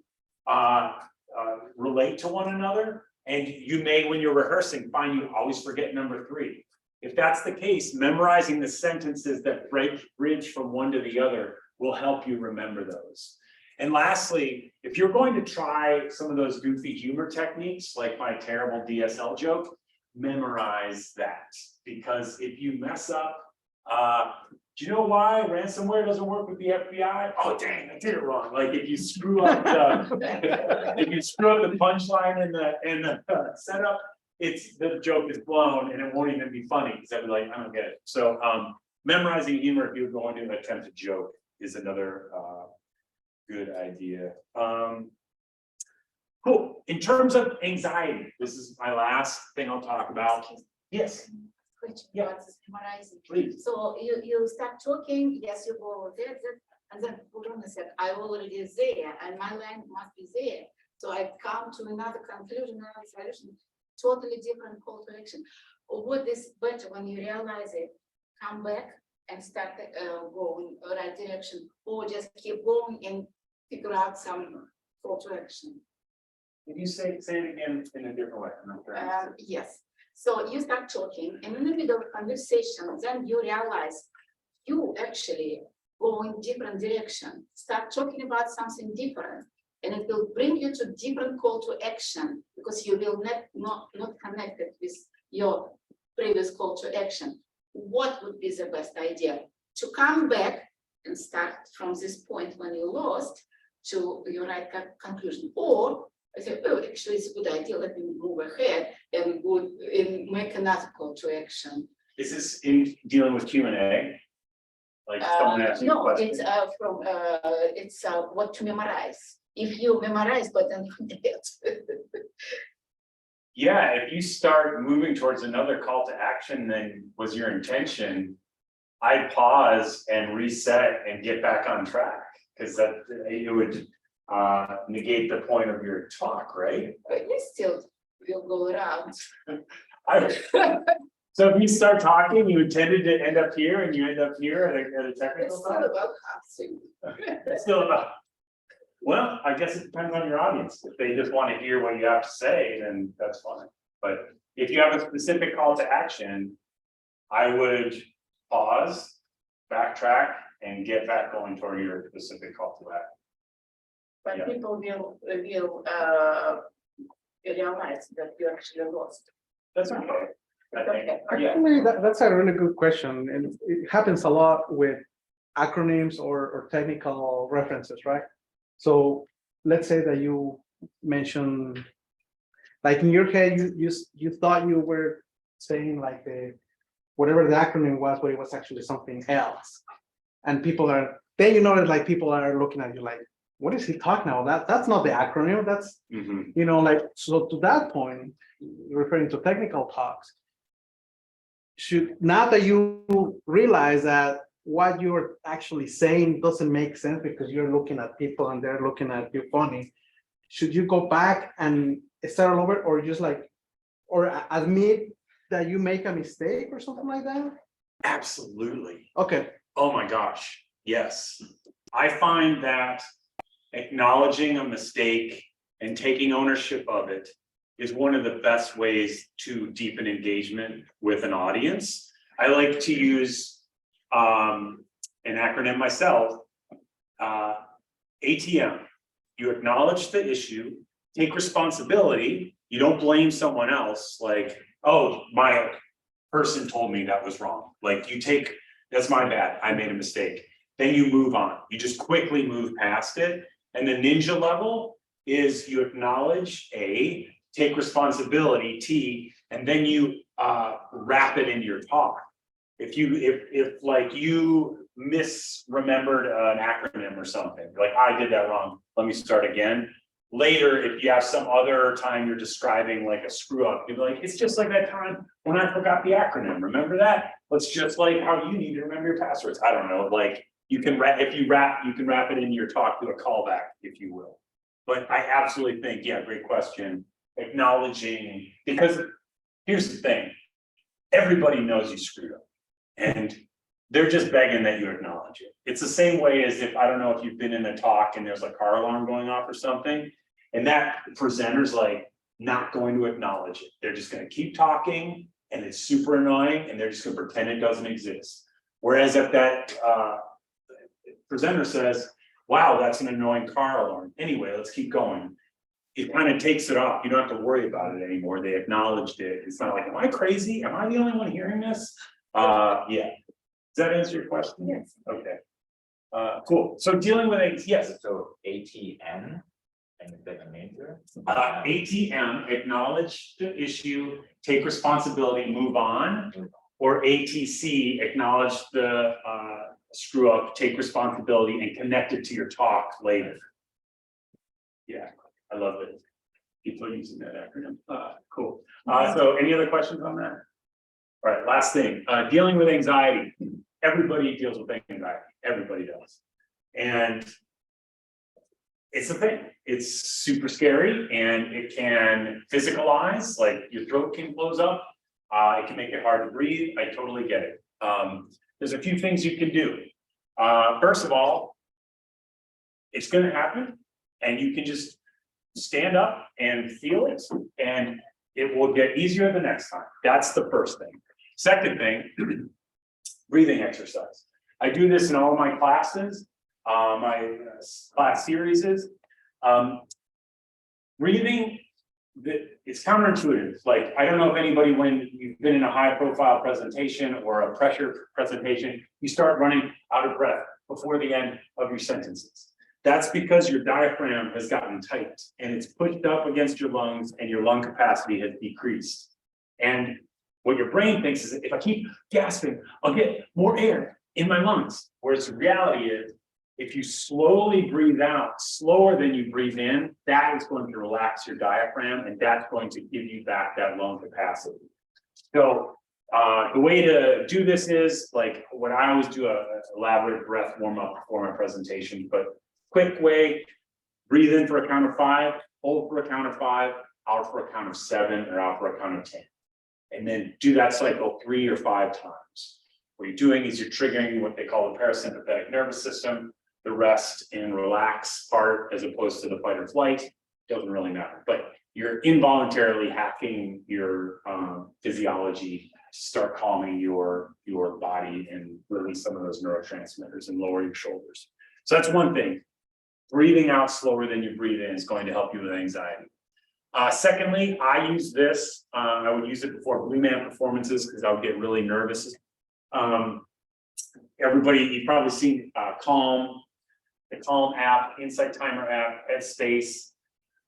relate to one another. And you may, when you're rehearsing, find you always forget number 3. If that's the case, memorizing the sentences that bridge from one to the other will help you remember those. And lastly, if you're going to try some of those goofy humor techniques, like my terrible DSL joke, memorize that. Because if you mess up, do you know why ransomware doesn't work with the FBI? Oh, dang, I did it wrong. Like if you screw up the punchline and the setup, the joke is blown and it won't even be funny because I'd be like, I don't get it. So memorizing humor if you're going to attempt a joke is another good idea. Cool. In terms of anxiety, this is my last thing I'll talk about. Yes. Question Yeah. about this memorizing. Please. So you start talking, yes, you go there, and then hold on a sec, I already there, and my line must be there. So I come to another conclusion, another solution, totally different call to action. What is better when you realize it, come back and start going right direction, or just keep going and figure out some call to action? Can you say it again in a different way? I'm not sure. Yes. So you start talking, and in the middle of conversation, then you realize you actually go in different direction. Start talking about something different, and it will bring you to different call to action because you will not connected with your previous call to action. What would be the best idea? To come back and start from this point when you lost to your right conclusion, or I say, oh, actually, it's a good idea. Let me move ahead and make another call to action. Is this in dealing with Q&A? Like someone asking a No, question? it's what to memorize. If you memorize, but then forget. Yeah, if you start moving towards another call to action than was your intention, I'd pause and reset and get back on track because that it would negate the point of your talk, right? But you still will go around. So if you start talking, you intended to end up here and you end up here at a technical It's still time? about passing. It's still about, well, I guess it depends on your audience. If they just want to hear what you have to say, then that's fine. But if you have a specific call to action, I would pause, backtrack, and get back going toward your specific call to action. But Yeah. people will realize that you actually lost. That's okay. I think, Okay. yeah. Actually, that's a really good question, and it happens a lot with acronyms or technical references, right? So let's say that you mention, like in your head, you thought you were saying like whatever the acronym was, but it was actually something else. And then you know that like people are looking at you like, what is he talking about? That's not the acronym. That's, Mhm. like, so to that point, referring to technical talks, now that you realize that what you're actually saying doesn't make sense because you're looking at people and they're looking at you funny, should you go back and start all over, or just like, or admit that you make a mistake or something like that? Absolutely. Okay, Oh my gosh, yes. I find that acknowledging a mistake and taking ownership of it is one of the best ways to deepen engagement with an audience. I like to use an acronym myself, ATM. You acknowledge the issue, take responsibility. You don't blame someone else like, oh, my person told me that was wrong. Like you take, that's my bad, I made a mistake. Then you move on. You just quickly move past it. And the ninja level is you acknowledge A, take responsibility, T, and then you wrap it into your talk. If like you misremembered an acronym or something, like I did that wrong, let me start again. Later, if you have some other time you're describing like a screw up, you'll be like, it's just like that time when I forgot the acronym. Remember that? It's just like how you need to remember your passwords. I don't know, like you can wrap, if you wrap, you can wrap it into your talk, do a callback, if you will. But I absolutely think, yeah, great question. Acknowledging, because here's the thing, everybody knows you screwed up and they're just begging that you acknowledge it. It's the same way as if, I don't know if you've been in a talk and there's a car alarm going off or something, and that presenter's like not going to acknowledge it. They're just gonna keep talking and it's super annoying and they're just gonna pretend it doesn't exist. Whereas if that presenter says, wow, that's an annoying car alarm. Anyway, let's keep going. It kind of takes it off. You don't have to worry about it anymore. They acknowledged it. It's not like, am I crazy? Am I the only one hearing this? Yeah. Does that answer your question? Yes. Okay. Cool. So dealing with it, yes. So ATM and then a major. ATM, acknowledge the issue, take responsibility, move on. Or ATC, acknowledge the screw up, take responsibility and connect it to your talk later. Yeah, I love it. People are using that acronym. Cool. So any other questions on that? All right, last thing, dealing with anxiety. Everybody deals with anxiety, everybody does. And it's a thing, it's super scary and it can physicalize, like your throat can close up. It can make it hard to breathe, I totally get it. There's a few things you can do. First of all, it's gonna happen and you can just stand up and feel it and it will get easier the next time. That's the first thing. Second thing, breathing exercise. I do this in all of my classes, my class series is. Breathing, it's counterintuitive. Like, I don't know if anybody, when you've been in a high profile presentation or a pressure presentation, you start running out of breath before the end of your sentences. That's because your diaphragm has gotten tight and it's pushed up against your lungs and your lung capacity has decreased. And what your brain thinks is, if I keep gasping, I'll get more air in my lungs. Whereas the reality is, if you slowly breathe out, slower than you breathe in, that is going to relax your diaphragm and that's going to give you back that lung capacity. So the way to do this is, like, what I always do, a elaborate breath warm up before my presentation, but quick way, breathe in for a count of 5, hold for a count of 5, out for a count of 7, or out for a count of 10. And then do that cycle 3 or 5 times. What you're doing is you're triggering what they call the parasympathetic nervous system, the rest and relax part, as opposed to the fight or flight. Doesn't really matter, but you're involuntarily hacking your physiology to start calming your body and release some of those neurotransmitters and lower your shoulders. So that's one thing. Breathing out slower than you breathe in is going to help you with anxiety. Secondly, I use this, I would use it before Blue Man performances because I would get really nervous. Everybody, you've probably seen Calm, the Calm app, Insight Timer app, Headspace.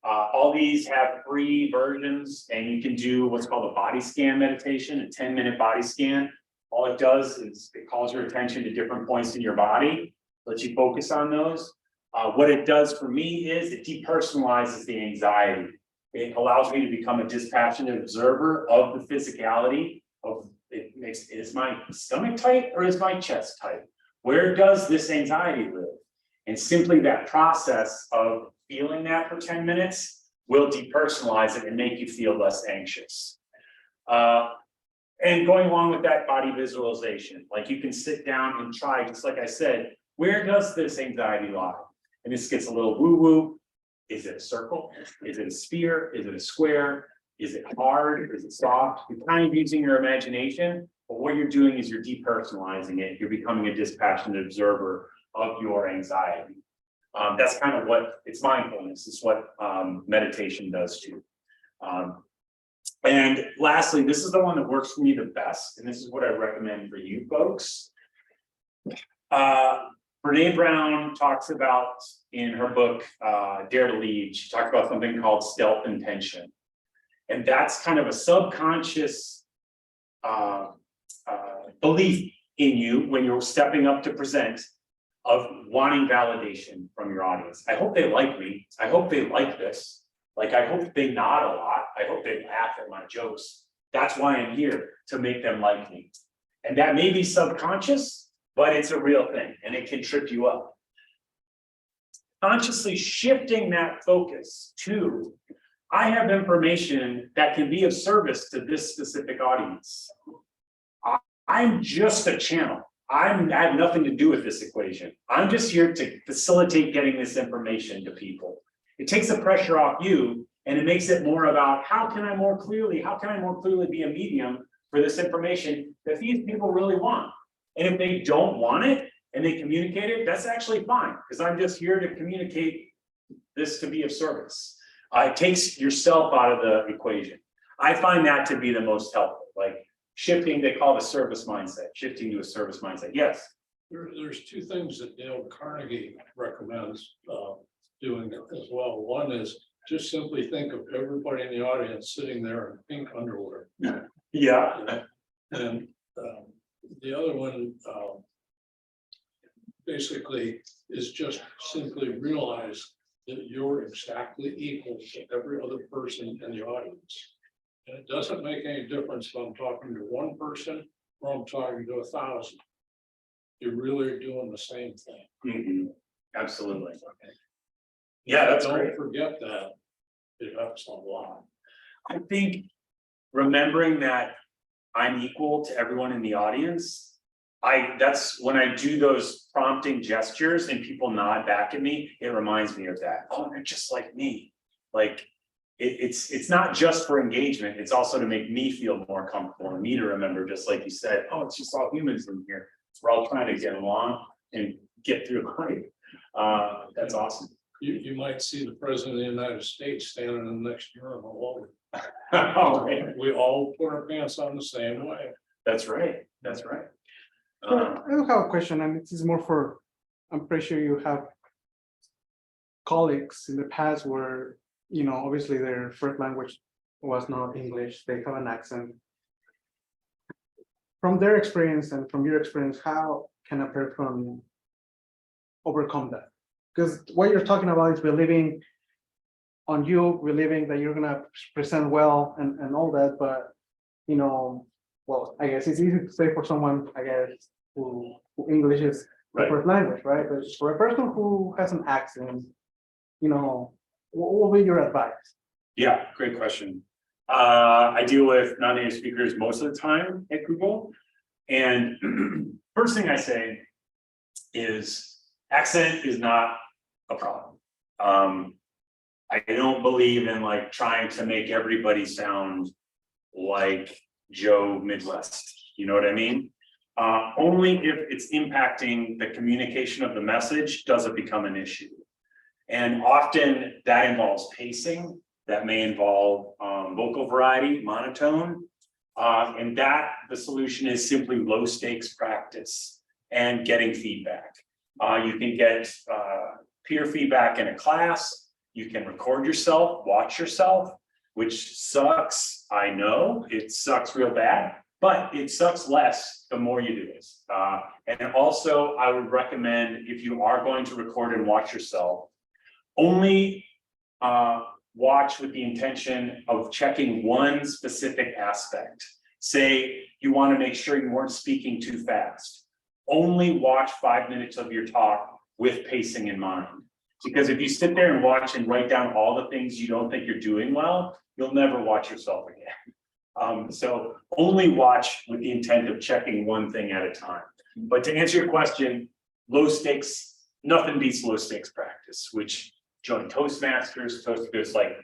All these have free versions and you can do what's called a body scan meditation, a 10-minute body scan. All it does is it calls your attention to different points in your body, lets you focus on those. What it does for me is it depersonalizes the anxiety. It allows me to become a dispassionate observer of the physicality of it. Is my stomach tight or is my chest tight? Where does this anxiety live? And simply that process of feeling that for 10 minutes will depersonalize it and make you feel less anxious. And going along with that, body visualization, like you can sit down and try, just like I said, where does this anxiety lie? And this gets a little woo-woo. Is it a circle? Is it a sphere? Is it a square? Is it hard? Is it soft? You're kind of using your imagination, but what you're doing is you're depersonalizing it. You're becoming a dispassionate observer of your anxiety. That's kind of what, it's mindfulness. It's what meditation does too. And lastly, this is the one that works for me the best, and this is what I recommend for you folks. Brene Brown talks about in her book, Dare to Lead, she talked about something called stealth intention. And that's kind of a subconscious belief in you when you're stepping up to present of wanting validation from your audience. I hope they like me. I hope they like this. Like, I hope they nod a lot. I hope they laugh at my jokes. That's why I'm here, to make them like me. And that may be subconscious, but it's a real thing and it can trip you up. Consciously shifting that focus to, I have information that can be of service to this specific audience. I'm just a channel. I have nothing to do with this equation. I'm just here to facilitate getting this information to people. It takes the pressure off you and it makes it more about how can I more clearly be a medium for this information that these people really want. And if they don't want it and they communicate it, that's actually fine, because I'm just here to communicate this to be of service. It takes yourself out of the equation. I find that to be the most helpful, like shifting, they call it a service mindset, shifting to a service mindset. Yes. There's two things that Dale Carnegie recommends doing as well. One is just simply think of everybody in the audience sitting there in pink underwear. Yeah. And the other one basically is just simply realize that you're exactly equal to every other person in the audience. And it doesn't make any difference if I'm talking to one person or I'm talking to 1,000. You really are doing the same thing. Mm-hmm. Absolutely. Yeah, that's great. Don't forget that. It helps a lot. I think remembering that I'm equal to everyone in the audience, that's when I do those prompting gestures and people nod back at me, it reminds me of that. Oh, they're just like me. Like it's not just for engagement, it's also to make me feel more comfortable and me to remember, just like you said, oh, it's just all humans in here. We're all trying to get along and get through life. That's awesome. You might see the president of the United States standing in the next urinal. Oh, right. We all put our pants on the same way. That's right. That's right. I do have a question, and this is more for, I'm pretty sure you have colleagues in the past where, you know, obviously their first language was not English, they have an accent. From their experience and from your experience, how can a person overcome that? Because what you're talking about is believing on you, believing that you're gonna present well and all that, but you know, well, I guess it's easy to say for someone, I guess, who English is the first language, right? But for a person who has an accent, you know, what will be your advice? Yeah, great question. I deal with non-native speakers most of the time at Google. And first thing I say is accent is not a problem. I don't believe in like trying to make everybody sound like Joe Midwest. You know what I mean? Only if it's impacting the communication of the message does it become an issue. And often that involves pacing, that may involve vocal variety, monotone. And that the solution is simply low stakes practice and getting feedback. You can get peer feedback in a class. You can record yourself, watch yourself, which sucks. I know it sucks real bad, but it sucks less the more you do this. And also I would recommend, if you are going to record and watch yourself, only watch with the intention of checking one specific aspect. Say you want to make sure you weren't speaking too fast, only watch 5 minutes of your talk with pacing in mind. Because if you sit there and watch and write down all the things you don't think you're doing well, you'll never watch yourself again. So only watch with the intent of checking one thing at a time. But to answer your question, low stakes, nothing beats low stakes practice, which join Toastmasters, there's like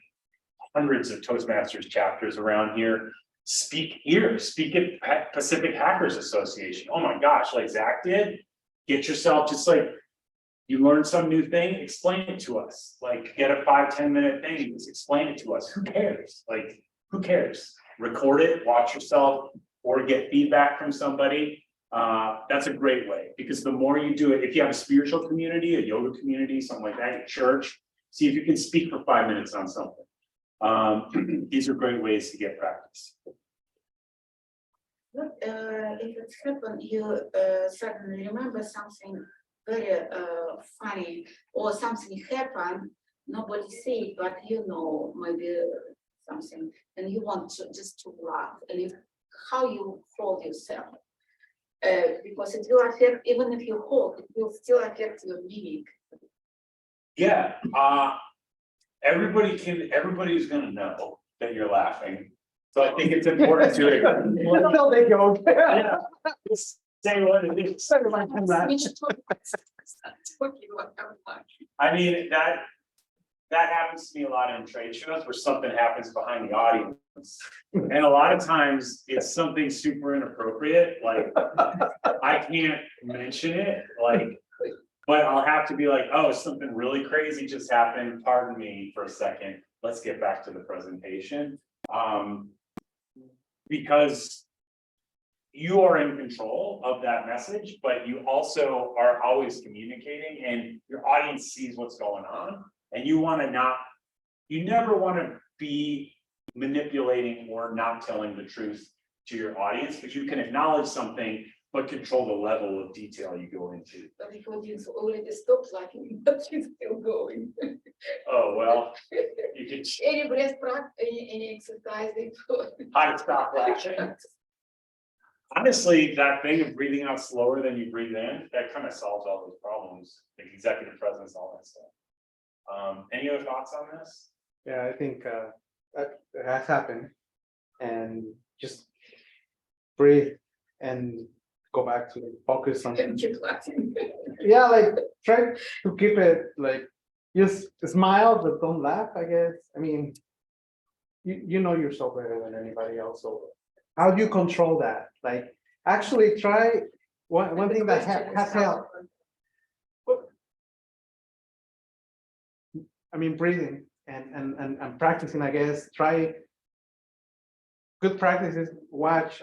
hundreds of Toastmasters chapters around here. Speak at Pacific Hackers Association. Oh my gosh, like Zach did, get yourself just like, you learn some new thing, explain it to us. Like get a 5-10 minute thing, just explain it to us. Who cares? Like, who cares? Record it, watch yourself, or get feedback from somebody. That's a great way, because the more you do it, if you have a spiritual community, a yoga community, something like that, a church, see if you can speak for 5 minutes on something. These are great ways to get practice. But if it's happened, you suddenly remember something very funny, or something happened, nobody see it, but you know maybe something, and you want to just to laugh, and how you hold yourself. Because it will affect, even if you hold, it will still affect your mimic. Yeah, everybody's gonna know that you're laughing. So I think it's important to. No, they go. Yeah, just say what it is. We should talk about that. I mean, that happens to me a lot in trade shows where something happens behind the audience. And a lot of times it's something super inappropriate, like I can't mention it, like, but I'll have to be like, oh, something really crazy just happened. Pardon me for a second. Let's get back to the presentation. Because you are in control of that message, but you also are always communicating and your audience sees what's going on. And you never want to be manipulating or not telling the truth to your audience, but you can acknowledge something, but control the level of detail you go into. But the audience already stopped laughing, but she's still going. Oh, well, you can. Any breath practice, any exercise. How to stop laughing. Honestly, that thing of breathing out slower than you breathe in, that kind of solves all those problems, like executive presence, all that stuff. Any other thoughts on this? Yeah, I think that has happened, and just breathe and go back to focus on. And keep laughing. Yeah, like try to keep it like just smile, but don't laugh, I guess. I mean, you know yourself better than anybody else. So how do you control that? Like actually try one thing that has helped. I mean, breathing and practicing, I guess, try good practices, watch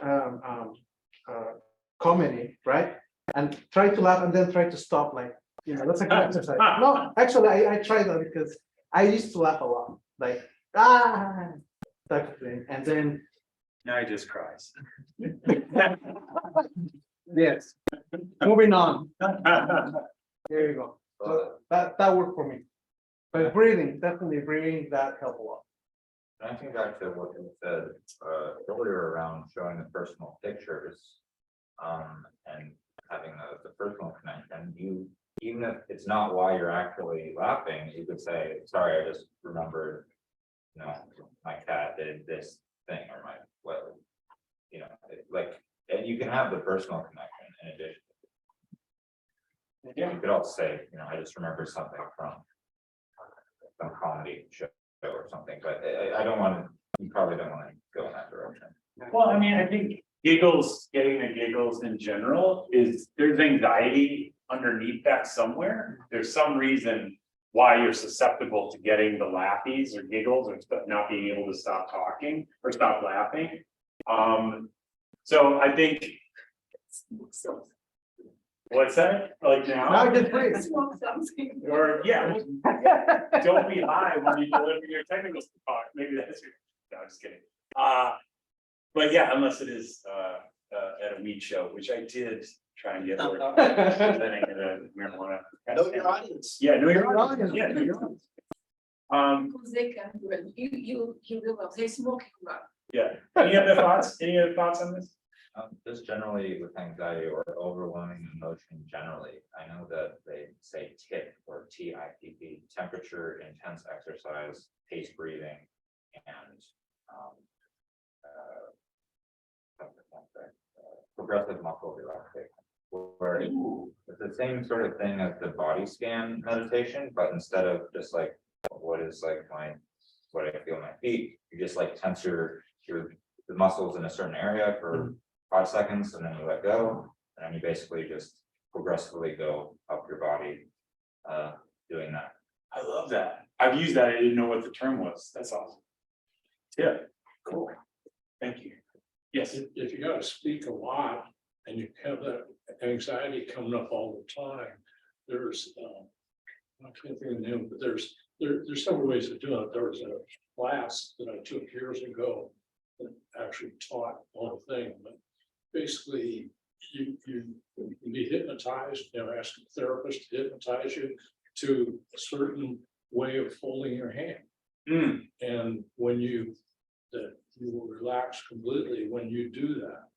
comedy, right? And try to laugh and then try to stop, like, you know, that's a good exercise. No, actually, I tried that because I used to laugh a lot, like, type of thing. And then. Now he just cries. Yes, moving on. There you go. So that worked for me. But breathing, definitely breathing, that helped a lot. I think back to what you said earlier around showing the personal pictures and having the personal connection. You, even if it's not why you're actually laughing, you could say, sorry, I just remembered, you know, my cat did this thing, or my, well, you know, like, and you can have the personal connection in addition. Yeah. You could also say, you know, I just remember something from some comedy show or something, but I don't want to, you probably don't want to go in that direction. Well, I mean, I think giggles, getting the giggles in general is, there's anxiety underneath that somewhere. There's some reason why you're susceptible to getting the laughies or giggles or not being able to stop talking or stop laughing. So I think. What's that? Like now? Now just breathe. Or yeah, don't be high when you deliver your technical talk. Maybe that's your, no, I'm just kidding. But yeah, unless it is at a weed show, which I did try and get presenting at a marijuana. Know your audience. Yeah, know your audience. Yeah, know your audience. Because they can do it. You realize they're smoking. Yeah. Any other thoughts? Any other thoughts on this? Just generally with anxiety or overwhelming emotion generally, I know that they say TIP or TIPP, temperature, intense exercise, paced breathing, and progressive muscle relaxation. Where it's the same sort of thing as the body scan meditation, but instead of just like what is like what I feel in my feet, you just like tense the muscles in a certain area for 5 seconds, and then you let go, and then you basically just progressively go up your body doing that. I love that. I've used that. I didn't know what the term was. That's awesome. Yeah, cool. Thank you. Yes. If you gotta speak a lot and you have that anxiety coming up all the time, there's, I can't think of the name, but there's several ways of doing it. There was a class that I took years ago that actually taught the whole thing, but basically you can be hypnotized, ask a therapist to hypnotize you to a certain way of holding your hand. And when you will relax completely when you do that.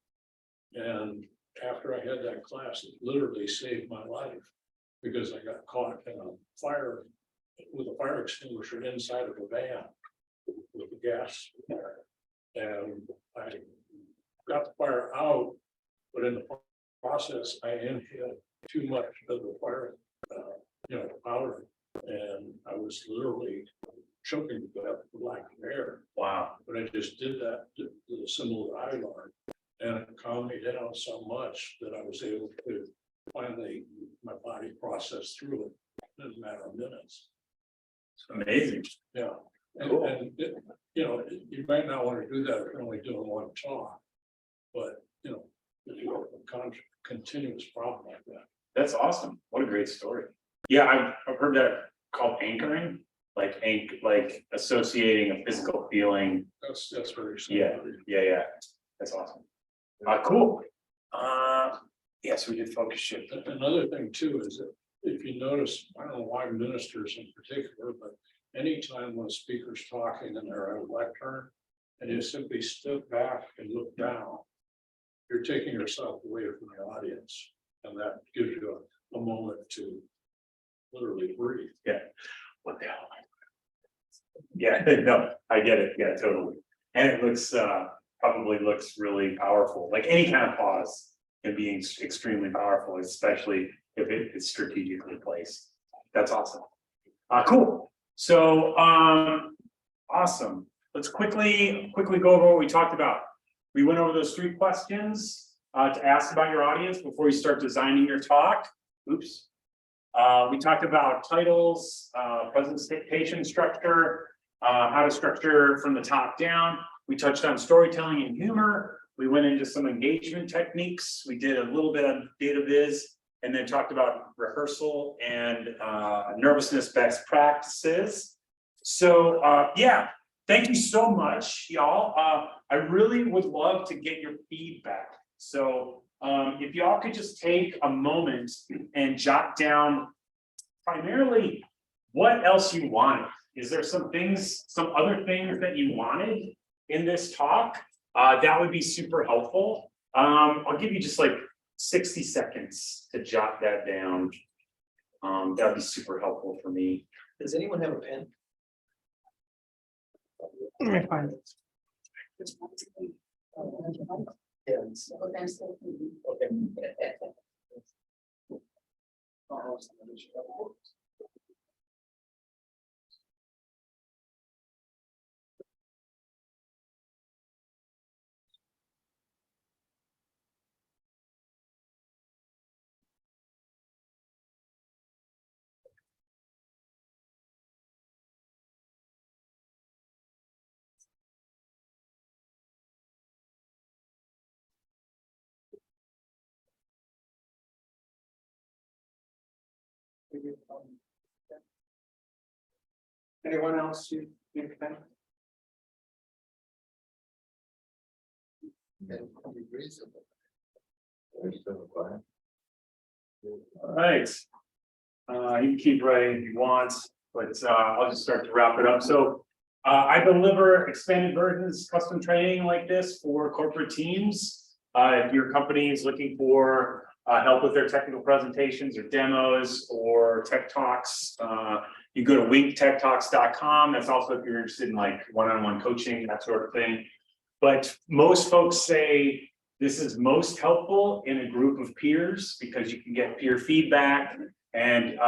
And after I had that class, it literally saved my life because I got caught in a fire with a fire extinguisher inside of a van with the gas fire. And I got the fire out, but in the process, I inhaled too much of the fire, powder, and I was literally choking to death with lack of air. Wow. But I just did that to the symbol that I learned, and it calmed me down so much that I was able to finally, my body process through it in a matter of minutes. It's amazing. Yeah. And, Cool. and you might not want to do that if you're only doing one talk, but if you have a continuous problem like that. That's awesome. What a great story. Yeah, I've heard that called anchoring, like associating a physical feeling. That's very Yeah, simple. yeah. That's awesome. Cool. Yes, we did focus shift. Another thing too is that if you notice, I don't know why ministers in particular, but anytime when a speaker's talking and they're at a lectern and you simply step back and look down, you're taking yourself away from the audience, and that gives you a moment to literally breathe. Yeah. What the hell? Yeah, no, I get it. Yeah, totally. And it looks probably looks really powerful. Like any kind of pause can be extremely powerful, especially if it is strategically placed. That's awesome. Cool. So awesome. Let's quickly go over what we talked about. We went over those 3 questions to ask about your audience before you start designing your talk. Oops. We talked about titles, presentation structure, how to structure from the top down. We touched on storytelling and humor. We went into some engagement techniques. We did a little bit of data viz, and then talked about rehearsal and nervousness best practices. So yeah, thank you so much, y'all. I really would love to get your feedback. So if y'all could just take a moment and jot down primarily what else you wanted. Is there some other things that you wanted in this talk? That would be super helpful. I'll give you just like 60 seconds to jot that down. That'd be super helpful for me. Does anyone have a pen? Let me find it. Yes. Okay. Anyone else you think? All right. You can keep writing if you want, but I'll just start to wrap it up. So I deliver expanded versions, custom training like this for corporate teams. If your company is looking for help with their technical presentations or demos or tech talks, you go to winktechtalks.com. That's also if you're interested in like one-on-one coaching, that sort of thing. But most folks say this is most helpful in a group of peers because you can get peer feedback, and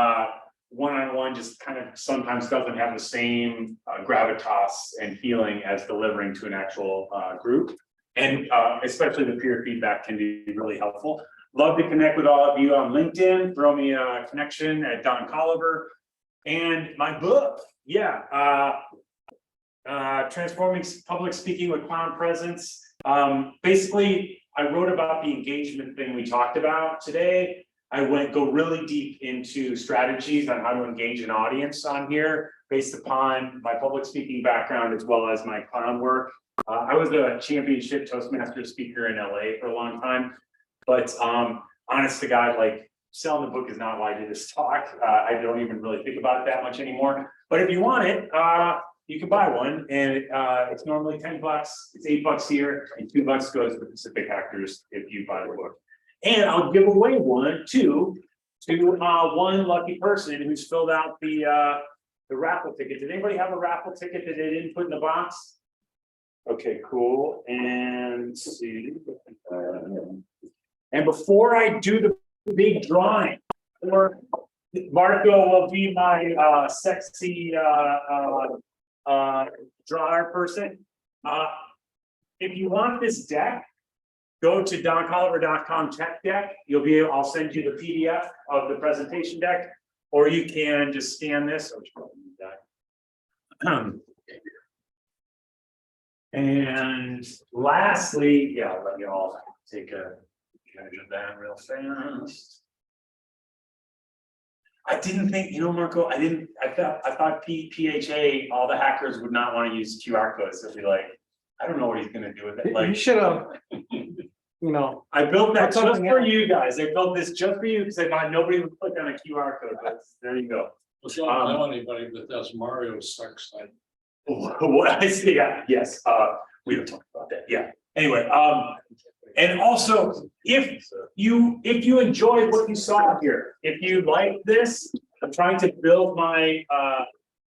one-on-one just kind of sometimes doesn't have the same gravitas and feeling as delivering to an actual group. And especially the peer feedback can be really helpful. Love to connect with all of you on LinkedIn. Throw me a connection at Don Colliver. And my book, Transforming Public Speaking with Clown Presence. Basically, I wrote about the engagement thing we talked about today. I go really deep into strategies on how to engage an audience on here based upon my public speaking background as well as my clown work. I was a championship Toastmaster speaker in LA for a long time, but honest to God, like selling the book is not why I do this talk. I don't even really think about it that much anymore. But if you want it, you can buy one, and it's normally $10. It's $8 here, and $2 goes to the Pacific Hackers if you buy the book. And I'll give away one to one lucky person who's filled out the raffle ticket. Did anybody have a raffle ticket that they didn't put in the box? Okay, cool. And let's see. And before I do the big drawing, or Marco will be my sexy drawer person. If you want this deck, go to doncolliver.com tech deck. I'll send you the PDF of the presentation deck, or you can just scan this. And lastly, I'll let you all take a measure that real fast. I didn't think, Marco, I thought PHA, all the hackers would not want to use QR codes. They'll be like, I don't know what he's gonna do with it. Like, You should have, I built that Put just something for else. you guys. I built this just for you because I thought nobody would click on a QR code, but there you go. Well, don't tell anybody, but that's Mario's sex site. What I see, yes, we don't talk about that, Anyway, and also, if you enjoyed what you saw here, if you like this, I'm trying to build my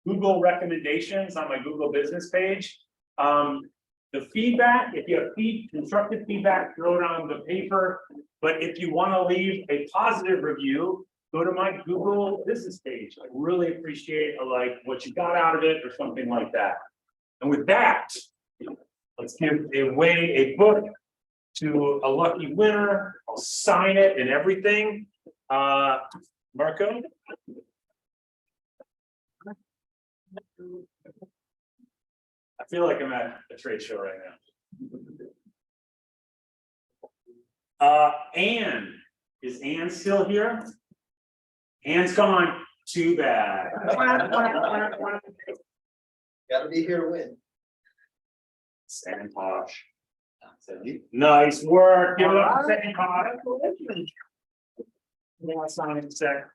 Google recommendations on my Google business page. The feedback, if you have constructive feedback, throw it on the paper. But if you want to leave a positive review, go to my Google business page. I really appreciate like what you got out of it or something like that. And with that, let's give away a book to a lucky winner. I'll sign it and everything. Marco. I feel like I'm at a trade show right now. Anne, is Anne still here? Anne's gone. Too bad. Gotta be here to win. Second posh. Nice work. Give it up for second posh. That's not in a sec.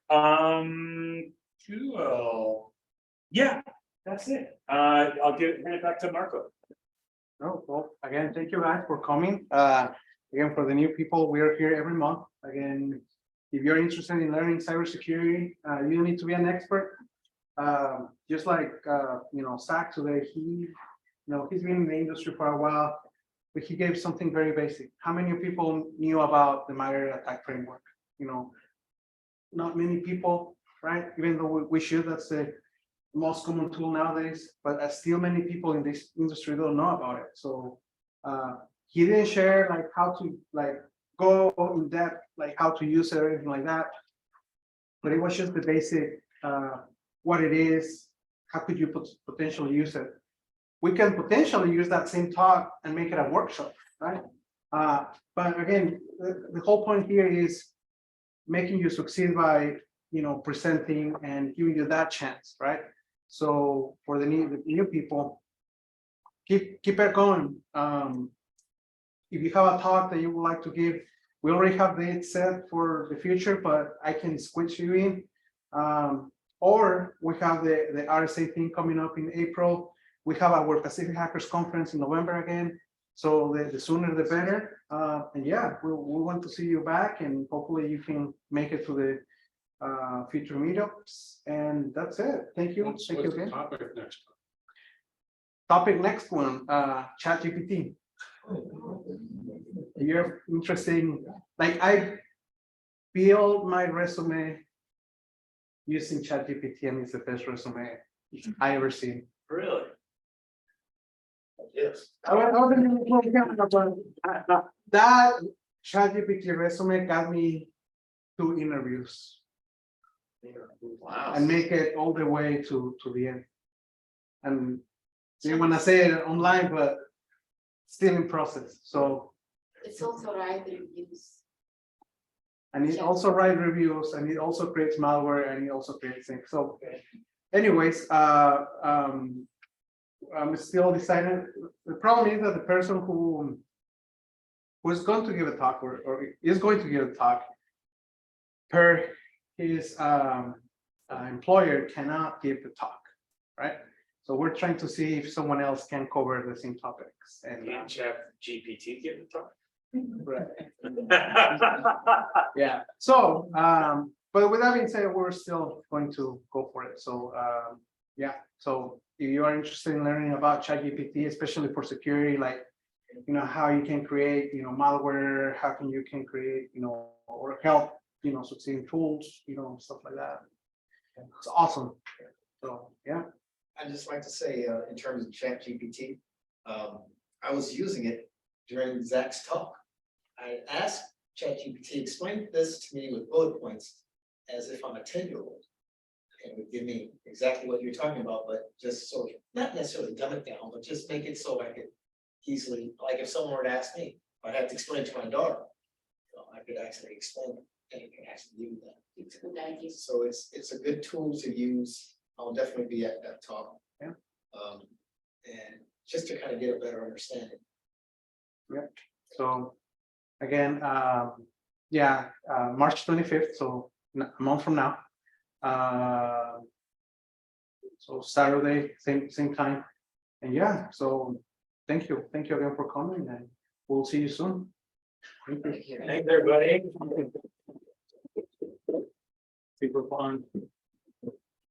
Cool. Yeah, that's it. I'll hand it back to Marco. No, well, again, thank you guys for coming. Again, for the new people, we are here every month. Again, if you're interested in learning cybersecurity, you don't need to be an expert. Just like Zach today, he's been in the industry for a while, but he gave something very basic. How many people knew about the MITRE ATT&CK framework? Not many people, right? Even though we should, that's the most common tool nowadays, but still many people in this industry don't know about it. So he didn't share like how to go in depth, like how to use it or anything like that. But it was just the basic, what it is, how could you potentially use it. We can potentially use that same talk and make it a workshop, right? But again, the whole point here is making you succeed by presenting and giving you that chance, right? So for the new people, keep it going. If you have a talk that you would like to give, we already have the set for the future, but I can switch you in. Or we have the RSA thing coming up in April. We have our Pacific Hackers Conference in November again. So the sooner the better. And yeah, we want to see you back and hopefully you can make it to the future meetups. And that's it. Thank you. What's Thank you what's the again. topic next? Topic next one, ChatGPT. You're interesting, like I build my resume using ChatGPT and it's the best resume I ever seen. Really? Yes. That ChatGPT resume got me 2 interviews Wow. and make it all the way to the end. And didn't want to say it online, but still in process. So, It's also right reviews. and it also write reviews and it also creates malware and it also creates things. So anyways, I'm still deciding. The problem is that the person who is going to give a talk or is going to give a talk per his employer cannot give the talk, right? So we're trying to see if someone else can cover the same topics and Can't chat GPT give the talk? yeah. So but with that being said, we're still going to go for it. So yeah. So if you are interested in learning about ChatGPT, especially for security, like how you can create malware, how you can create or help succeeding tools, stuff like that. It's awesome. So yeah. I'd just like to say, in terms of ChatGPT, I was using it during Zach's talk. I asked ChatGPT, explain this to me with bullet points as if I'm a 10-year-old. And it would give me exactly what you're talking about, but just so, not necessarily dumb it down, but just make it so I could easily, like if someone were to ask me, I'd have to explain to my daughter. I could actually explain it and it can actually do that. It's a good idea. So it's a good tool to use. I'll definitely be at that talk. Yeah. And just to kind of get a better understanding. Yep. So again, March 25th, so a month from now. So Saturday, same time. And yeah, so thank you again for coming and we'll see you soon. Thank you. Thanks, everybody. Super fun.